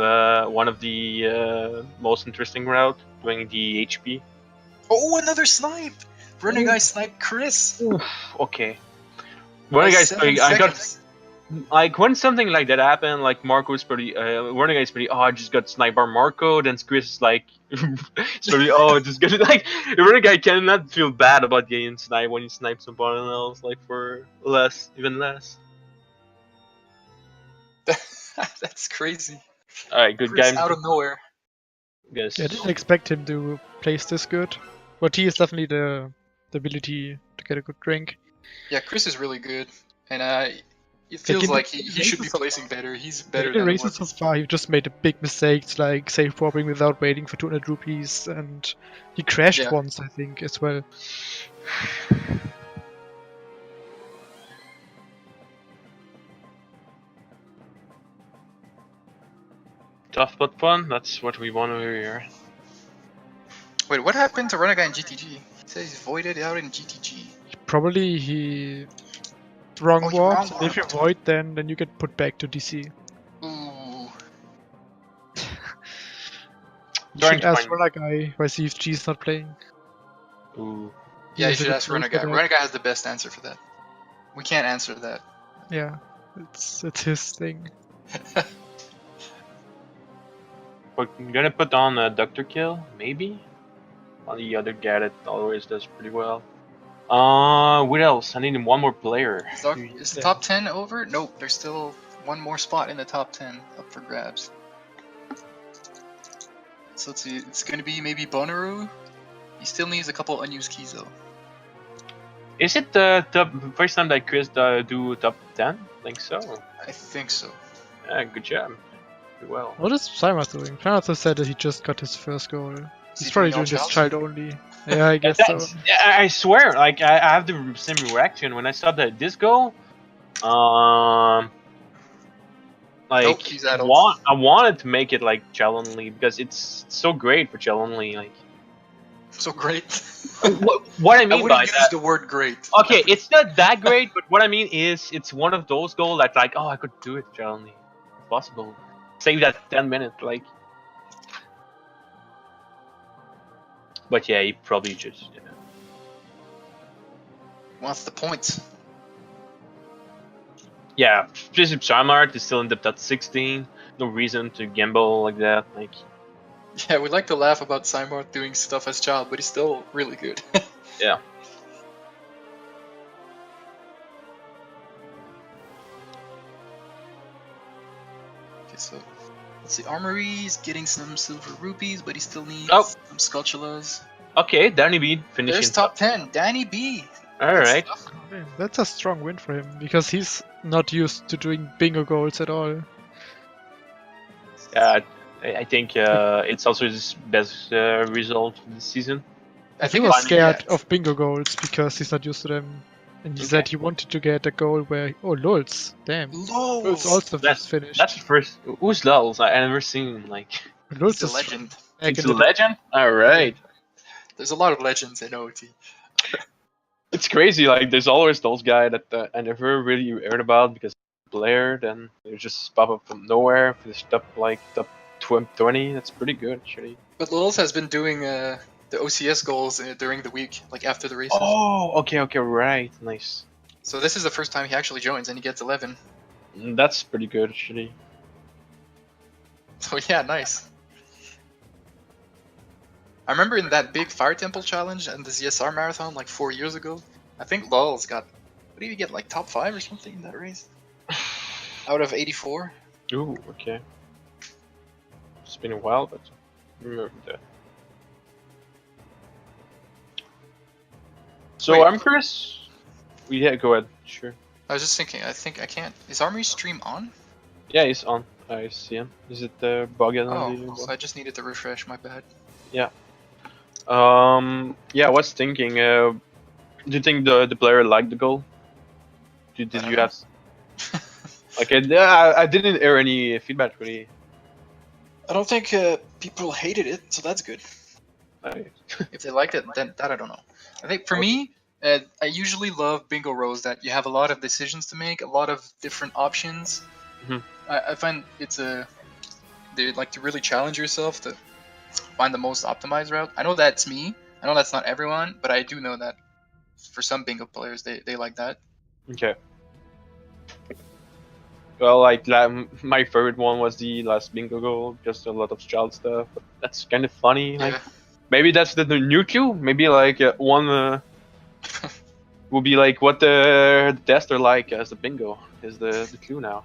one of the most interesting route, doing the HP. Oh, another snipe! Running guy sniped Chris. Okay. By One guy's 7 I got seconds. like when something like that happened, like Marco is pretty. One guy's pretty. Oh, I just got sniped by Marco. Then Chris is like, it's pretty. Oh, just get it. Like the one guy cannot feel bad about getting sniped when you snipe someone else, like for less, even less. That's crazy. All right, good Chris guy. out of nowhere. Guess. Yeah, I didn't expect him to place this good. But he is definitely the ability to get a good drink. Yeah, Chris is really good, and it Like, feels in the like he should be races so placing far- better. He's In better the than races so what. far, he just made a big mistake, like safe swapping without waiting for 200 rupees, and he crashed Yeah. once, I think, as well. Tough but fun. That's what we want to hear. Wait, what happened to Runner Guy in GTG? He says he's voided out in GTG. Probably he wrong Oh, he warped, wrong and if you warped. void, then you get put back to DC. Ooh. You Trying should to ask find- Runner Guy why CFG is not playing. Ooh. Yeah, you has a should good ask Runner place Guy. for that. Runner Guy has the best answer for that. We can't answer that. Yeah, it's his thing. We're gonna put on a Doctor Kill, maybe. On the other guy that always does pretty well. What else? I need one more player. Is Yeah. top 10 over? Nope, there's still one more spot in the top 10 up for grabs. So let's see, it's gonna be maybe Bonaru. He still needs a couple unused keys though. Is it the first time that Chris do top 10? I think so. I think so. Yeah, good job. Pretty well. What is Simon doing? Panathos said that he just got his first goal. Is He's he probably doing all doing this child? child only. Yeah, I guess so. I swear, like I have the same reaction when I saw this goal. Like Nope, he's adult. I wanted to make it like child only because it's so great for child only. Like So great. what I I mean wouldn't by use that. the word great. Okay, it's not that great, but what I mean is, it's one of those goals that's like, oh, I could do it, Johnny. It's possible. Save that 10 minutes, like. But yeah, he probably just. Yeah. Wants the points. Yeah, Bishop Charmart is still in the top 16. No reason to gamble like that. Like, Yeah, we like to laugh about Simon doing stuff as child, but he's still really good. yeah. Okay, so let's see. Armory's getting some silver rupees, but he still needs Oh. some sculptulas. Okay, Danny B finishing. There's top 10. Danny B. Alright. Man, that's a strong win for him because he's not used to doing bingo goals at all. I think it's also his best result this season. I He think was it's- scared yeah. of bingo goals because he's not used to them. And he Okay. said he wanted to get a goal where. Oh, Lulz. Damn. Lulz Lulz. also That's- finished. That's the first. Who's Lulz? I never seen like. Lulz He's a is legend. back It's in a the- legend. All right. There's a lot of legends in OT. It's crazy. Like there's always those guys that I never really heard about because player. Then they just pop up from nowhere. Finish top like top 20. That's pretty good actually. But Lulz has been doing the OCS goals during the week, like after the races. Oh, okay, right, nice. So this is the first time he actually joins, and he gets 11. That's pretty good actually. So yeah, nice. I remember in that big Fire Temple challenge and the ZSR marathon like 4 years ago, I think Lulz got, what did he get, like top 5 or something in that race? Out of 84? Ooh, okay. It's been a while, but I remember that. So Wait. I'm curious. Yeah, go ahead. Sure. I was just thinking, I think I can't. Is Armory stream on? Yeah, he's on. I see him. Is it bugged on Oh, so I just needed to refresh, my bad. Yeah, I was thinking. Do you think the player liked the goal? Did I don't you know. have? Okay, I didn't hear any feedback really. I don't think people hated it, so that's good. I- If they liked it, then that I don't know. I think for me, I usually love bingo rows that you have a lot of decisions to make, a lot of different options. Mhm. I find they like to really challenge yourself to find the most optimized route. I know that's me. I know that's not everyone, but I do know that for some bingo players, they like that. Okay. Well, like my favorite one was the last bingo goal, just a lot of child stuff. But that's kind of funny. Like Yeah. maybe that's the new clue. Maybe like one will be like what the tests are like as the bingo is the clue now.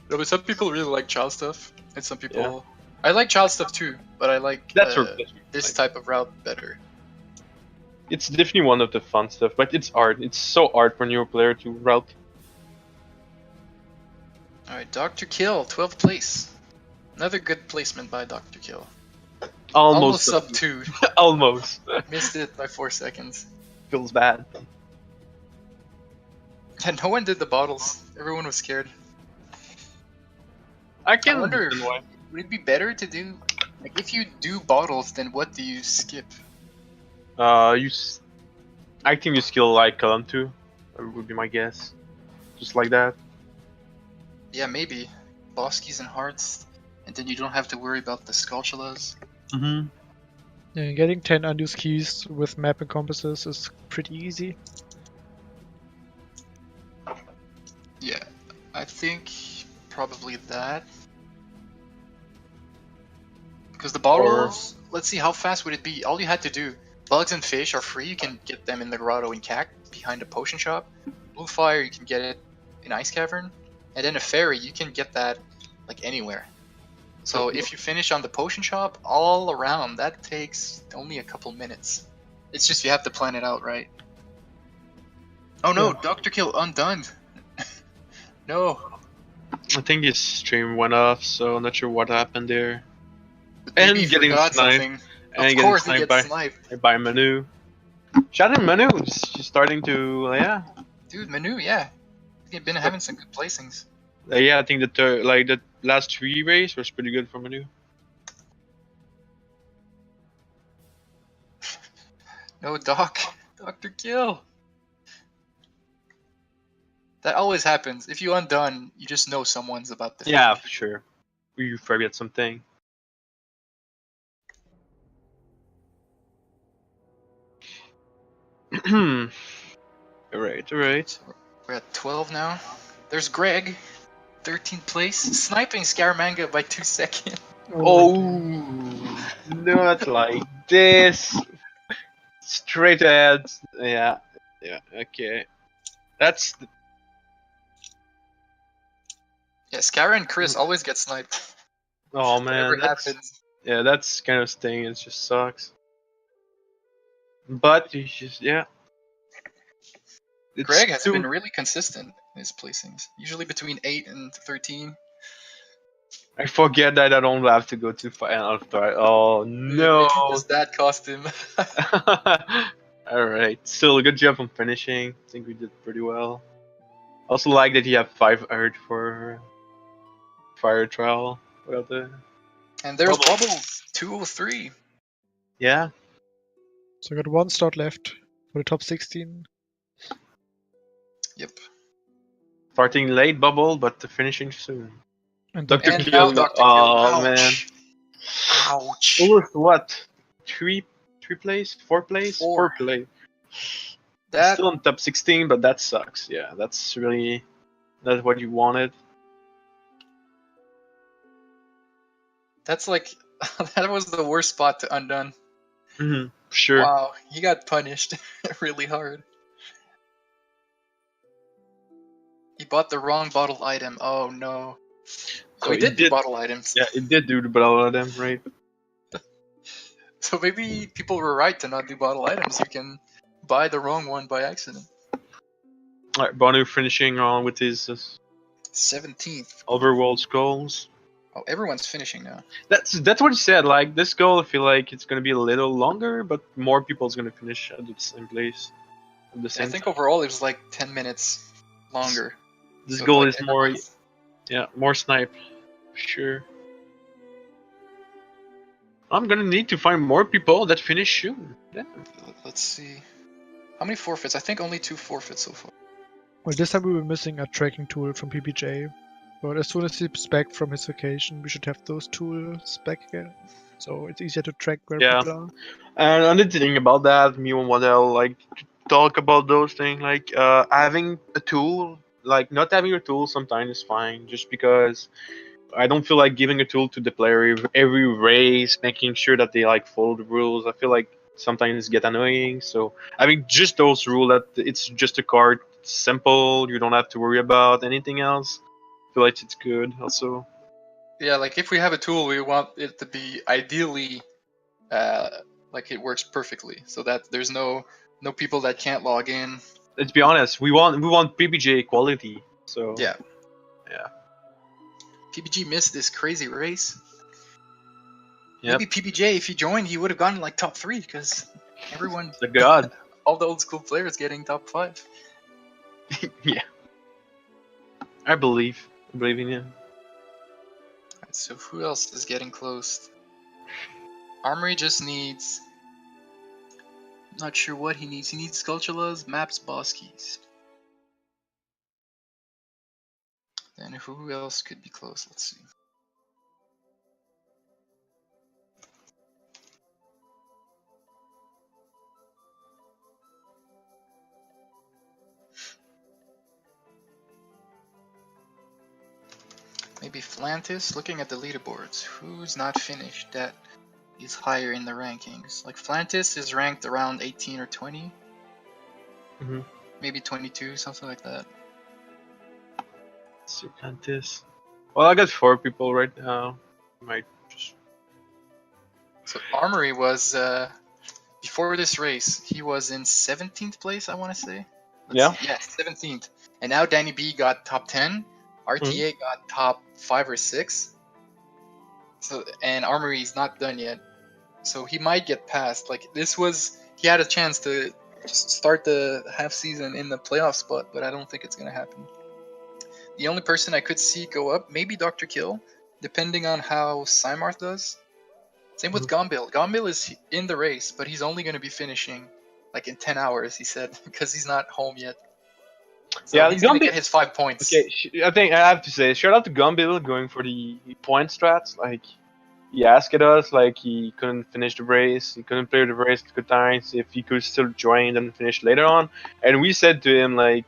No, but some people really like child stuff, and some Yeah. people. I like child stuff too, but I like That's this like, type of route better. it's definitely one of the fun stuff, but it's art. It's so art for a new player to route. Alright, Dr. Kill, 12th place. Another good placement by Dr. Kill. Almost sub 2. almost. Missed it by 4 seconds. Feels bad. Yeah, no one did the bottles. Everyone was scared. I can wonder understand why. Would it be better to do... Like, if you do bottles, then what do you skip? I think you skill like column 2 would be my guess. Just like that. Yeah, maybe. Boss keys and hearts, and then you don't have to worry about the Skulltulas. Mm-hmm. Yeah, getting 10 unused keys with map and compasses is pretty easy. Yeah, I think probably that. Because the bottles, let's see, how fast would it be? All you had to do, bugs and fish are free, you can get them in the grotto in Cac, behind a potion shop. Blue fire, you can get it in Ice Cavern. And then a fairy, you can get that like anywhere. So if you finish on the potion shop, all around, that takes only a couple minutes. It's just you have to plan it out, right? Oh no, Yeah. Dr. Kill undone. No. I think his stream went off, so I'm not sure what happened there. But maybe And he getting forgot sniped. something. And Of getting course he sniped gets sniped. by Manu. Shout out Manu, she's starting to Dude, Manu, yeah. He's been having some good placings. yeah. I think the last 3 race was pretty good for Manu. No, Dr. Kill. That always happens. If you undone, you just know someone's about to Yeah, finish. for sure. You forget something. Alright. We're at 12 now. There's Greg, 13th place, sniping Scaramanga by 2 seconds. Oh, not like this. Straight ahead. Yeah, okay. That's Yeah, Scara and Chris always get sniped. oh man, Whatever happens. that's kind of thing. It just sucks. But you just It's Greg has too- been really consistent in his placings. Usually between 8 and 13. I forget that I don't have to go to final try. Oh no. Maybe just that cost him. Alright, still a good job on finishing. I think we did pretty well. Also like that you have 5 earth for fire trial. Well done. And there's Bubbles. Bubbles, 203. Yeah. So I got 1 slot left for the top 16. Yep. Starting late bubble, but finishing soon. And Dr. And Kill. now Dr. Oh Kill. man. Ouch. Ouch. Almost what? 3 place? 4 place? 4 Four. place. That Still in top 16, but that sucks. Yeah, that's what you wanted. that's like that was the worst spot to undone. Mm-hmm. Sure. Wow, he got punished really hard. He bought the wrong bottle item. Oh no. So he did do bottle items. Yeah, it did do the battle of them, right? So maybe people were right to not do bottle items. You can buy the wrong one by accident. Alright, Bonu finishing on with his 17th. overworld skulls. Oh, everyone's finishing now. That's what he said. Like this goal, I feel like it's gonna be a little longer, but more people's gonna finish at the same place at the I same think time. overall it was like 10 minutes longer. This So, goal like, is more, everyone's- more snipe, for sure. I'm gonna need to find more people that finish soon. Yeah. Let's see. How many forfeits? I think only 2 forfeits so far. Well, this time we were missing a tracking tool from PBJ. But as soon as he's back from his vacation, we should have those tools back again. So it's easier to track where Yeah. people are. And another thing about that, me and Waddell like to talk about those things, like having a tool, like not having a tool sometimes is fine, just because I don't feel like giving a tool to the player every race, making sure that they like follow the rules. I feel like sometimes get annoying. So I mean, just those rules that it's just a card, it's simple. You don't have to worry about anything else. I feel like it's good. Also, Yeah, like if we have a tool, we want it to be ideally like it works perfectly, so that there's no people that can't log in. let's be honest. We want PBJ quality. So Yeah. Yeah. PBG missed this crazy race. Yep. Maybe PBJ, if he joined, he would have gotten like top 3 because everyone, The god. all the old school players getting top 5. Yeah. I believe in him. Alright, so who else is getting close? Armory just needs. Not sure what he needs. He needs Skulltulas, Maps, Boss Keys. Then who else could be close? Let's see. Maybe Flantis. Looking at the leaderboards, who's not finished that is higher in the rankings? Like Flantis is ranked around 18 or 20. Mm-hmm. Maybe 22, something like that. Sucantis. Well, I got 4 people right now. Might just. So Armory was before this race, he was in 17th place, I want to say. Yeah. See. Yeah, 17th. And now Danny B got top 10. RTA got top 5 or 6. So and Armory's not done yet. So he might get past. Like he had a chance to start the half season in the playoff spot, but I don't think it's gonna happen. The only person I could see go up, maybe Dr. Kill, depending on how Cymarth does. Same with Gombil. Gombil is in the race, but he's only going to be finishing like in 10 hours, he said, because he's not home yet. So Yeah, he's going to get his 5 points. Okay, I think I have to say, shout out to Gumbill going for the point strats. Like, he asked us, like, he couldn't finish the race, he couldn't play the race at good times, if he could still join and finish later on. And we said to him, like,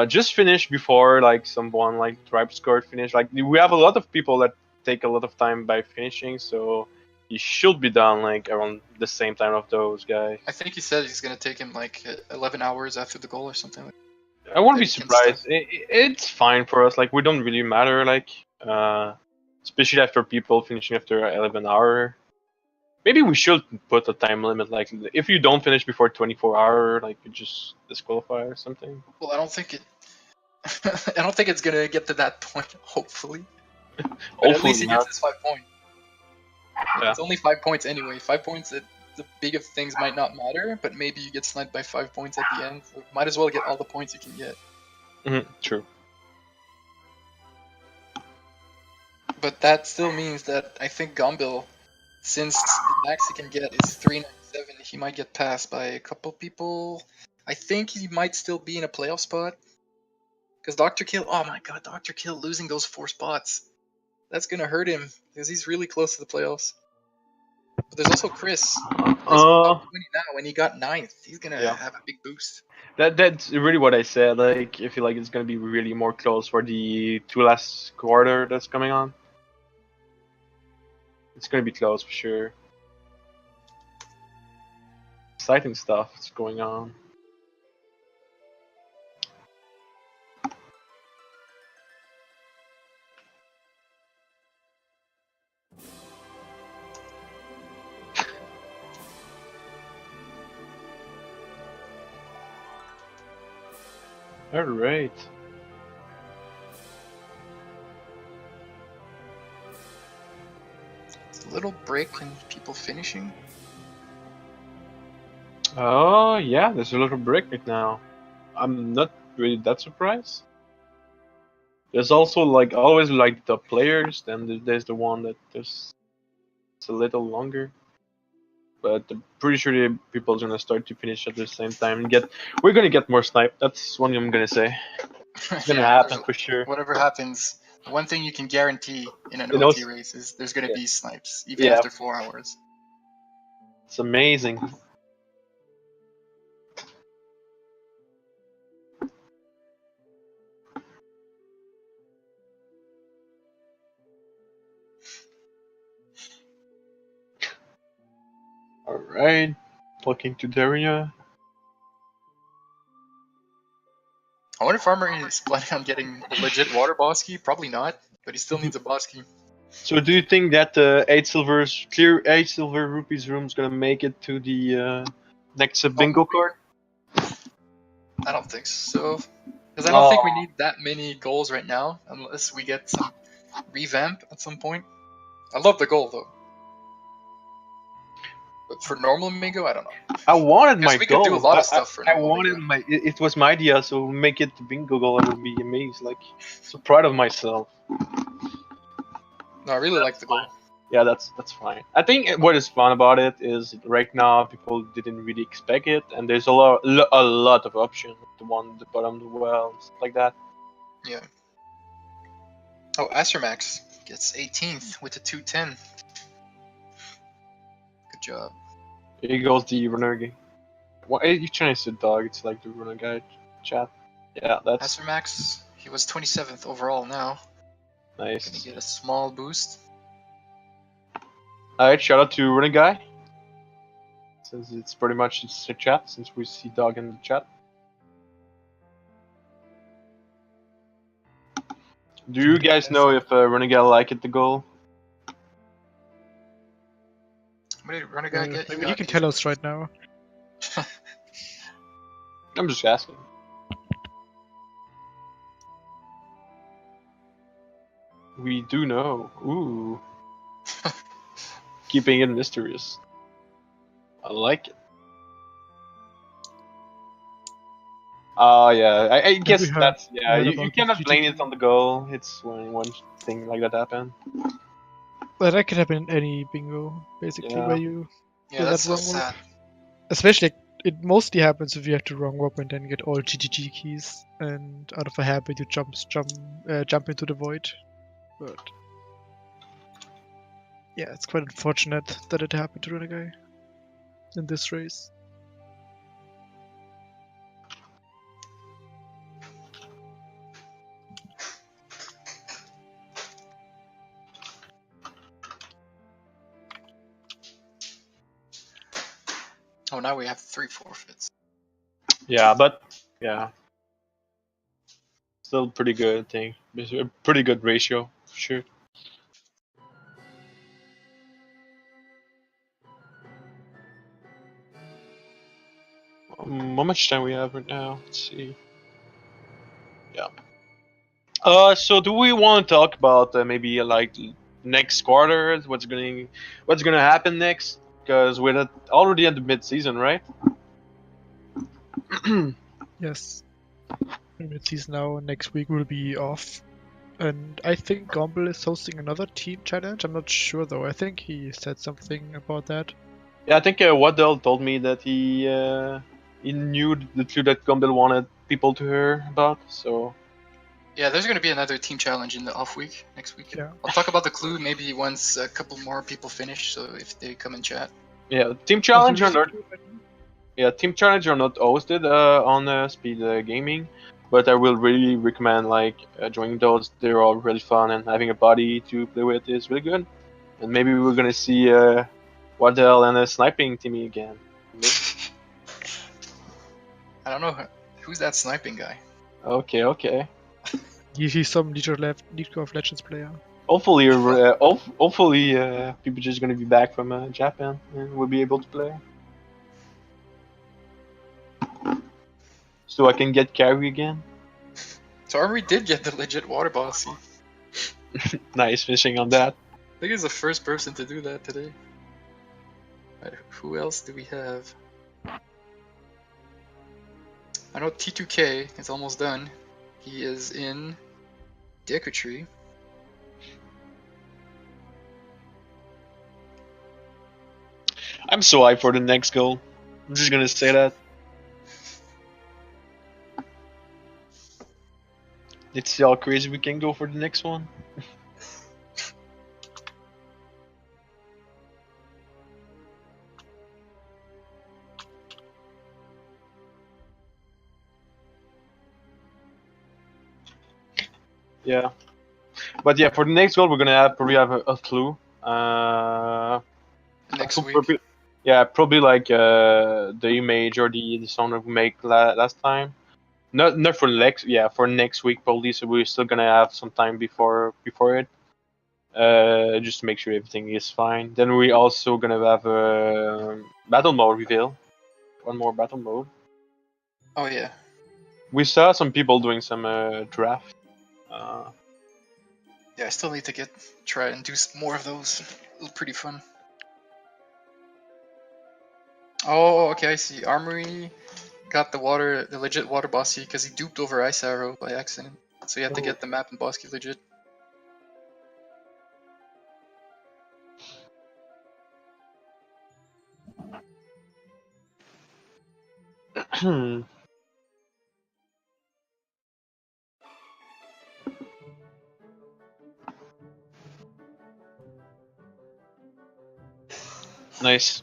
just finish before, like, someone like Tribe Scored finish. Like, we have a lot of people that take a lot of time by finishing, so he should be done, like, around the same time of those guys. I think he said he's going to take him like 11 hours after the goal or something like that. I won't be surprised. It's fine for us. Like, we don't really matter. Like, especially after people finishing after 11 hour. Maybe we should put a time limit. Like, if you don't finish before 24 hour, like, you just disqualify or something. Well, I don't think it. I don't think it's gonna get to that point. Hopefully. But at least he gets his 5 points. Yeah. It's only 5 points anyway. 5 points. The big of things might not matter, but maybe you get sniped by 5 points at the end. So might as well get all the points you can get. True. But that still means that I think Gombil, since the max he can get is 397, he might get passed by a couple people. I think he might still be in a playoff spot. Because Dr. Kill, oh my god, Dr. Kill losing those 4 spots. That's gonna hurt him, because he's really close to the playoffs. But there's also Chris. Chris top 20 now, and he got 9th. He's gonna have a big boost. That's really what I said. Like, I feel like it's gonna be really more close for the 2 last quarter that's coming on. It's gonna be close for sure. Exciting stuff is going on. All right. It's a little break in people finishing. Oh yeah, there's a little break right now. I'm not really that surprised. There's also like always like the players, then there's the one that just it's a little longer. but I'm pretty sure the people's gonna start to finish at the same time and we're gonna get more snipe. That's one I'm gonna say. It's gonna Yeah, happen for sure. whatever happens, the one thing you can guarantee in an You know, OT race is there's going to yeah, be snipes, even yeah, after 4 hours. it's amazing. All right, talking to Daria. I wonder if Armory is planning on getting the legit water boss key. Probably not, but he still needs a boss key. So do you think that clear 8 silver rupees room is gonna make it to the next bingo card? I don't think so. Because I don't think we Oh, need that many goals right now, unless we get some revamp at some point. I love the goal though. But for normal Mingo, I don't know. I wanted Because my we could do a goal. lot of stuff for I normal wanted Mingo. my. It was my idea, so make it the bingo goal. I would be amazed. Like, so proud of myself. No, I really like That's the fine. goal. Yeah, that's fine. I think what is fun about it is right now people didn't really expect it, and there's a lot of options. The one at the bottom of the well, and stuff like that. Yeah. Oh, Astermax gets 18th with a 210. Good job. Here goes the runner guy. What you trying to say, dog? It's like the runner guy chat. Yeah, that's Astermax, he was 27th overall now. Gonna nice. get a small boost. Alright, shout out to runner guy. Since it's pretty much just a chat, since we see dog in the chat. Do you guys know if Renegade like it the goal? What did Renegade get? Maybe got he can tell us right now. I'm just asking. We do know. Ooh. Keeping it mysterious. I like it. Yeah. I guess we heard- that's yeah. heard You about cannot the blame GTT. it on the goal. It's when one thing like that happened. But that can happen in any bingo, basically, Yeah. where you Yeah, get that's that so wrong warp. sad. Especially, it mostly happens if you have to wrong warp and then get all GGG keys, and out of a habit you jump into the void. But yeah, it's quite unfortunate that it happened to Renegade in this race. Oh, now we have 3 forfeits. Yeah, but yeah. Still pretty good, I think. It's a pretty good ratio, for sure. How much time we have right now? Let's see. Yeah. So do we want to talk about maybe like next quarter? What's gonna happen next? Because we're already at the mid-season, right? Yes. Mid-season now, next week will be off. And I think Gomble is hosting another team challenge. I'm not sure though. I think he said something about that. Yeah, I think Waddell told me that he knew the clue that Gumbel wanted people to hear about. So Yeah, there's gonna be another team challenge in the off week next week. Yeah. I'll talk about the clue maybe once a couple more people finish, so if they come and chat. yeah, team Also, challenge you are can not do it right now. team challenge are not hosted on Speed Gaming, but I will really recommend like joining those. They're all really fun, and having a buddy to play with is really good. And maybe we're gonna see Waddell and a sniping team again. I don't know who's that sniping guy. Okay. He's some League of Legends player. Hopefully, people just gonna be back from Japan and we'll be able to play. So I can get carry again. So Armory did get the legit water bossy. Nice fishing on that. I think he's the first person to do that today. Alright, who else do we have? I know T2K is almost done. He is in Decatry. I'm so hyped for the next goal. I'm just gonna say that. Let's see how crazy we can go for the next one. Yeah. But yeah, for the next goal, we're gonna probably have a clue. Next week. Probably, yeah, probably like the image or the sound that we make last time. Not for next, yeah, for next week probably. So we're still gonna have some time before it, just to make sure everything is fine. Then we also gonna have a battle mode reveal. One more battle mode. Oh yeah. We saw some people doing some draft. Yeah, I still need to try and do more of those. It was pretty fun. Oh, okay, I see. Armory got the legit water bossy because he duped over Ice Arrow by accident. So you have to get the map and bossy legit. Nice.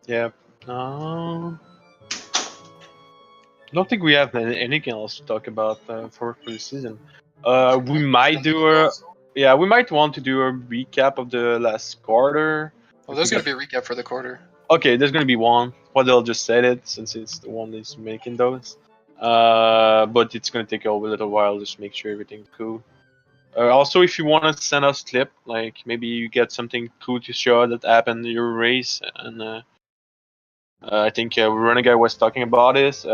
Yeah. I don't think we have anything else to talk about for the season. We might do we might want to do a recap of the last quarter. Oh, there's gonna be a recap for the quarter. Okay, there's gonna be one. Well, they'll just said it since it's the one that's making those. But it's gonna take a little while just to make sure everything's cool. Also, if you want to send us clip, like maybe you get something cool to show that happened in your race, and I think Running Guy was talking about this.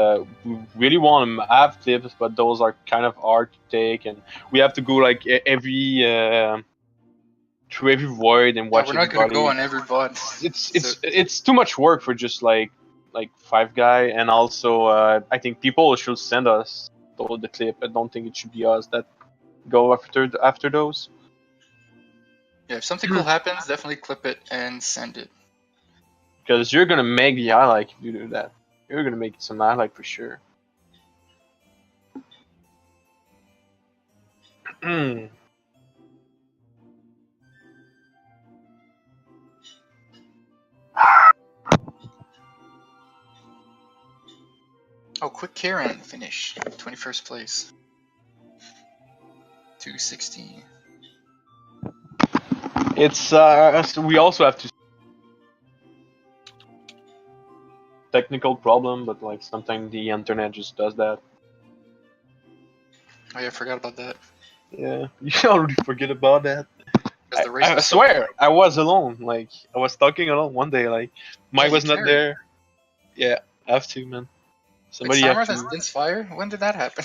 We really want to have clips, but those are kind of hard to take, and we have to go like every through every void and watch. We're not gonna go on every VOD. It's too much work for just like 5 guy, and also I think people should send us the clip. I don't think it should be us that go after those. Yeah, if something cool happens, definitely clip it and send it. Because you're gonna make the highlight if you do that. You're gonna make some highlight for sure. Oh, quick Karen finish. 21st place. 216. It's so we also have to technical problem, but like sometimes the internet just does that. Oh yeah, I forgot about that. Yeah, you already forget about that. The race I swear, I was alone. Like I was talking alone one day. Like Mike was not there. Yeah, I have to, man. Somebody like have to. Dins Fire? When did that happen?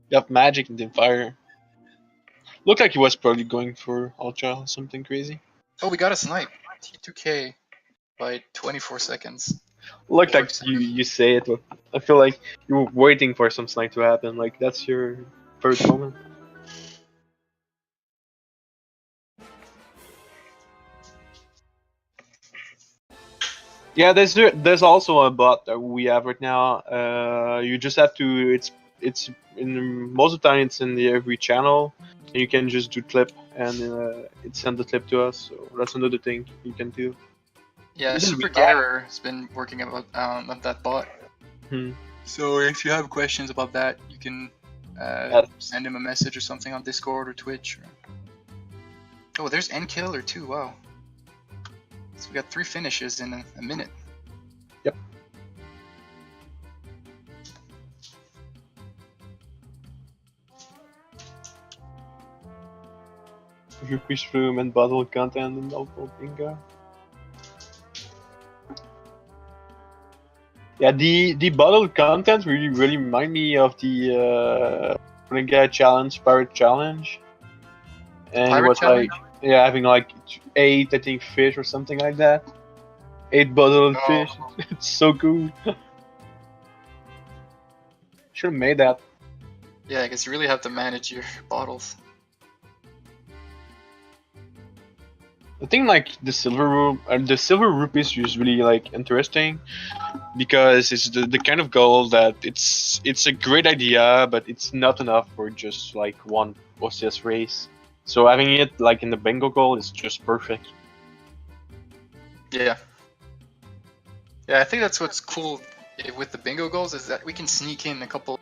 You have magic and then fire. Looked like he was probably going for ultra or something crazy. Oh, we got a snipe. T2K by 24 seconds. Looked like you say it. But I feel like you were waiting for some snipe to happen. Like that's your first moment. Yeah, there's also a bot that we have right now. You just have to. It's in most of the time it's in every channel, and you can just do clip and it send the clip to us. So that's another thing you can do. Yeah, Super Gatherer has been working on that bot. Hmm. So if you have questions about that, you can send him a message or something on Discord or Twitch. Oh, there's N-Killer too. Wow. So we got 3 finishes in a minute. Yep. You push through and bottle content and local bingo. Yeah, the bottle content really remind me of the Ringa challenge, pirate challenge, and it was challenge? Like having like 8 I think fish or something like that. 8 bottle No. fish. It's so cool. Should have made that. Yeah, I guess you really have to manage your bottles. I think like the silver rupees is really like interesting because it's the kind of goal that it's a great idea, but it's not enough for just like one OCS race. So having it like in the bingo goal is just perfect. Yeah. Yeah, I think that's what's cool with the bingo goals is that we can sneak in a couple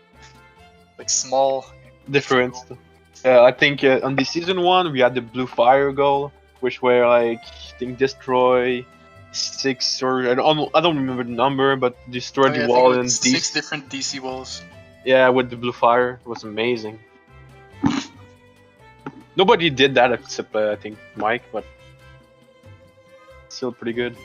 like small Different. goals. I think on the season one we had the blue fire goal, which were like I think destroy 6 or I don't remember the number, but destroy Oh the yeah, I think it wall was and 6 different DC walls. yeah with the blue fire. It was amazing. Nobody did that except I think Mike, but still pretty good.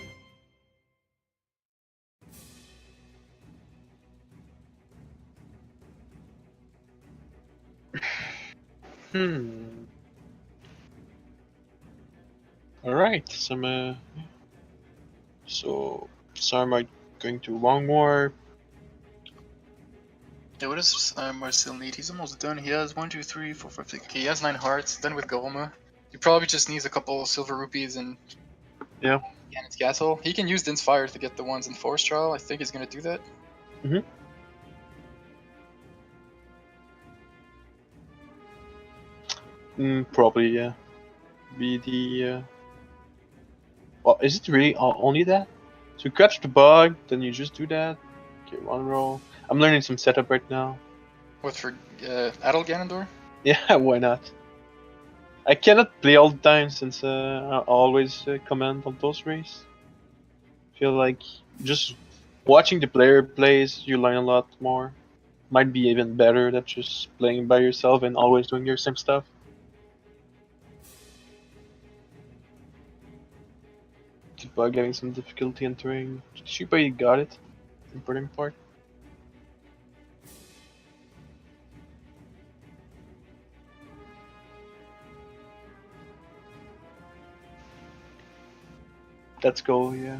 Hmm. All right. So some are going to one more. Yeah, what does Mar still need? He's almost done. He has 1, 2, 3, 4, 5, 6. Okay, he has 9 hearts. Done with Golema. He probably just needs a couple silver rupees and Yeah. Ganon's Castle. He can use Din's Fire to get the ones in Forest Trial. I think he's gonna do that. Probably yeah. Be the. Well, is it really only that? So you catch the bug, then you just do that. Okay, one roll. I'm learning some setup right now. What for Adel Ganondorf? Yeah, why not? I cannot play all the time since I always comment on those races. Feel like just watching the player plays, you learn a lot more. Might be even better than just playing by yourself and always doing your same stuff. Debug getting some difficulty entering. Shiba, you got it. Important part. Let's go, yeah.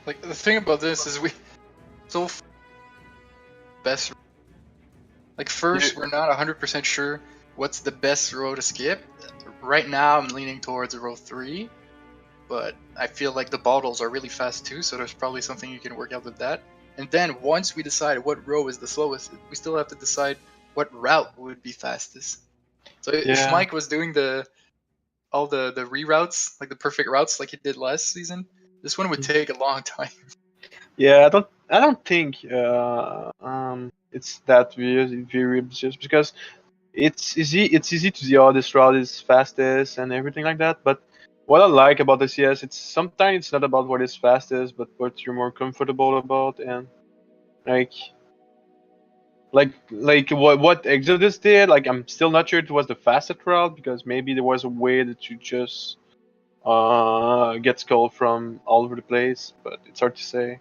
Like the thing about this is we so best. Like first, we're not 100% sure what's the best row to skip. Right now, I'm leaning towards row 3, but I feel like the bottles are really fast too, so there's probably something you can work out with that. And then once we decide what row is the slowest, we still have to decide what route would be fastest. So if Mike was doing all the reroutes, like the perfect routes, like he did last season, this one would take a long time. Yeah, I don't think it's that very just because it's easy to see how this route is fastest and everything like that. But what I like about the CS, it's sometimes it's not about what is fastest, but what you're more comfortable about and like what Exodus did. Like I'm still not sure it was the fastest route because maybe there was a way that you just get skull from all over the place, but it's hard to say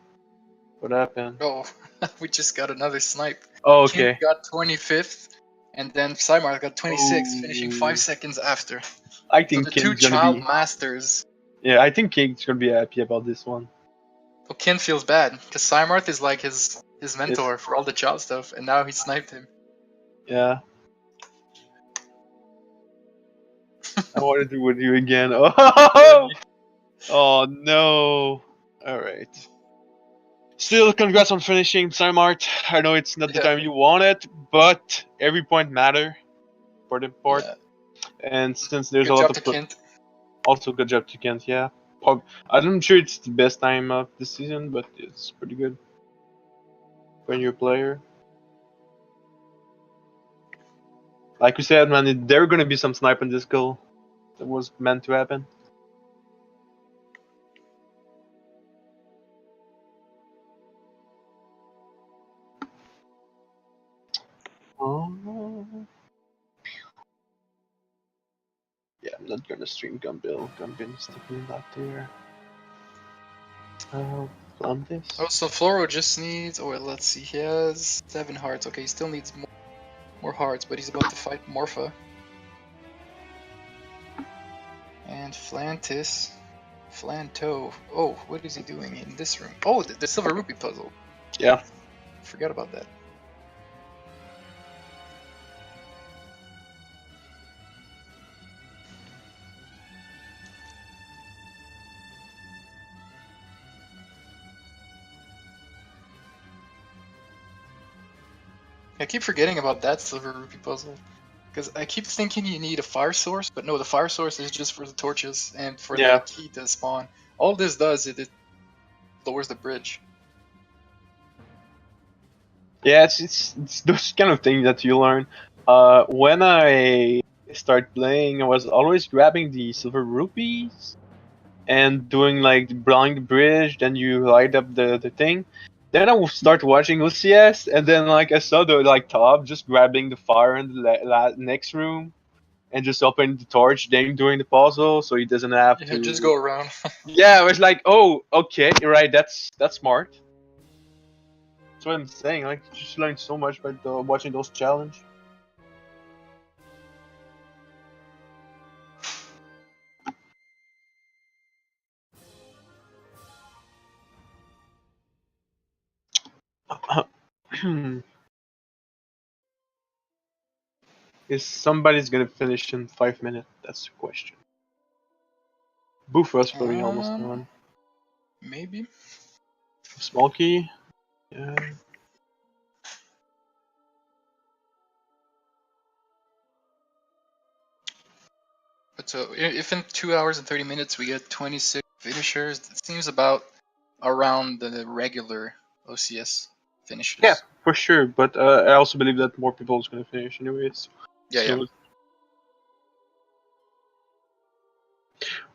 what happened. Oh, we just got another snipe. Oh, King okay. got 25th, and then Simar got 26th, finishing Oh. 5 seconds after. I So think the two King's gonna child be. masters. Yeah, I think King's gonna be happy about this one. Well, Kin feels bad because Simarth is like his mentor for all the child stuff, and now he sniped him. Yeah. I want to do with you again. Oh, oh no. All right. Still, congrats on finishing Simart. I know it's not the Yeah. time you wanted, but every point matter for the part. Yeah. And since there's Good a lot job of to Kint. also good job to Kent. Yeah. I'm sure it's the best time of the season, but it's pretty good when you're a player. Like we said, man, there are gonna be some snipe in this goal. That was meant to happen. Oh. Yeah, I'm not gonna stream Gumbill. Gumbin's definitely not there. On this. Oh, so Floro just needs. Oh, let's see. He has 7 hearts. Okay, he still needs more hearts, but he's about to fight Morpha. And Flantis. Flanto. Oh, what is he doing in this room? Oh, the Silver Rupee puzzle. Yeah. Forgot about that. I keep forgetting about that Silver Rupee puzzle. Because I keep thinking you need a fire source, but no, the fire source is just for the torches and for Yeah. the key to spawn. All this does is it lowers the bridge. Yeah, it's those kind of things that you learn. When I start playing, I was always grabbing the silver rupees and doing like blowing the bridge. Then you light up the thing. Then I will start watching OCS, and then like I saw the like top just grabbing the fire in the next room, and just opening the torch, then doing the puzzle, so he doesn't have Yeah, to. just go around. Yeah, I was like, oh, okay, right, that's smart. That's what I'm saying. Like, you just learn so much by watching those challenge. Is somebody's gonna finish in 5 minutes? That's the question. Buffa's probably almost done. Maybe. Smokey, yeah. But so if in 2 hours and 30 minutes we get 26 finishers, it seems about around the regular OCS finishes. Yeah, for sure. But I also believe that more people is gonna finish anyways. Yeah, yeah. So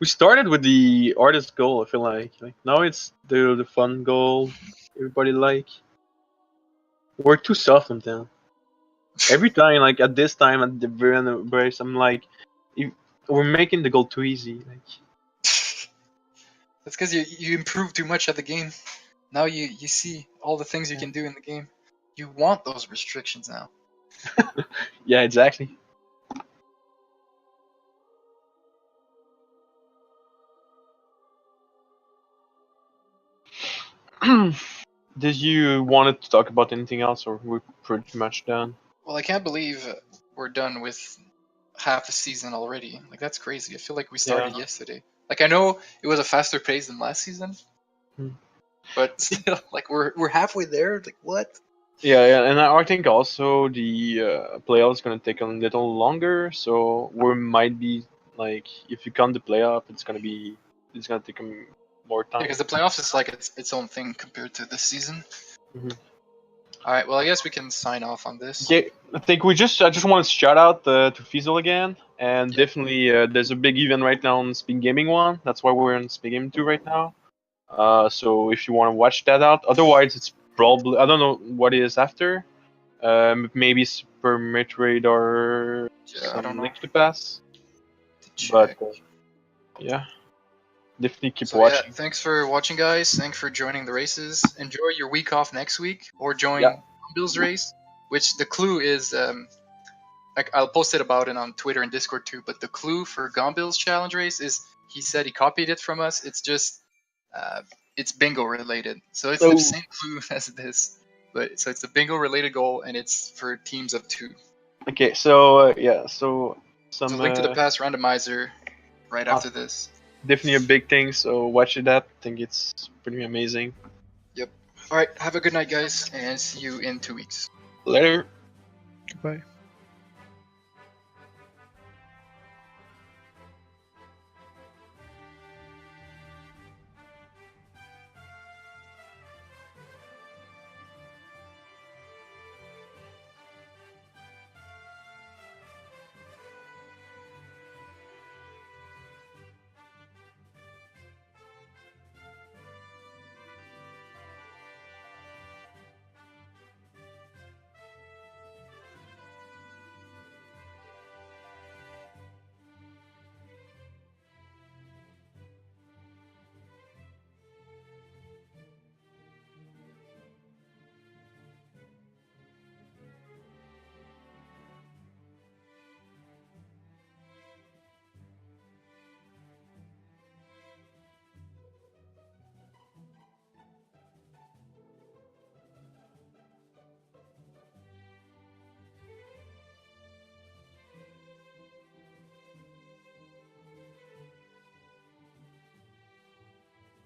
we started with the artist goal. I feel like now it's the fun goal. Everybody like. We're too soft on them. Every time, like at this time at the very end of the race, I'm like, we're making the goal too easy. Like, That's because you improve too much at the game. Now you see all the things you can do in the game. You want those restrictions now. yeah, exactly. Did you wanted to talk about anything else, or we're pretty much done? Well, I can't believe we're done with half the season already. Like, that's crazy. I feel like we started Yeah. yesterday. Like, I know it was a faster pace than last season, Hmm. but still, like we're halfway there. Like, what? Yeah, and I think also the playoff is gonna take a little longer, so we might be like, if you count the playoff, it's gonna take more time. Because the playoffs is like its own thing compared to this season. Mhm. All right. Well, I guess we can sign off on this. Okay, I think I just want to shout out to Fizzle again, and Yeah. definitely there's a big event right now on Speed Gaming 1. That's why we're on Speed Gaming 2 right now. So if you want to watch that out, otherwise it's probably, I don't know what it is after. Maybe Super Metroid or Yeah, I don't some know. Link to Pass. But Check. yeah, definitely keep So yeah, watching. thanks for watching, guys. Thanks for joining the races. Enjoy your week off next week, or join Yeah. Bill's race, which the clue is. I'll post it about it on Twitter and Discord too. But the clue for Gombill's challenge race is he said he copied it from us. It's just it's bingo related, so it's the Oh. same clue as this. But so it's a bingo related goal, and it's for teams of 2. Okay, so yeah, so some So Link to the Past randomizer right after this. definitely a big thing. So watch it up. I think it's pretty amazing. Yep. All right. Have a good night, guys, and see you in 2 weeks. Later. Goodbye.